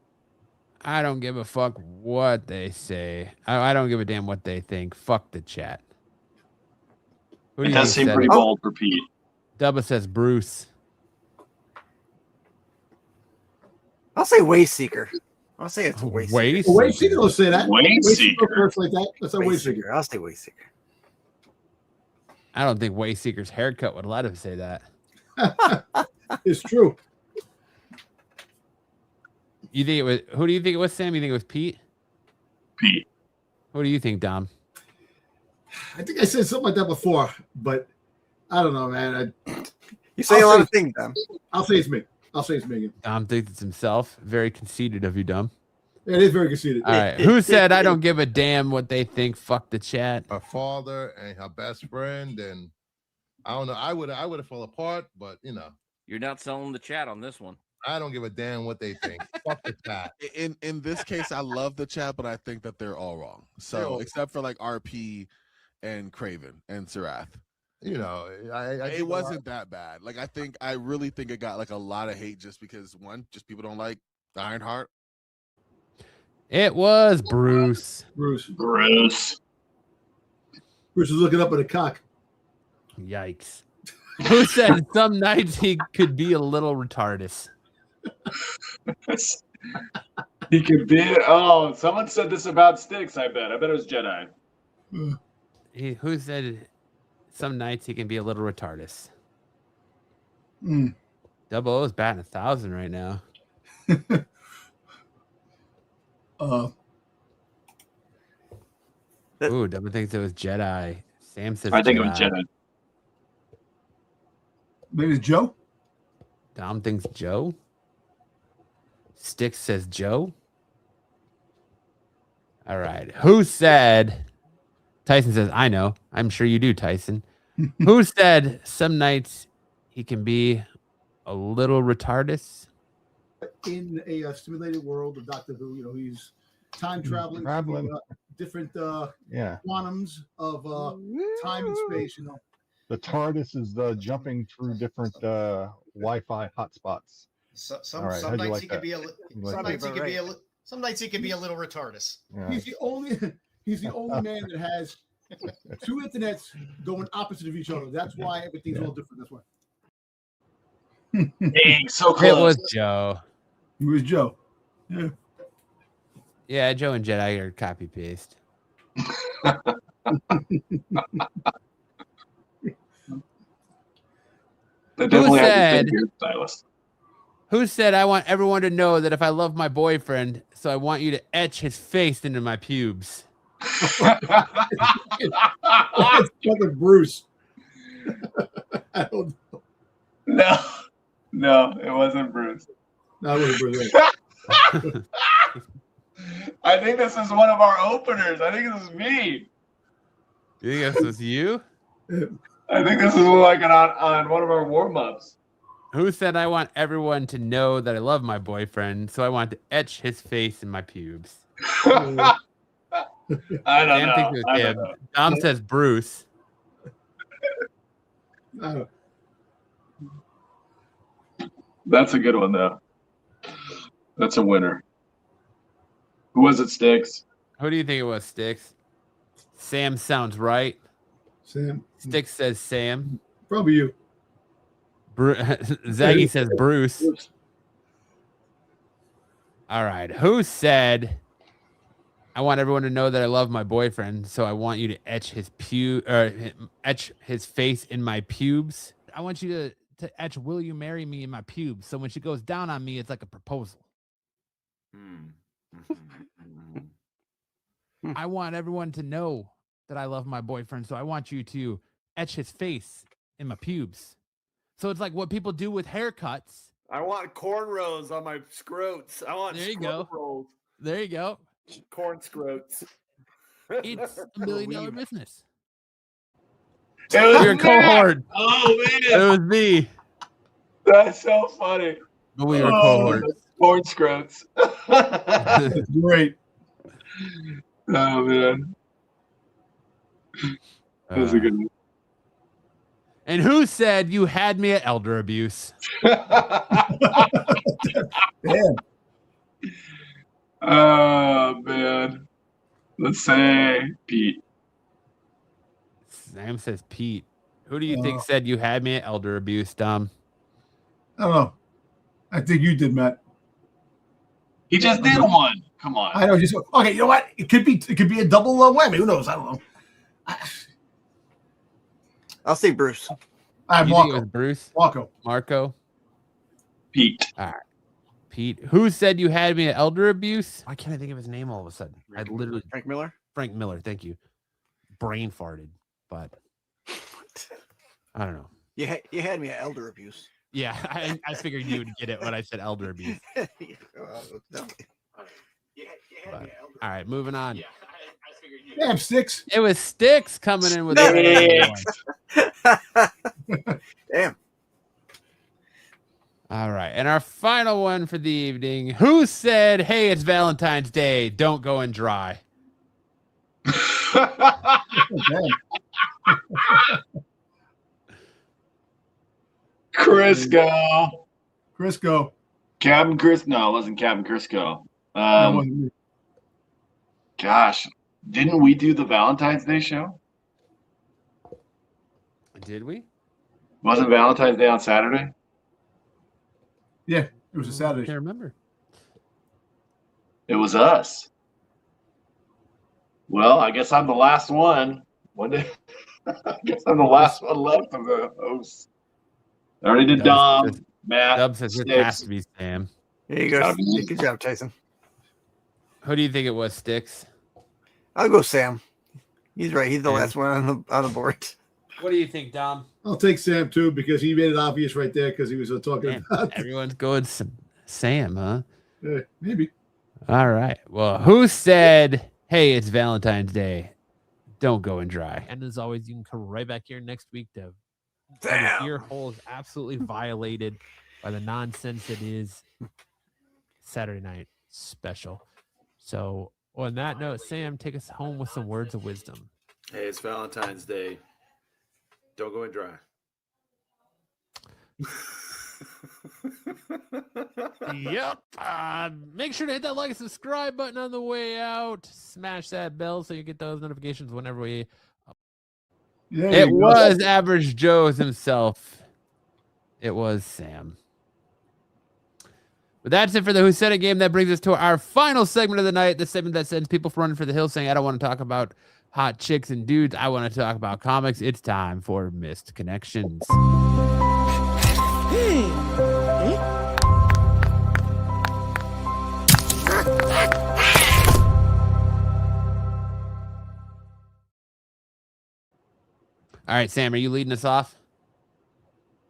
I don't give a fuck what they say. I don't give a damn what they think. Fuck the chat. Who do It you does think seem said pretty it? bold for Pete. Dubba says Bruce. I'll say Wayseeker. I'll say it's Wayseeker. Wayseeker will say that. Wayseeker. Works like that. That's a Wayseeker. Wayseeker. I'll say Wayseeker. I don't think Wayseeker's haircut would let him say that. It's true. You think it was? Who do you think it was, Sam? You think it was Pete? Pete. What do you think, Dom? I think I said something like that before, but I don't know, man. You say a lot of things, Dom. I'll say it's me. I'll say it's me again. Dom thinks it's himself. Very conceited of you, Dom. It is very conceited. All right. Who said I don't give a damn what they think? Fuck the chat. Her father and her best friend, and I don't know. I would have fell apart, but you know, you're not selling the chat on this one. I don't give a damn what they think. Fuck the chat. In this case, I love the chat, but I think that they're all wrong. So except for like RP and Craven and Serath. You know, it wasn't that bad. Like I really think it got like a lot of hate just because just people don't like Ironheart. It was Bruce. Bruce is looking up at a cock. Yikes. Who said some nights he could be a little retarded? He could be. Oh, someone said this about Sticks. I bet it was Jedi. Who said some nights he can be a little retarded? Double O is batting 1,000 right now. Ooh, Double thinks it was Jedi. Sam says I think it was Jedi. Maybe it's Joe. Dom thinks Joe. Sticks says Joe. All right. Who said? Tyson says, I know. I'm sure you do, Tyson. Who said some nights he can be a little retarded? In a simulated world of Doctor Who, you know, he's time traveling through, different quantums of time and space. You know, the TARDIS is jumping through different Wi-Fi hotspots. Some right, some how'd you nights like he could that? be a some nights he could be a little retarded. Yeah. he's the only man that has two internets going opposite of each other. That's why everything's all different. That's why. Dang, so close. It was Joe. It was Joe. Yeah. Yeah, Joe and Jedi are copy paste. Who said I want everyone to know that if I love my boyfriend, so I want you to etch his face into my pubes? It's fucking Bruce. I don't know. No, it wasn't Bruce. No, it wasn't Bruce. I think this is one of our openers. I think this is me. You think this was you? I think this is like on one of our warm-ups. Who said I want everyone to know that I love my boyfriend, so I want to etch his face in my pubes? I don't know. Dom says Bruce. That's a good one, though. That's a winner. Who was it, Sticks? Who do you think it was, Sticks? Sam sounds right. Sam. Sticks says Sam. Probably you. Zaggy says Bruce. All right. Who said I want everyone to know that I love my boyfriend, so I want you to etch his etch his face in my pubes? I want you to etch "Will you marry me" in my pubes, so when she goes down on me, it's like a proposal. I want everyone to know that I love my boyfriend, so I want you to etch his face in my pubes. So it's like what people do with haircuts. I want cornrows on my scrotes. I want There you go. rolls. There you go. Corn scrotes. It's $1 million business. It was Your me. cohort. Oh man, It was me. That's so funny. But we were cohorts. Corn scrotes. That's great. Oh man, that's a good one. And who said you had me at elder abuse? Damn. Oh man, let's say Pete. Sam says Pete. Who do you think said you had me at elder abuse, Dom? I don't know. I think you did, Matt. He just did one. Come on. I know. Just okay. You know what? It could be a double whammy. Who knows? I don't know. I'll say Bruce. I You think it was Bruce? Marco? Pete. All right. Pete. Who said you had me at elder abuse? Why can't I think of his name all of a sudden? I literally Frank Miller. Frank Miller. Thank you. Brain farted, but I don't know. You had me at elder abuse. Yeah, I figured you would get it when I said elder abuse. But, all right, moving on. Damn, Sticks. It was Sticks coming in with Damn. All right, and our final one for the evening. Who said, "Hey, it's Valentine's Day. Don't go and dry"? Crisco. Crisco. Captain Chris. No, it wasn't Captain Crisco. That wasn't me. Gosh, didn't we do the Valentine's Day show? Did we? Wasn't Valentine's Day on Saturday? Yeah, it was a Saturday. I can't remember. It was us. Well, I guess I'm the last one. I guess I'm the last one left of the hosts. I already did Dom, Matt. Dub says it has to be Sam. There you go. Good job, Tyson. Who do you think it was, Sticks? I'll go Sam. He's right. He's the last one on the board. What do you think, Dom? I'll take Sam too because he made it obvious right there because he was talking about. Everyone's going Sam, huh? Yeah, maybe. All right. Well, who said, "Hey, it's Valentine's Day. Don't go and dry"? And as always, you can come right back here next week to have your ear holes absolutely violated by the nonsense that is Saturday night special. So, on that note, Sam, take us home with some words of wisdom. Hey, it's Valentine's Day. Don't go and dry. Yep. Make sure to hit that like and subscribe button on the way out. Smash that bell so you get those notifications whenever we. It was Average Joe's himself. It was Sam. But that's it for the Who Said It game. That brings us to our final segment of the night. The segment that sends people running for the hills saying, "I don't want to talk about hot chicks and dudes. I want to talk about comics." It's time for Missed Connections. All right, Sam, are you leading us off?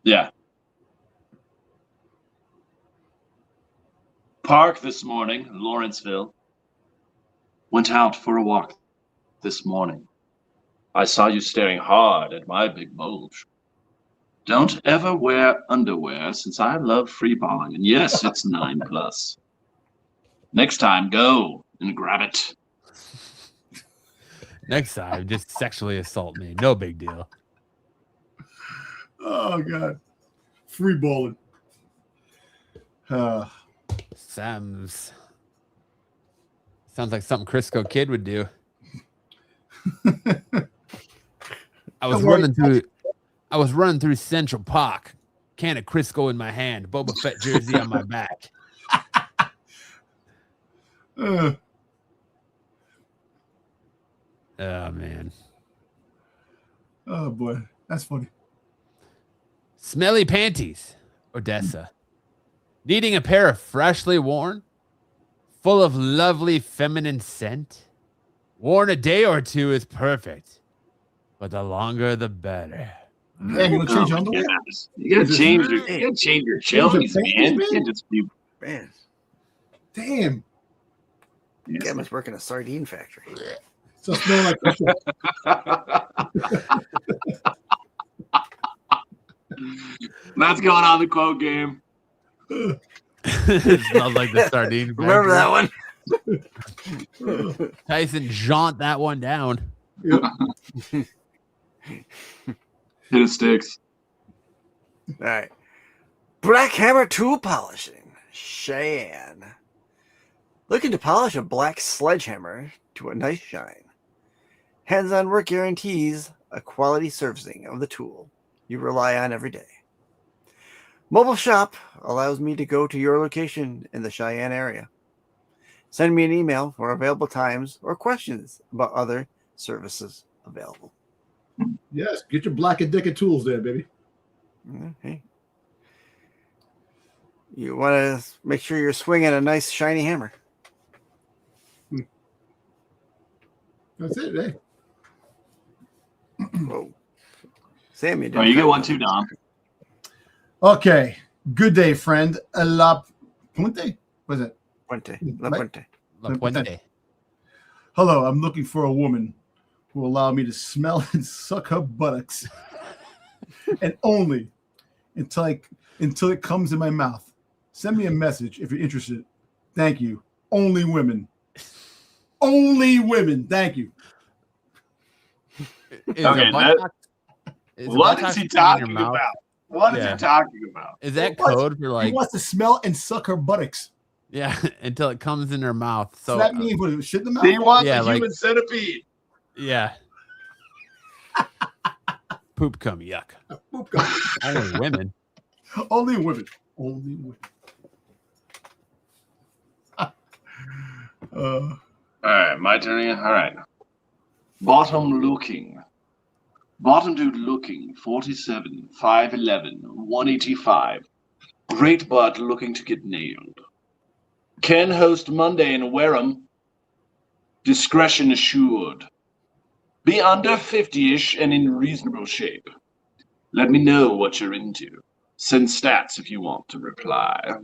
Yeah. Park this morning, Lawrenceville. Went out for a walk this morning. I saw you staring hard at my big bulge. Don't ever wear underwear since I love free balling. And yes, it's 9+. Next time, go and grab it. Next time, just sexually assault me. No big deal. Oh, God. Free balling. Sam's. Sounds like something Crisco Kid would do. I was running through Central Park. Can of Crisco in my hand. Boba Fett jersey on my back. Oh, man. Oh, boy. That's funny. Smelly panties, Odessa. Needing a pair of freshly worn, full of lovely feminine scent. Worn a day or two is perfect, but the longer the better. Hey, you gonna change your underwear? You gotta change your chilies, man. You can't just be. Man, damn. Yeah, must work in a sardine factory. So smell like That's going on the quote game. It smells like the sardine. Remember that one? Tyson jaunt that one down. Yep. Hit it sticks. All right. Black Hammer tool polishing. Cheyenne. Looking to polish a black sledgehammer to a nice shine. Hands-on work guarantees a quality servicing of the tool you rely on every day. Mobile shop allows me to go to your location in the Cheyenne area. Send me an email for available times or questions about other services available. Yes, get your Black and Decker tools there, baby. Okay. You want to make sure you're swinging a nice shiny hammer. That's it, eh? Whoa. Sam, you did. Oh, you get one too, Dom. Okay. Good day, friend. La Puente? What is it? Puente. La Puente. La Puente. Hello, I'm looking for a woman who will allow me to smell and suck her buttocks. And only until it comes in my mouth. Send me a message if you're interested. Thank you. Only women. Only women. Thank you. What is he talking about? What is he talking about? Is that code for like? He wants to smell and suck her buttocks. Yeah, until it comes in her mouth. So that means what? Shit in the mouth. He wants a human centipede. Yeah. Poop cum, yuck. Poop cum. Only women. Only women. Only women. All right, my turn again. All right. Bottom dude looking, 47, 5'11", 185. Great butt looking to get nailed. Can host Monday in Wareham. Discretion assured. Be under 50-ish and in reasonable shape. Let me know what you're into. Send stats if you want to reply.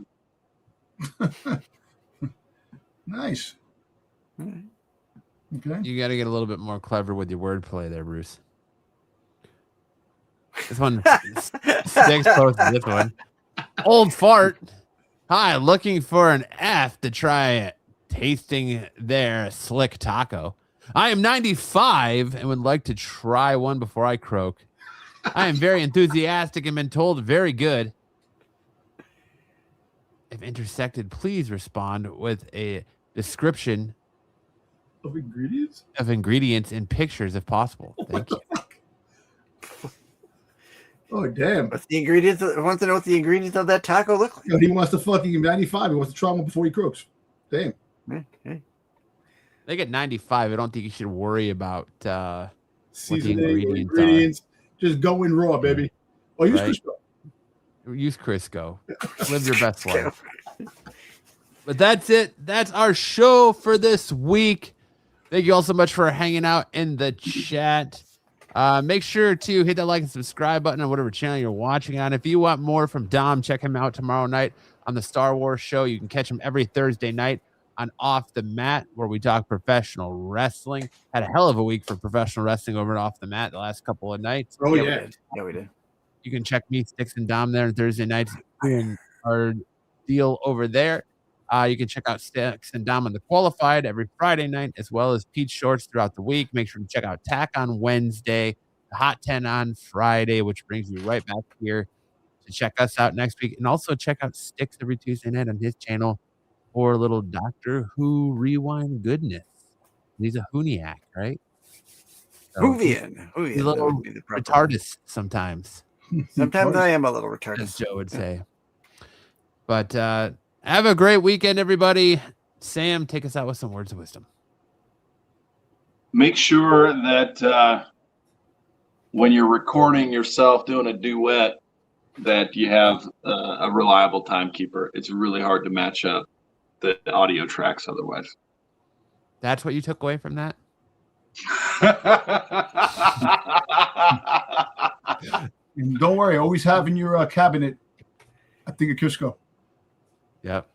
Nice. Okay. You got to get a little bit more clever with your wordplay there, Bruce. This one, Sticks posted this one. Old fart. Hi, looking for an F to try tasting their slick taco. I am 95 and would like to try one before I croak. I am very enthusiastic and been told very good. If intersected, please respond with a description of ingredients and pictures if possible. Thank you. Oh, damn. What's the ingredients? I want to know what the ingredients of that taco look like. You know, he wants to fucking 95. He wants to try one before he croaks. Damn. Okay. They get 95. I don't think you should worry about what the Seasoning, ingredients are. Just go in raw, baby. Or use Crisco. Use Crisco. Live your best life. But that's it. That's our show for this week. Thank you all so much for hanging out in the chat. Make sure to hit that like and subscribe button on whatever channel you're watching on. If you want more from Dom, check him out tomorrow night on the Star Wars show. You can catch him every Thursday night on Off the Mat, where we talk professional wrestling. Had a hell of a week for professional wrestling over at Off the Mat the last couple of nights. Oh, yeah. We did. You can check me, Sticks, and Dom there on Thursday nights doing our deal over there. You can check out Sticks and Dom on the Qualified every Friday night, as well as Pete Shorts throughout the week. Make sure to check out Tack on Wednesday, the Hot 10 on Friday, which brings you right back here to check us out next week. And also check out Sticks every Tuesday night on his channel for a little Doctor Who rewind goodness. He's a Hooniac, right? So Hoovian. He's a little retarded sometimes. Sometimes I am a little retarded, as Joe would say. But have a great weekend, everybody. Sam, take us out with some words of wisdom. Make sure that when you're recording yourself doing a duet, that you have a reliable timekeeper. It's really hard to match up. the audio tracks otherwise. That's what you took away from that? And don't worry, always have in your cabinet a thing of Crisco. Yep.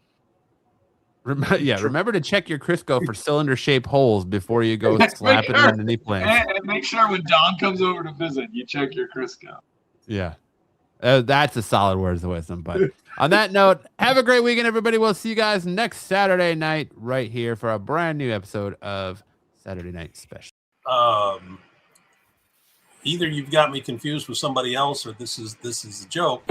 Remember to check your Crisco for cylinder-shaped holes before you go slap it in the knee plants. And make sure when Don comes over to visit, you check your Crisco. Yeah. That's a solid words of wisdom. But on that note, have a great weekend, everybody. We'll see you guys next Saturday night right here for a brand new episode of Saturday Night Special. Either you've got me confused with somebody else, or this is a joke.